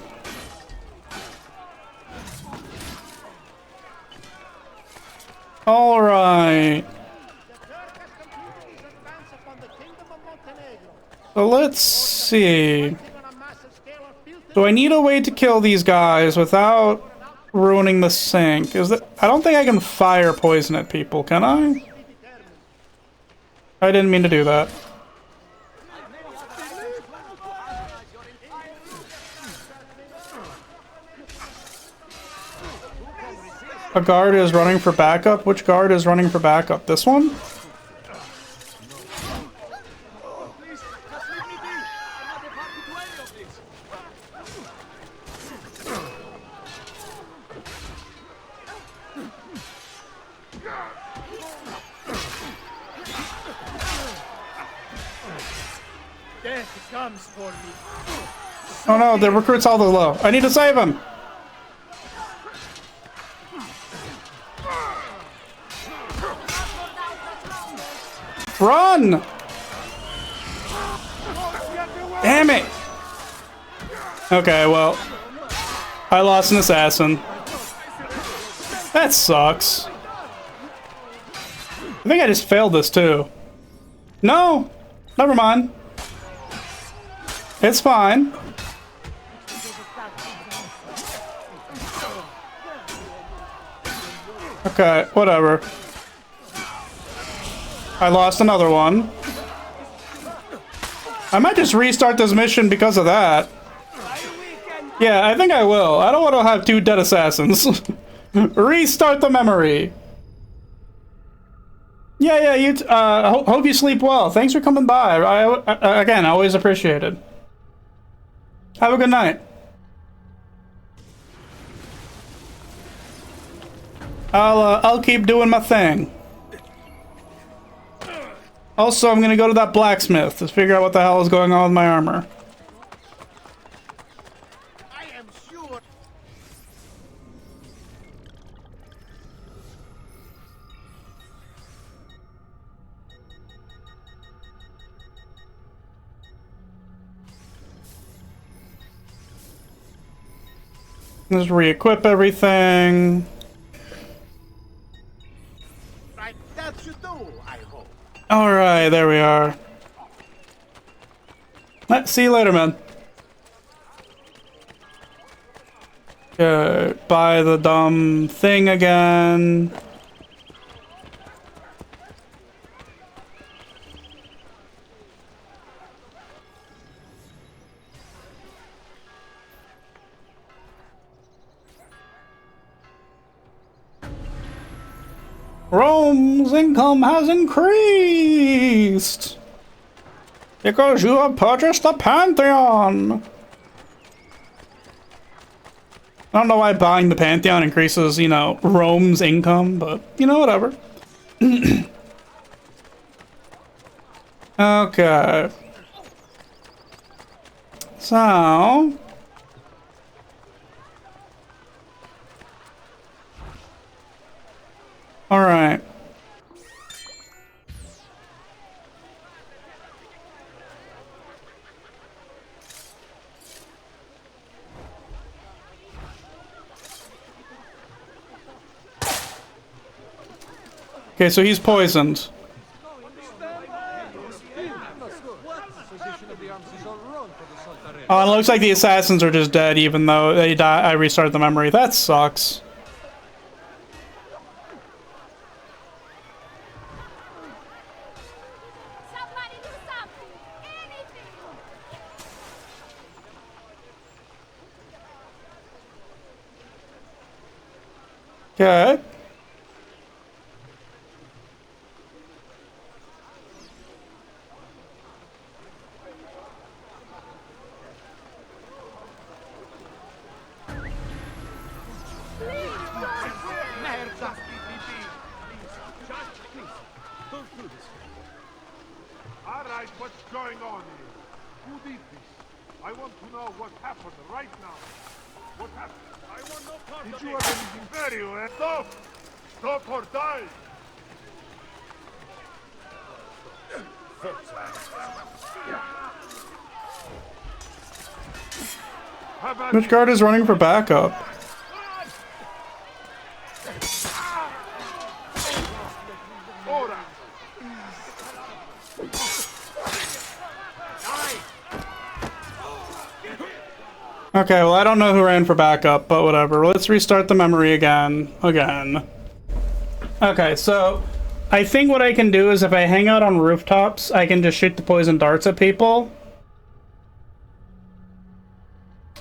All right. So let's see. Do I need a way to kill these guys without ruining the sink? Is that... I don't think I can fire poison at people, can I? I didn't mean to do that. A guard is running for backup? Which guard is running for backup? This one? Death comes for me. Oh no, the recruit's all low. I need to save him! Run! Damn it! Okay, well, I lost an assassin. That sucks. I think I just failed this too. No! Never mind. It's fine. Okay, whatever. I lost another one. I might just restart this mission because of that. Yeah, I think I will. I don't want to have 2 dead assassins. Restart the memory. Yeah, you hope you sleep well. Thanks for coming by. Again, always appreciated. Have a good night. I'll keep doing my thing. Also, I'm gonna go to that blacksmith to figure out what the hell is going on with my armor. I am sure. Just re-equip everything. Right, that should do, I hope. Alright, there we are. See you later, man. Okay, buy the dumb thing again. Rome's income has increased because you have purchased the Pantheon. I don't know why buying the Pantheon increases, you know, Rome's income, but, you know, whatever. Okay. So... Alright. Okay, so he's poisoned. Oh, and it looks like the assassins are just dead even though they die. I restarted the memory. That sucks. Okay. Alright, what's going on here? Who did this? I want to know what happened right now. What happened? I want no part of it. Did you have anything very well? Stop! Stop or die! Which guard is running for backup? Okay, well I don't know who ran for backup, but whatever. Let's restart the memory again. Okay, so I think what I can do is if I hang out on rooftops, I can just shoot the poison darts at people.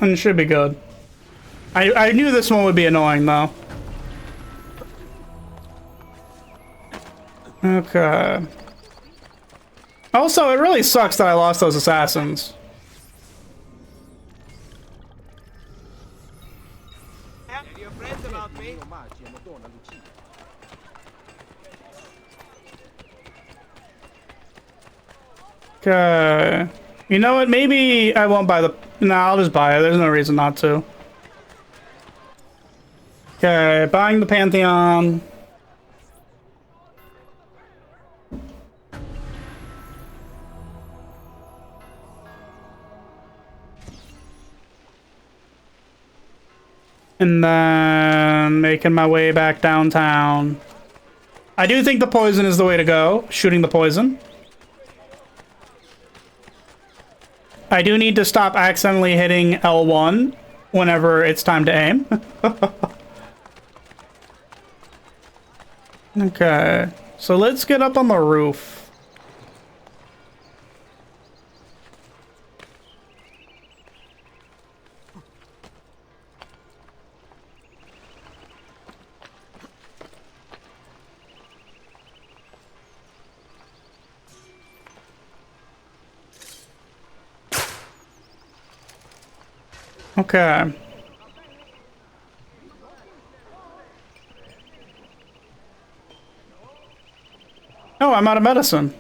And it should be good. I knew this one would be annoying though. Okay. Also, it really sucks that I lost those assassins. Okay. You know what? Maybe I won't buy the... Nah, I'll just buy it. There's no reason not to. Okay, buying the Pantheon. And then making my way back downtown. I do think the poison is the way to go. Shooting the poison. I do need to stop accidentally hitting L1 whenever it's time to aim. Okay, so let's get up on the roof. Okay. Oh, I'm out of medicine.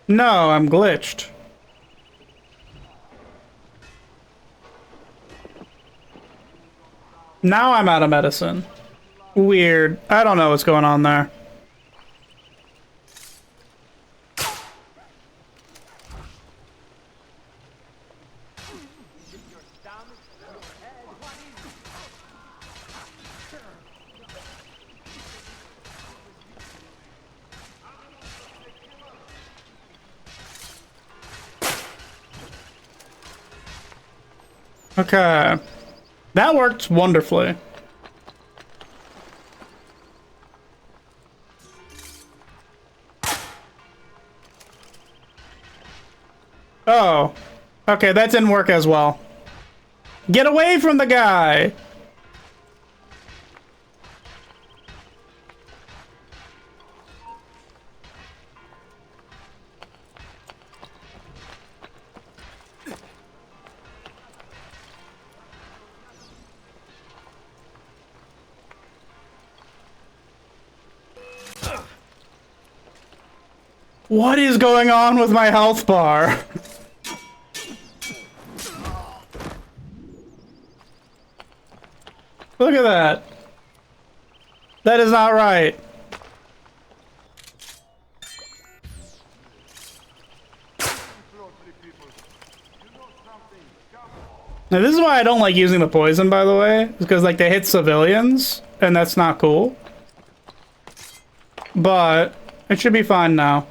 No, I'm glitched. Now I'm out of medicine. Weird. I don't know what's going on there. Okay. That worked wonderfully. Oh. Okay, that didn't work as well. Get away from the guy! What is going on with my health bar? Look at that. That is not right. Now, this is why I don't like using the poison, by the way, because like they hit civilians, and that's not cool. But it should be fine now.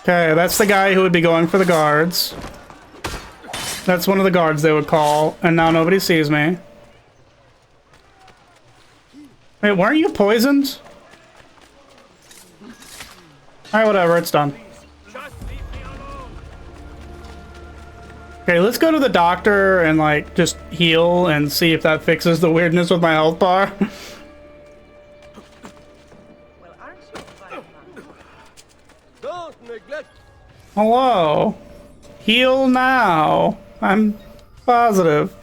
Okay, that's the guy who would be going for the guards. That's one of the guards they would call, and now nobody sees me. Wait, weren't you poisoned? Alright, whatever, it's done. Okay, let's go to the doctor and, like, just heal and see if that fixes the weirdness with my health bar. Don't neglect. Hello. Heal now. I'm positive.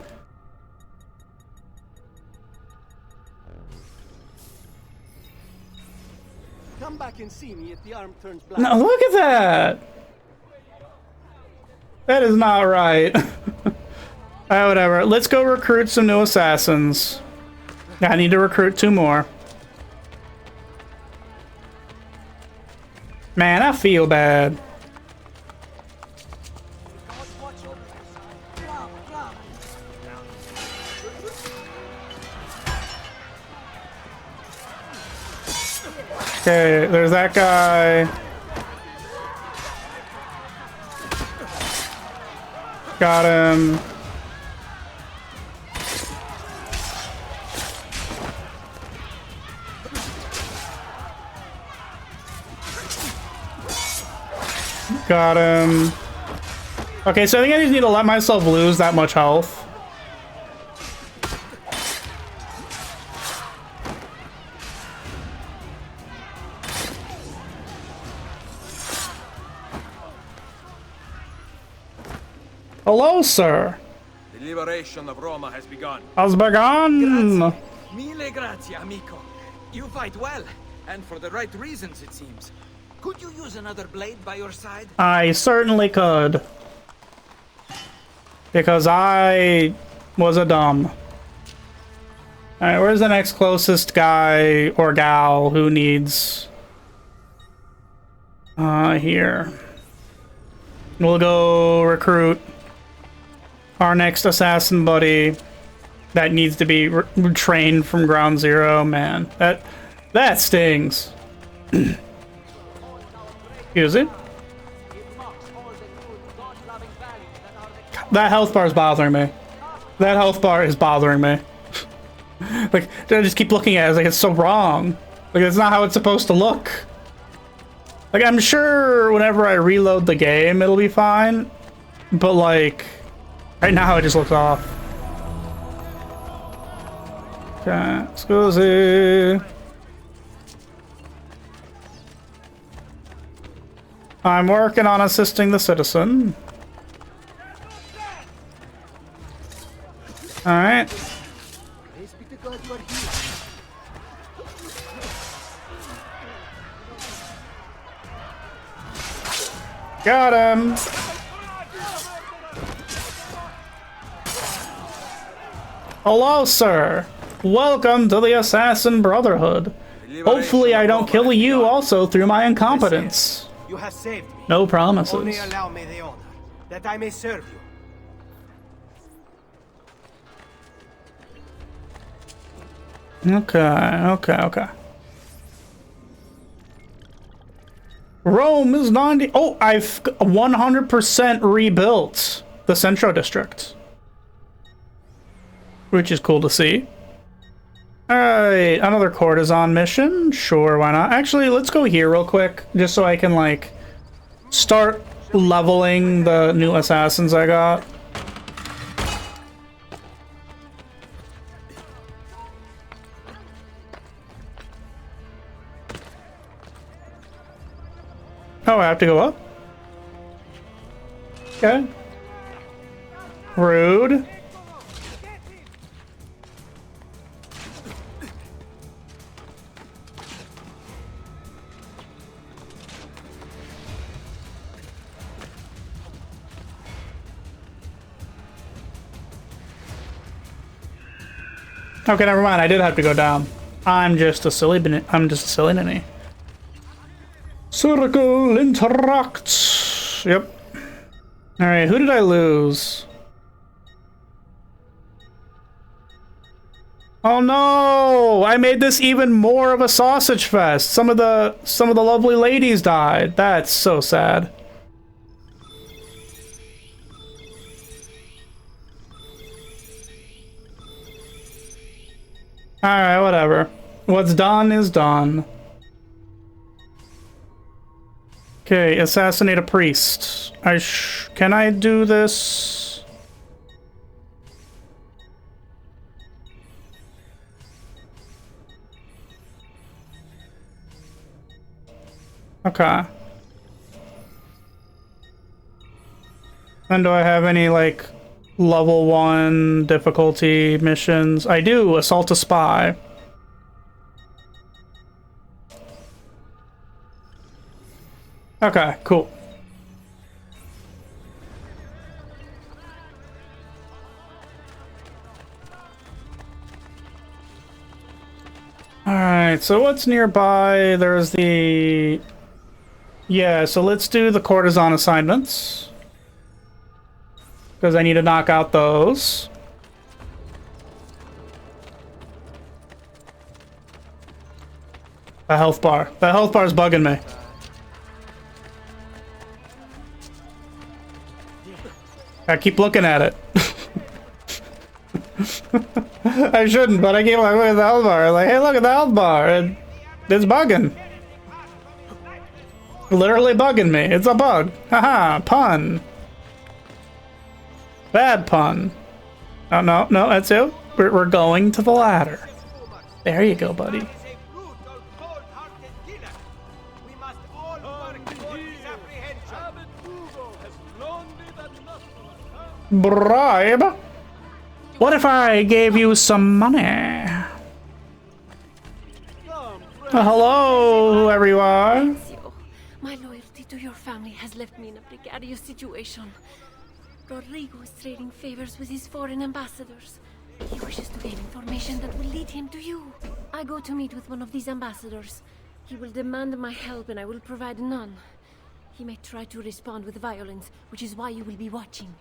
Come back and see me if the arm turns black. Now look at that. That is not right. Alright, whatever. Let's go recruit some new assassins. I need to recruit 2 more. Man, I feel bad. Okay, there's that guy. Got him. Got him. Okay, so I think I just need to let myself lose that much health. Hello, sir. The liberation of Roma has begun. Has begun. Mille grazie, amico. You fight well, and for the right reasons, it seems. Could you use another blade by your side? I certainly could. Because I was a dumb. Alright, where's the next closest guy or gal who needs... here. We'll go recruit our next assassin buddy that needs to be trained from ground zero. Man, that stings. Excuse it. That health bar is bothering me. That health bar is bothering me. Like, I just keep looking at it, it's like it's so wrong. Like, it's not how it's supposed to look. Like, I'm sure whenever I reload the game, it'll be fine. But, like, right now it just looks off. Okay, scusi. I'm working on assisting the citizen. Alright. Got him. Hello, sir. Welcome to the Assassin Brotherhood. Hopefully I don't kill you also through my incompetence. You have saved me. No promises. Only allow me the honor that I may serve you. Okay. Rome is 90. Oh, I've 100% rebuilt the Centro District, which is cool to see. Alright, another courtesan mission. Sure, why not? Actually, let's go here real quick, just so I can, like, start leveling the new assassins I got. Oh, I have to go up? Okay. Rude. Okay, never mind. I did have to go down. I'm just a silly ninny. Circle interact. Yep. All right, who did I lose? Oh no! I made this even more of a sausage fest. Some of the lovely ladies died. That's so sad. Alright, whatever. What's done is done. Okay, assassinate a priest. Can I do this? Okay. And do I have any, like, level 1 difficulty missions? I do. Assault a spy. Okay, cool. Alright, so what's nearby? There's the... Yeah, so let's do the courtesan assignments. Because I need to knock out those. The health bar. The health bar is bugging me. I keep looking at it. I shouldn't, but I keep looking at the health bar. Like, hey, look at the health bar. It's bugging. Literally bugging me. It's a bug. Haha, pun. Bad pun. Oh, no, that's it. We're going to the ladder. There you go, buddy. Bribe? What if I gave you some money? Hello, whoever you are. My loyalty to your family has left me in a precarious situation. Rodrigo is trading favors with his foreign ambassadors. He wishes to gain information that will lead him to you. I go to meet with one of these ambassadors. He will demand my help and I will provide none. He may try to respond with violence, which is why you will be watching.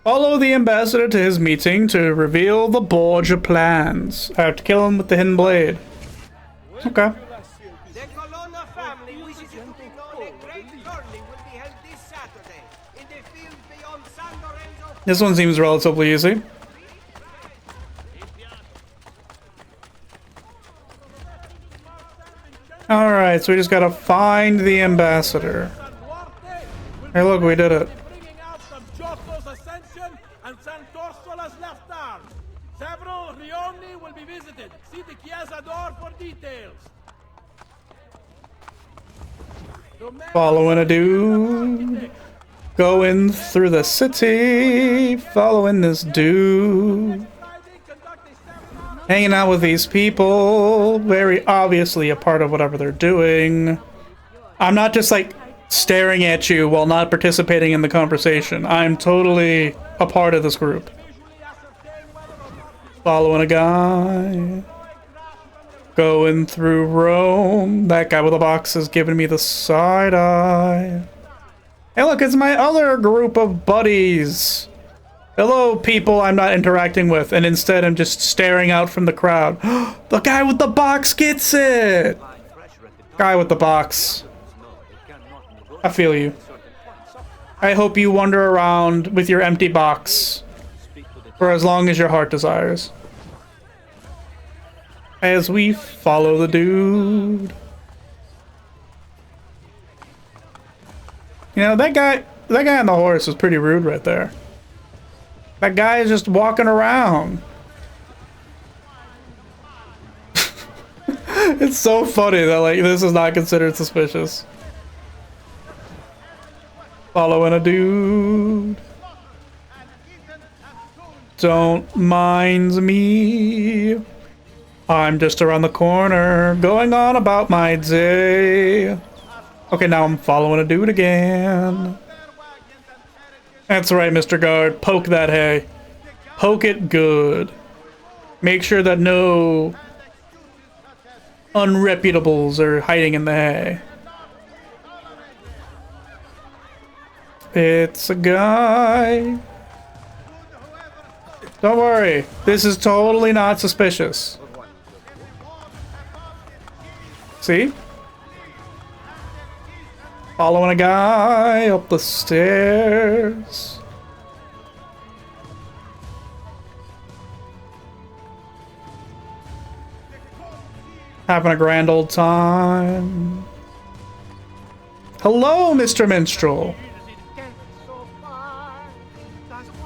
Follow the ambassador to his meeting to reveal the Borgia plans. I have to kill him with the hidden blade. Okay. The Colonna family wishes you to be known a great tourney will be held this Saturday in the field beyond San Lorenzo. This one seems relatively easy. Alright, so we just gotta find the ambassador. Hey look, we did it. Several rioni will be visited. See the Chiesa door for details. Following a dude. Going through the city. Following this dude. Hanging out with these people. Very obviously a part of whatever they're doing. I'm not just like staring at you while not participating in the conversation. I'm totally a part of this group. Following a guy. Going through Rome. That guy with the box is giving me the side eye. Hey look, it's my other group of buddies. Hello, people I'm not interacting with, and instead I'm just staring out from the crowd. The guy with the box gets it! Guy with the box. I feel you. I hope you wander around with your empty box for as long as your heart desires. As we follow the dude. You know, that guy on the horse was pretty rude right there. That guy is just walking around. It's so funny that like this is not considered suspicious. Following a dude. Don't mind me. I'm just around the corner, going on about my day. Okay, now I'm following a dude again. That's right, Mr. Guard. Poke that hay. Poke it good. Make sure that no unreputables are hiding in the hay. It's a guy. Don't worry. This is totally not suspicious. See? Following a guy up the stairs. Having a grand old time. Hello, Mr. Minstrel.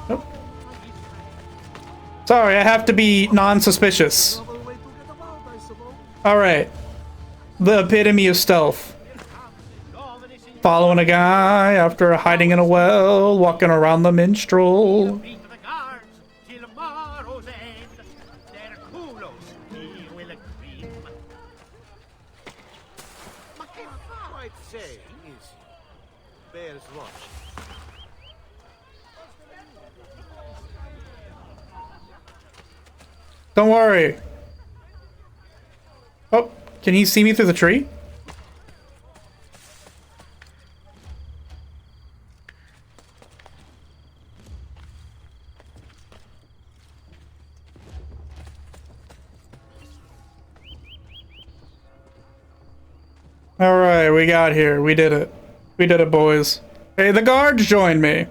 Oh. Sorry, I have to be non-suspicious. Alright. The epitome of stealth. Following a guy after hiding in a well, walking around the minstrel. Don't worry. Oh, can he see me through the tree? Alright, we got here. We did it. We did it, boys. Hey, the guards joined me.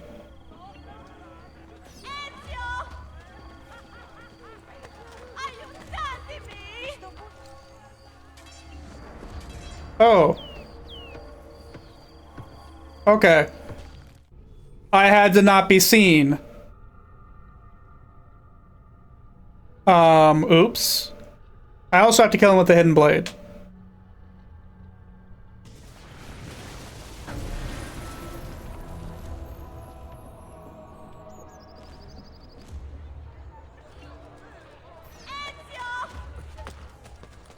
Oh. Okay. I had to not be seen. Oops. I also have to kill him with the hidden blade.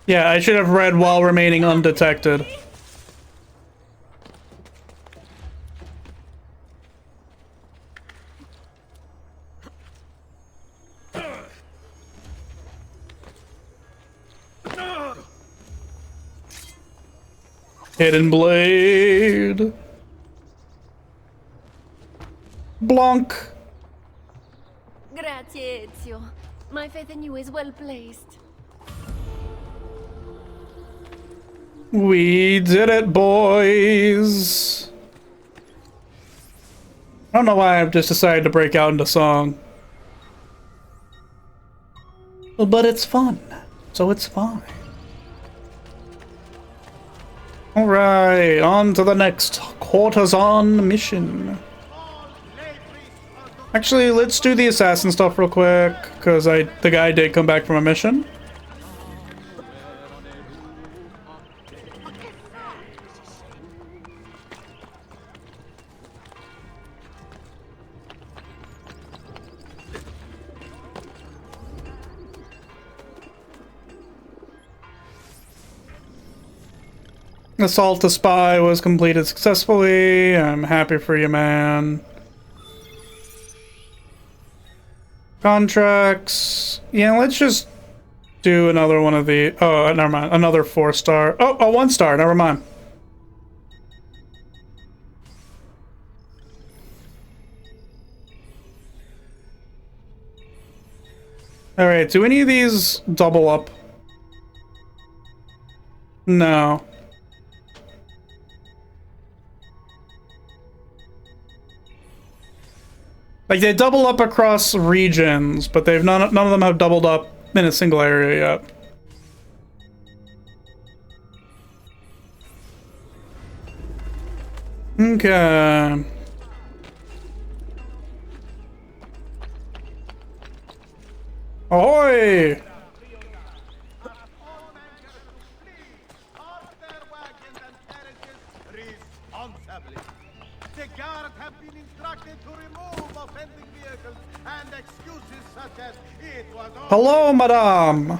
Yeah, I should have read while remaining undetected. Hidden blade. Blanc. Grazie, Ezio. My faith in you is well placed. We did it, boys. I don't know why I've just decided to break out into song. But it's fun, so it's fine. Alright, on to the next courtesan mission. Actually, let's do the assassin stuff real quick, because the guy did come back from a mission. Assault to Spy was completed successfully. I'm happy for you, man. Contracts. Yeah, let's just do another one of the... Oh, never mind. Another 4-star. Oh, a 1-star. Never mind. Alright, do any of these double up? No. Like, they double up across regions, but none of them have doubled up in a single area yet. Okay. Ahoy! tablet. The guard have been instructed to remove offending vehicles and excuses such as it was all Hello, madame. will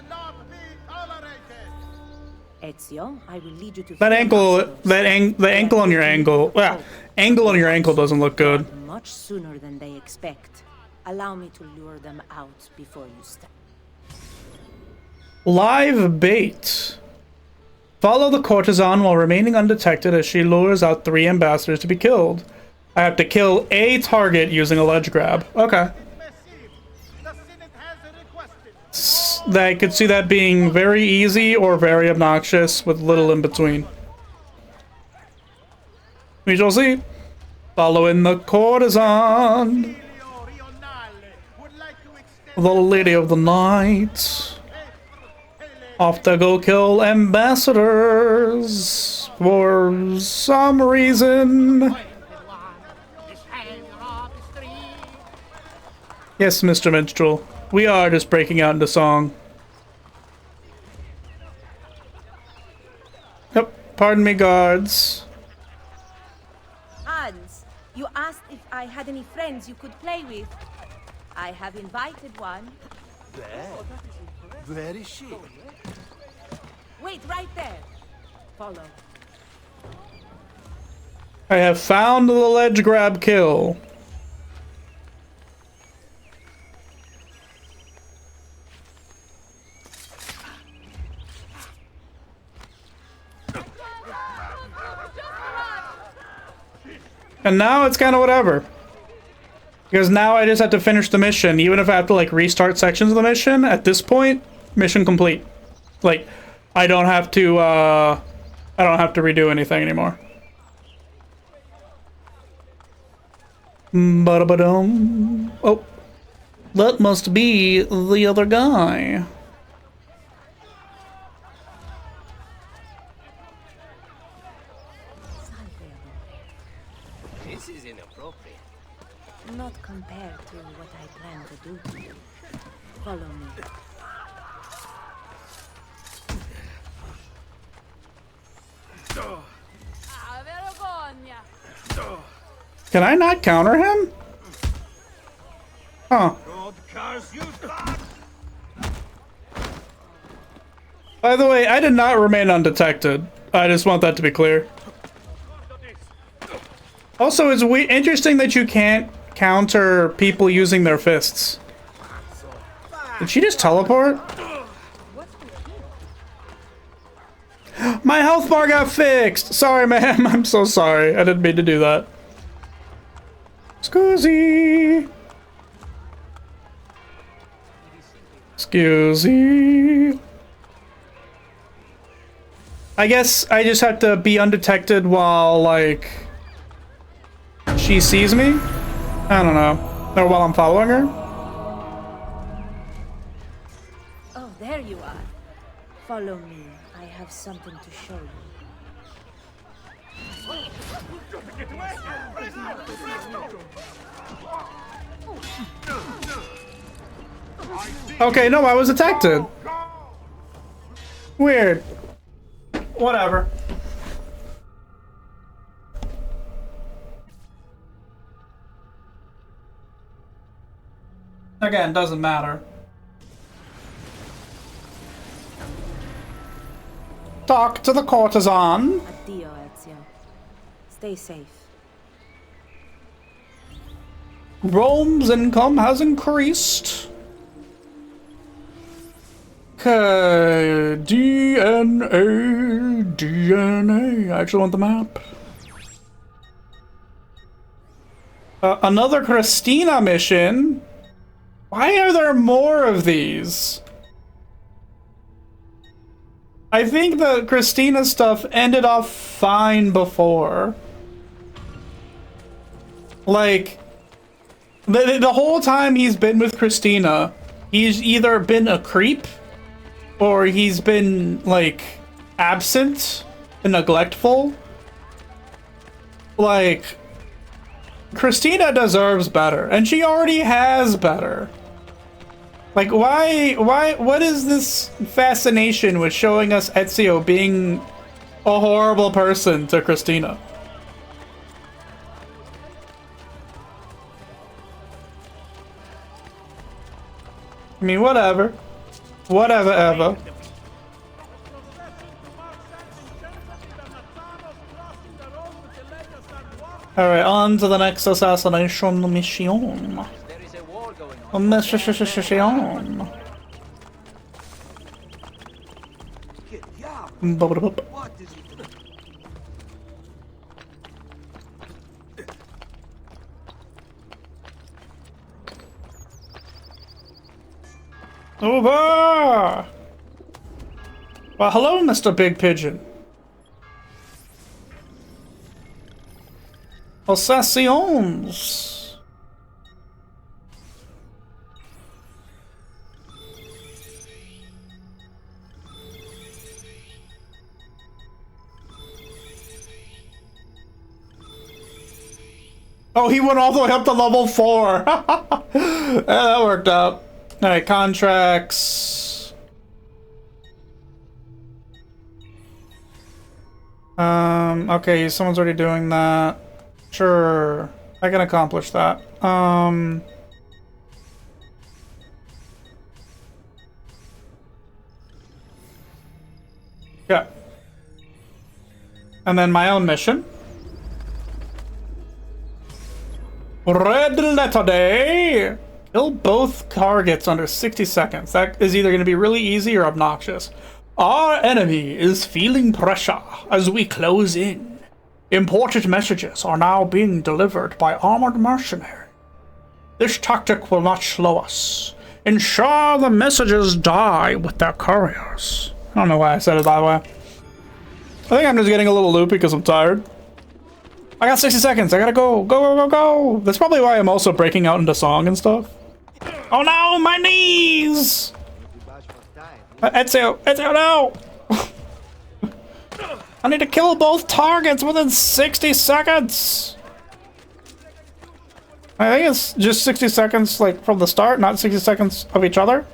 not be tolerated. Ezio, I will lead you to That ankle, the ankle on your ankle, angle on your ankle doesn't look good. much sooner than they expect. Allow me to lure them out before you step. Live bait. Follow the courtesan while remaining undetected as she lures out 3 ambassadors to be killed. I have to kill a target using a ledge grab. Okay. I could see that being very easy or very obnoxious with little in between. We shall see. Following the courtesan. The lady of the night. Off to go kill ambassadors for some reason. Yes, Mr. Minstrel. We are just breaking out into song. Yep, pardon me, guards. Hans, you asked if I had any friends you could play with. I have invited one. Where is she? Wait right there. Follow. I have found the ledge grab kill. And now it's kind of whatever. Because now I just have to finish the mission. Even if I have to like restart sections of the mission, at this point, mission complete. Like, I don't have to redo anything anymore. Ba-da-ba-dum. Oh. That must be the other guy. This is inappropriate. Not compared to what I plan to do to you. Follow me. Can I not counter him? Huh. By the way, I did not remain undetected. I just want that to be clear. Also, it's interesting that you can't counter people using their fists. Did she just teleport? My health bar got fixed! Sorry, ma'am. I'm so sorry. I didn't mean to do that. Scusi. Scusi. I guess I just have to be undetected while, like, she sees me? I don't know. Or while I'm following her? Oh, there you are. Follow me. I have something to show you. Okay, no, I was detected. Weird. Whatever. Again, doesn't matter. Talk to the courtesan. Addio, Ezio. Stay safe. Rome's income has increased. Okay, DNA. I actually want the map. Another Christina mission? Why are there more of these? I think the Christina stuff ended off fine before. Like, the whole time he's been with Christina, he's either been a creep or he's been, like, absent and neglectful. Like, Christina deserves better, and she already has better. Like, what is this fascination with showing us Ezio being a horrible person to Christina? I mean, whatever. Whatever, ever. Alright, on to the next assassination mission. Mission. Over! Well, hello, Mr. Big Pigeon. Assassins. Oh, he went all the way up to level 4. Yeah, that worked out. Alright, contracts. Okay, someone's already doing that. Sure, I can accomplish that. Yeah. And then my own mission. Red Letter Day! Kill both targets under 60 seconds. That is either going to be really easy or obnoxious. Our enemy is feeling pressure as we close in. Important messages are now being delivered by armored mercenaries. This tactic will not slow us. Ensure the messages die with their couriers. I don't know why I said it that way. I think I'm just getting a little loopy because I'm tired. I got 60 seconds. I gotta go. Go, go, go, go. That's probably why I'm also breaking out into song and stuff. Oh no, my knees! Ezio, Ezio, no! I need to kill both targets within 60 seconds! I think it's just 60 seconds, like, from the start, not 60 seconds of each other.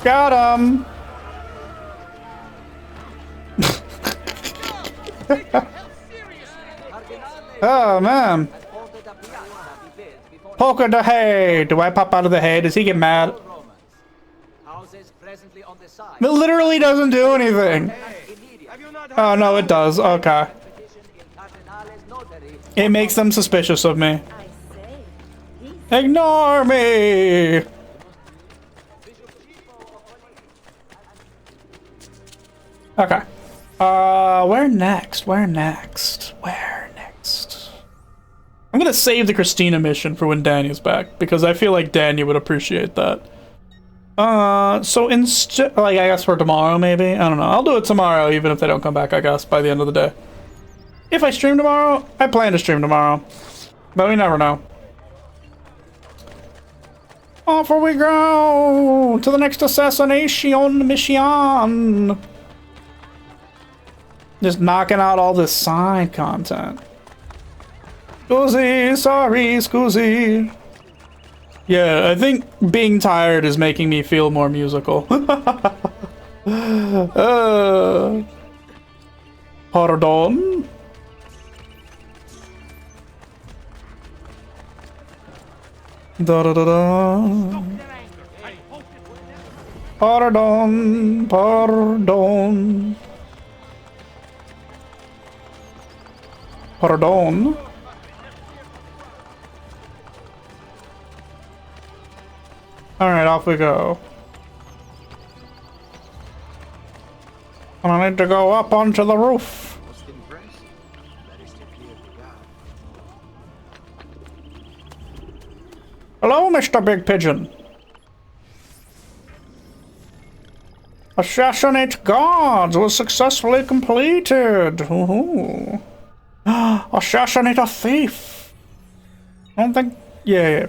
Got him! Oh man. Poker the hay. Do I pop out of the hay? Does he get mad? It literally doesn't do anything. Oh no, it does. Okay. It makes them suspicious of me. Ignore me! Okay. Where next? Where next? Where next? I'm gonna save the Christina mission for when Danny's back, because I feel like Danny would appreciate that. So instead, like, I guess for tomorrow, maybe? I don't know. I'll do it tomorrow, even if they don't come back, I guess, by the end of the day. If I stream tomorrow, I plan to stream tomorrow. But we never know. Off we go! To the next assassination mission! Just knocking out all this side content. Scusi, sorry, scusi. Yeah, I think being tired is making me feel more musical. Pardon? Da da da da. Pardon, pardon. Pardon. Alright, off we go. I need to go up onto the roof. Hello, Mr. Big Pigeon. Assassinate guards was successfully completed. Ooh. Assassinate a thief. I don't think... Yeah.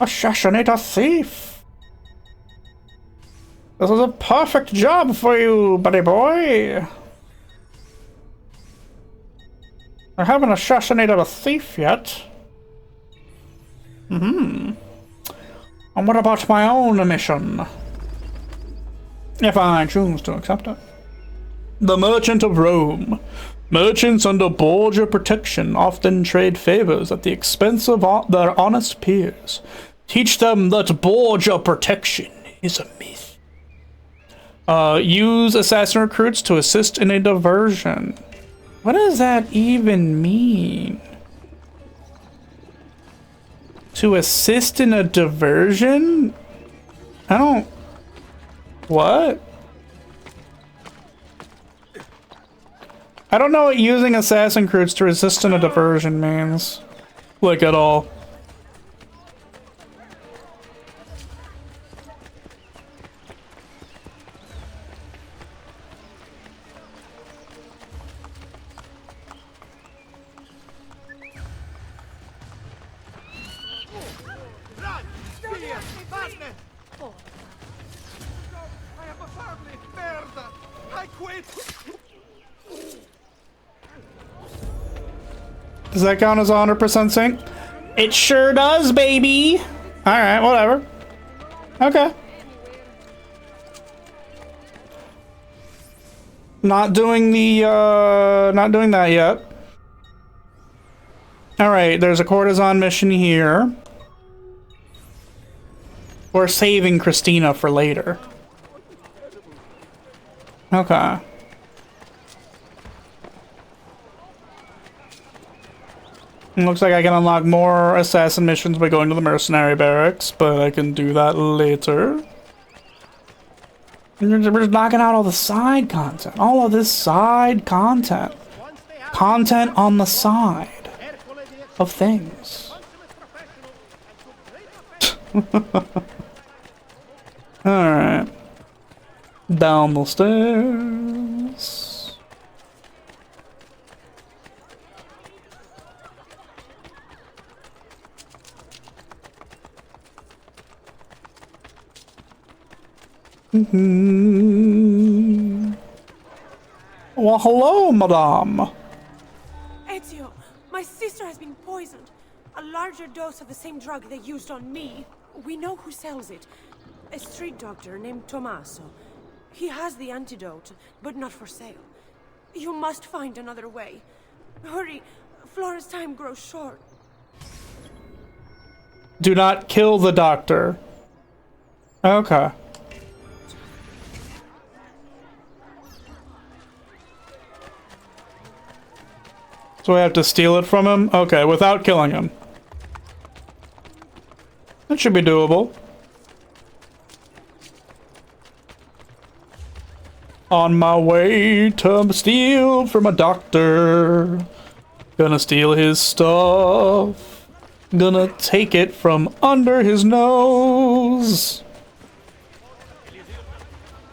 Assassinate a thief. This is a perfect job for you, buddy boy. I haven't assassinated a thief yet. And what about my own mission? If I choose to accept it. The Merchant of Rome. Merchants under Borgia protection often trade favors at the expense of their honest peers. Teach them that Borgia protection is a myth. Use assassin recruits to assist in a diversion. What does that even mean? To assist in a diversion? I don't... What? I don't know what using assassin recruits to assist in a diversion means. Like, at all. Does that count as 100% sync? It sure does, baby! Alright, whatever. Okay. Not doing the, not doing that yet. Alright, there's a courtesan mission here. We're saving Christina for later. Okay. It looks like I can unlock more assassin missions by going to the mercenary barracks, but I can do that later. We're just knocking out all the side content. All of this side content. Content on the side of things. Alright. Down the stairs. Well, hello, madame. Ezio, my sister has been poisoned. A larger dose of the same drug they used on me. We know who sells it. A street doctor named Tommaso. He has the antidote, but not for sale. You must find another way. Hurry, Flora's time grows short. Do not kill the doctor. Okay. So I have to steal it from him? Okay, without killing him. That should be doable. On my way to steal from a doctor. Gonna steal his stuff. Gonna take it from under his nose.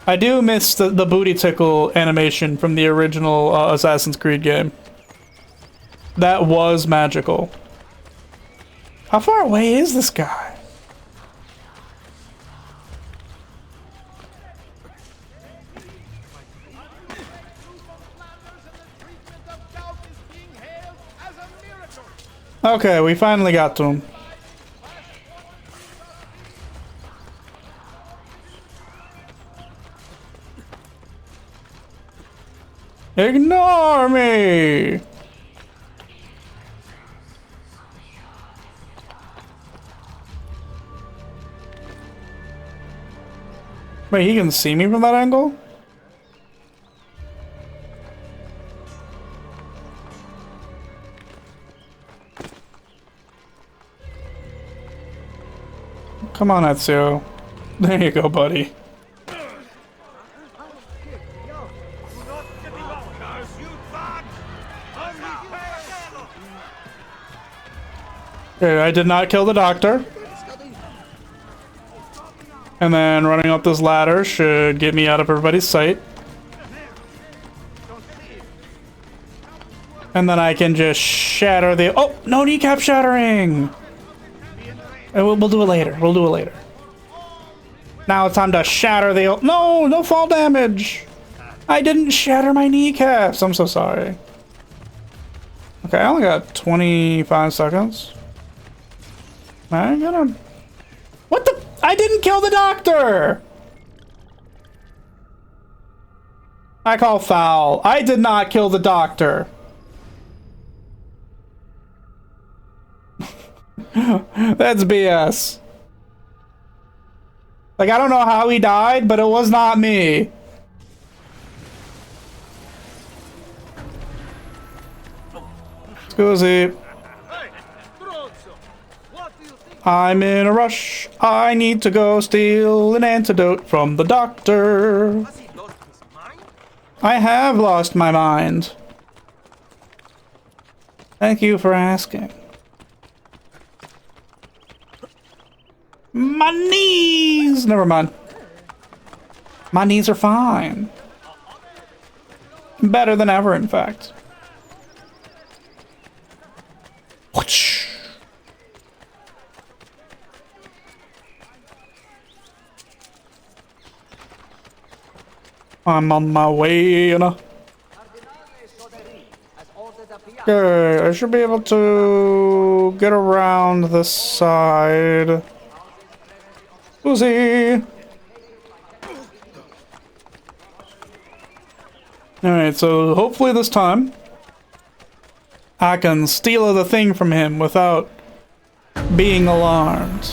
I do miss the booty tickle animation from the original Assassin's Creed game. That was magical. How far away is this guy? Okay, we finally got to him. Ignore me! Wait, he can see me from that angle? Come on, Ezio. There you go, buddy. Okay, I did not kill the doctor. And then running up this ladder should get me out of everybody's sight. And then I can just shatter the... Oh, no kneecap shattering! We'll do it later. We'll do it later. Now it's time to shatter the... No, no fall damage! I didn't shatter my kneecaps. I'm so sorry. Okay, I only got 25 seconds. I'm gonna... What the... I didn't kill the doctor! I call foul. I did not kill the doctor. That's BS. Like, I don't know how he died, but it was not me. Scusi. I'm in a rush. I need to go steal an antidote from the doctor. I have lost my mind. Thank you for asking. My knees! Never mind. My knees are fine. Better than ever, in fact. Whoosh. I'm on my way, you know. Okay, I should be able to get around this side. Whoozee! Alright, so hopefully this time I can steal the thing from him without being alarmed.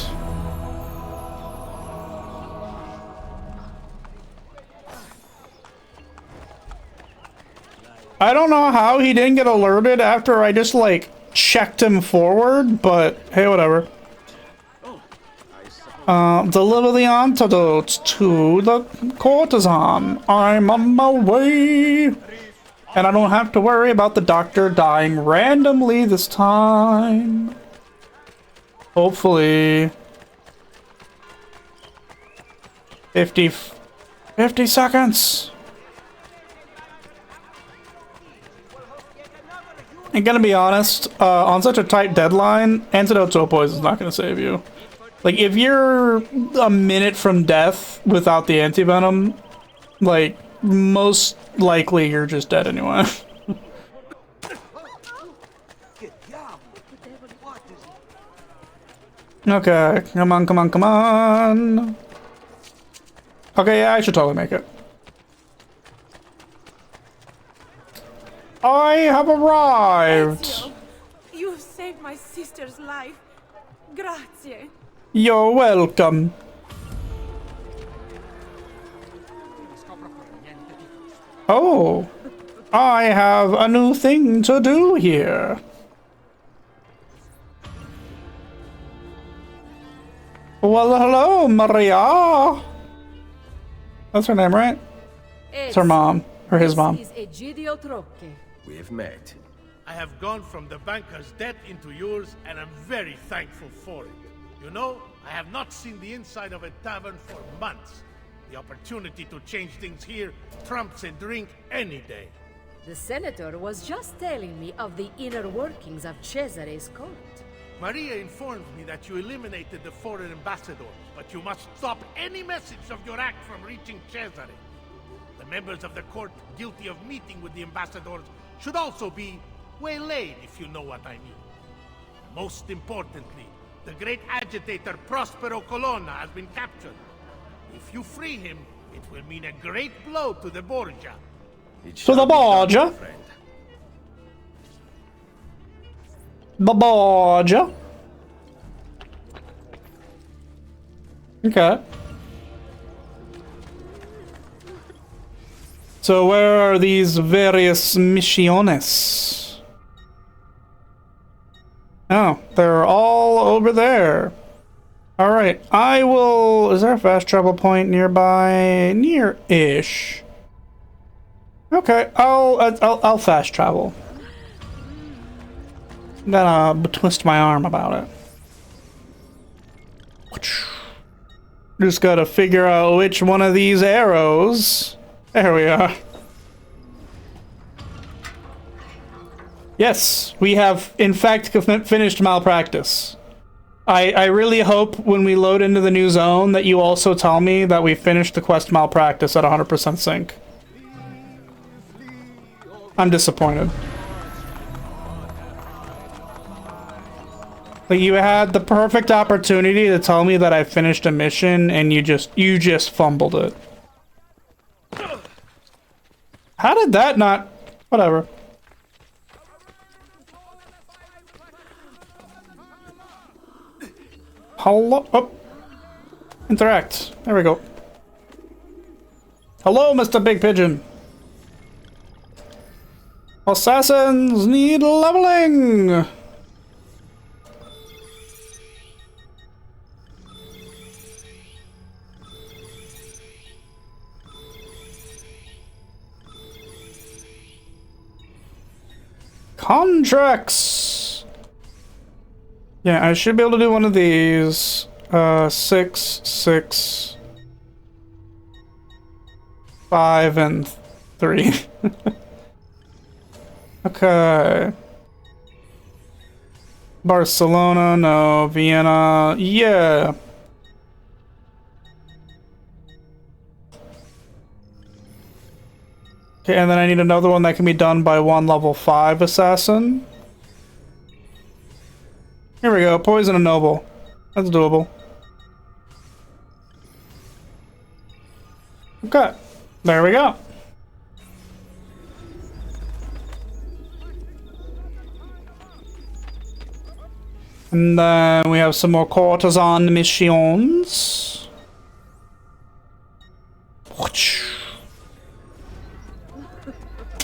I don't know how he didn't get alerted after I just, like, checked him forward, but hey, whatever. Deliver the antidotes to the courtesan. I'm on my way. And I don't have to worry about the doctor dying randomly this time. Hopefully. 50 seconds. I'm gonna be honest, on such a tight deadline, antidote to a poison is not gonna save you. Like, if you're a minute from death without the antivenom, like, most likely you're just dead anyway. Okay, come on, come on, come on. Okay, yeah, I should totally make it. I have arrived. Ezio, you saved my sister's life. Grazie. You're welcome. Oh, I have a new thing to do here. Well, hello, Maria. That's her name, right? It's her mom, or his mom. We've met. I have gone from the banker's debt into yours, and I'm very thankful for it. You know, I have not seen the inside of a tavern for months. The opportunity to change things here trumps a drink any day. The senator was just telling me of the inner workings of Cesare's court. Maria informed me that you eliminated the foreign ambassadors, but you must stop any message of your act from reaching Cesare. The members of the court guilty of meeting with the ambassadors should also be waylaid, if you know what I mean. Most importantly, the great agitator Prospero Colonna has been captured. If you free him, it will mean a great blow to the Borgia. To the Borgia? The Borgia? Okay. So where are these various misiones? Oh, they're all over there. All right, I will. Is there a fast travel point nearby? Near-ish. Okay, I'll fast travel. I'm gonna twist my arm about it. Just gotta figure out which one of these arrows. There we are. Yes, we have in fact finished malpractice. I really hope when we load into the new zone that you also tell me that we finished the quest malpractice at 100% sync. I'm disappointed. Like, you had the perfect opportunity to tell me that I finished a mission, and you just fumbled it. How did that not... Whatever. Hello? Oh. Interact. There we go. Hello, Mr. Big Pigeon. Assassins need leveling! Contracts! Yeah, I should be able to do one of these. 6, 6, 5, and 3. Okay. Barcelona, no. Vienna, yeah. Okay, and then I need another one that can be done by one level 5 assassin. Here we go, poison a noble. That's doable. Okay, there we go. And then we have some more courtesan missions.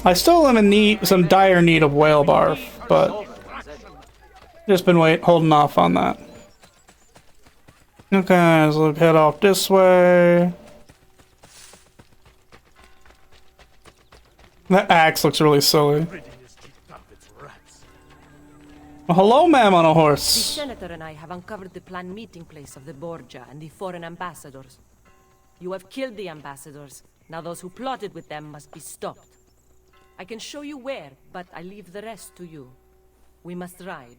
I still am in some dire need of whale barf, but just been holding off on that. Okay, so let's head off this way. That axe looks really silly. Well, hello, ma'am on a The horse. senator and I have uncovered the planned meeting place of the Borgia and the foreign ambassadors. You have killed the ambassadors. Now those who plotted with them must be stopped. I can show you where, but I leave the rest to you. We must ride.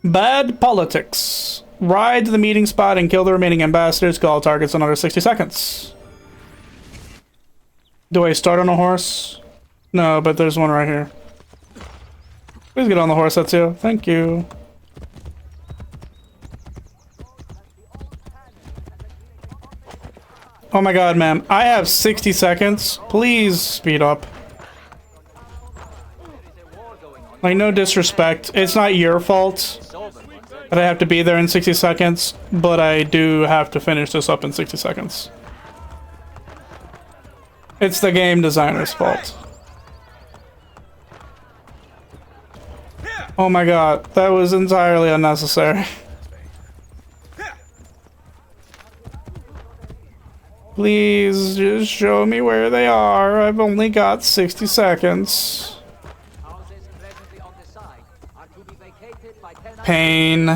Bad politics. Ride to the meeting spot and kill the remaining ambassadors. Kill all targets in under 60 seconds. Do I start on a horse? No, but there's one right here. Please get on the horse, Ezio. Thank you. Oh my god, ma'am. I have 60 seconds. Please speed up. Like, no disrespect. It's not your fault that I have to be there in 60 seconds, but I do have to finish this up in 60 seconds. It's the game designer's fault. Oh my god, that was entirely unnecessary. Please just show me where they are. I've only got 60 seconds. Pain.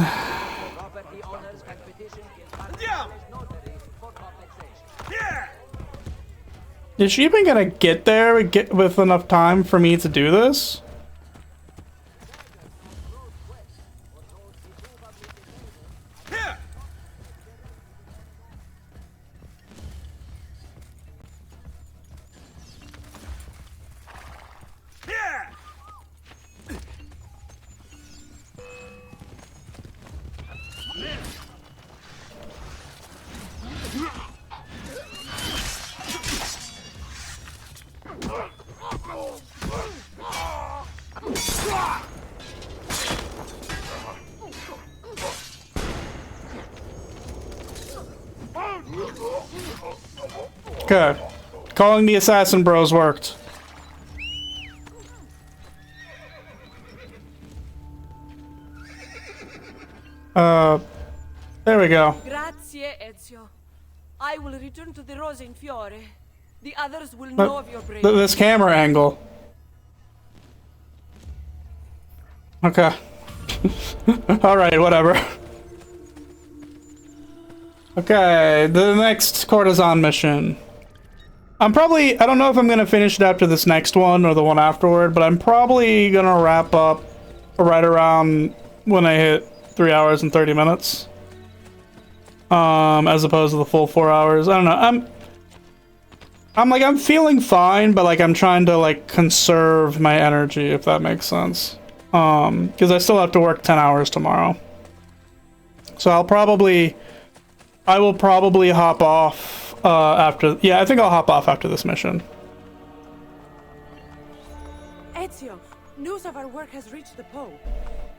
Is she even gonna get there with enough time for me to do this? Okay. Calling the assassin bros worked. There we go. Grazie, Ezio. I will return to the Rose in Fiore. The others will know of your bravery. This camera angle. Okay. Alright, whatever. Okay, the next courtesan mission. I don't know if I'm gonna finish it after this next one or the one afterward, but I'm probably gonna wrap up right around when I hit 3 hours and 30 minutes. As opposed to the full 4 hours. I don't know. I'm feeling fine, but like I'm trying to like conserve my energy, if that makes sense. Because I still have to work 10 hours tomorrow. So I will probably hop off after. Yeah, I think I'll hop off after this mission. Ezio, news of our work has reached the Pope.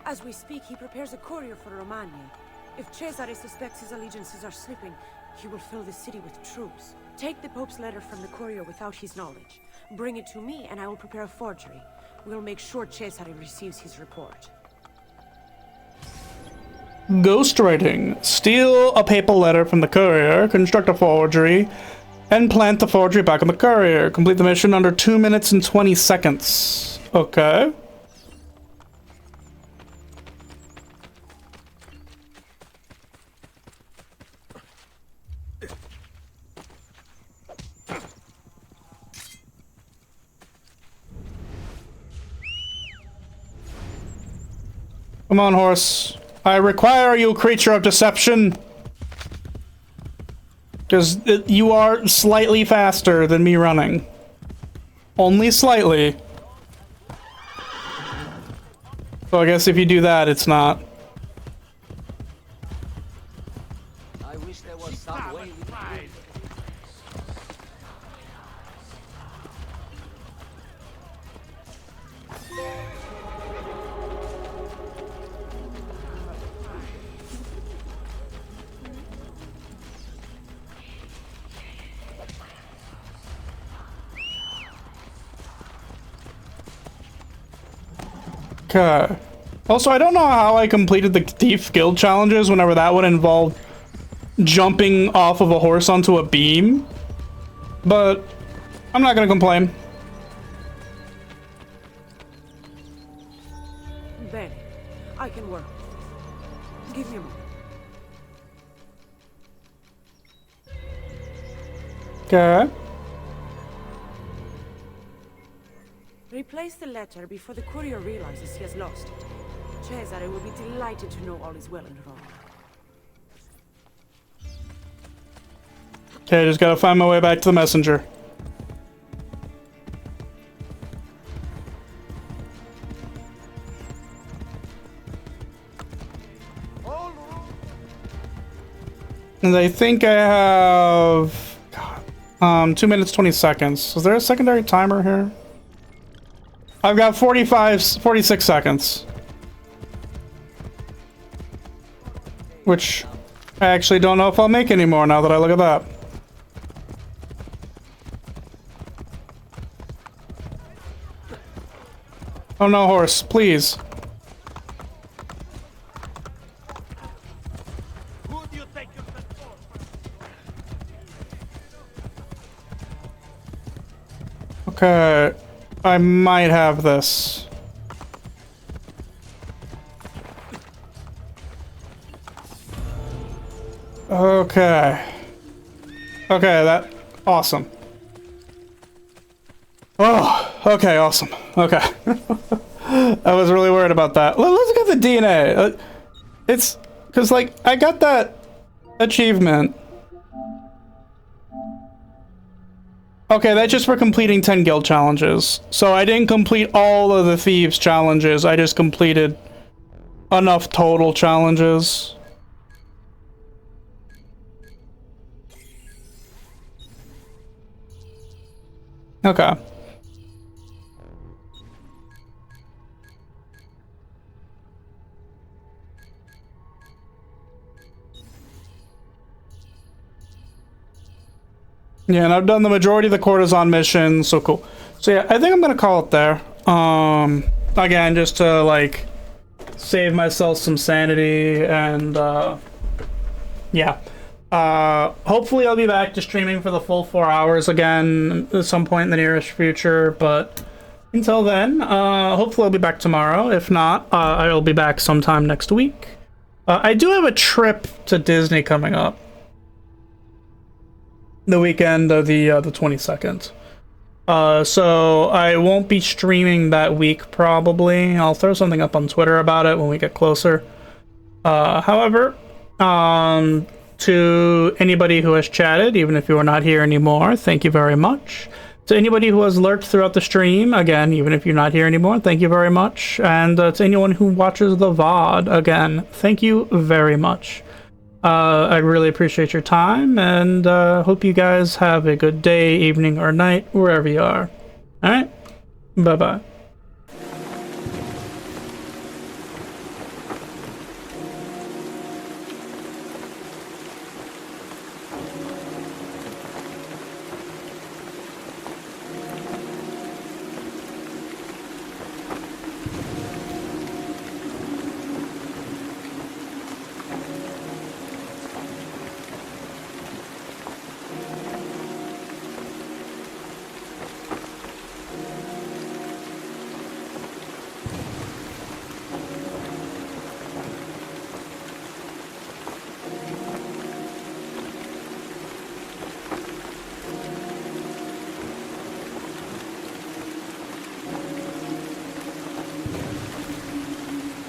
As we speak, he prepares a courier for Romagna. If Cesare suspects his allegiances are slipping, he will fill the city with troops. Take the Pope's letter from the courier without his knowledge. Bring it to me, and I will prepare a forgery. We'll make sure Cesare receives his report. Ghostwriting. Steal a papal letter from the courier, construct a forgery, and plant the forgery back on the courier. Complete the mission under 2 minutes and 20 seconds. Okay. Come on, horse. I require you, creature of deception. Because you are slightly faster than me running. Only slightly. So I guess if you do that, it's not. I wish there was some way we could do it. Okay. Also, I don't know how I completed the Thief Guild challenges whenever that would involve jumping off of a horse onto a beam. But I'm not gonna complain. Bene, I can work. Give me a moment. Okay. Replace the letter before the courier realizes he has lost it. Cesare will be delighted to know all is well in Rome. Okay, just gotta find my way back to the messenger. And I think I have... God, 2 minutes, 20 seconds. Is there a secondary timer here? I've got 46 seconds. Which I actually don't know if I'll make anymore now that I look at that. Oh no, horse, please. Who do you think you're for? Okay, I might have this. Okay. Okay, that... Awesome. Oh, okay, awesome. Okay. I was really worried about that. Let's look at the DNA. It's... Because, like, I got that achievement. Okay, that's just for completing 10 guild challenges. So I didn't complete all of the thieves challenges. I just completed enough total challenges. Okay. Yeah, and I've done the majority of the courtesan missions, so cool. So yeah, I think I'm gonna call it there. Again, just to like save myself some sanity and yeah. Hopefully I'll be back to streaming for the full 4 hours again at some point in the nearest future, but until then, hopefully I'll be back tomorrow. If not, I'll be back sometime next week. I do have a trip to Disney coming up. The weekend of the 22nd. So I won't be streaming that week probably. I'll throw something up on Twitter about it when we get closer. However, to anybody who has chatted, even if you are not here anymore, thank you very much. To anybody who has lurked throughout the stream, again, even if you're not here anymore, thank you very much. And to anyone who watches the VOD, again, thank you very much. I really appreciate your time, and hope you guys have a good day, evening, or night, wherever you are. Alright? Bye-bye.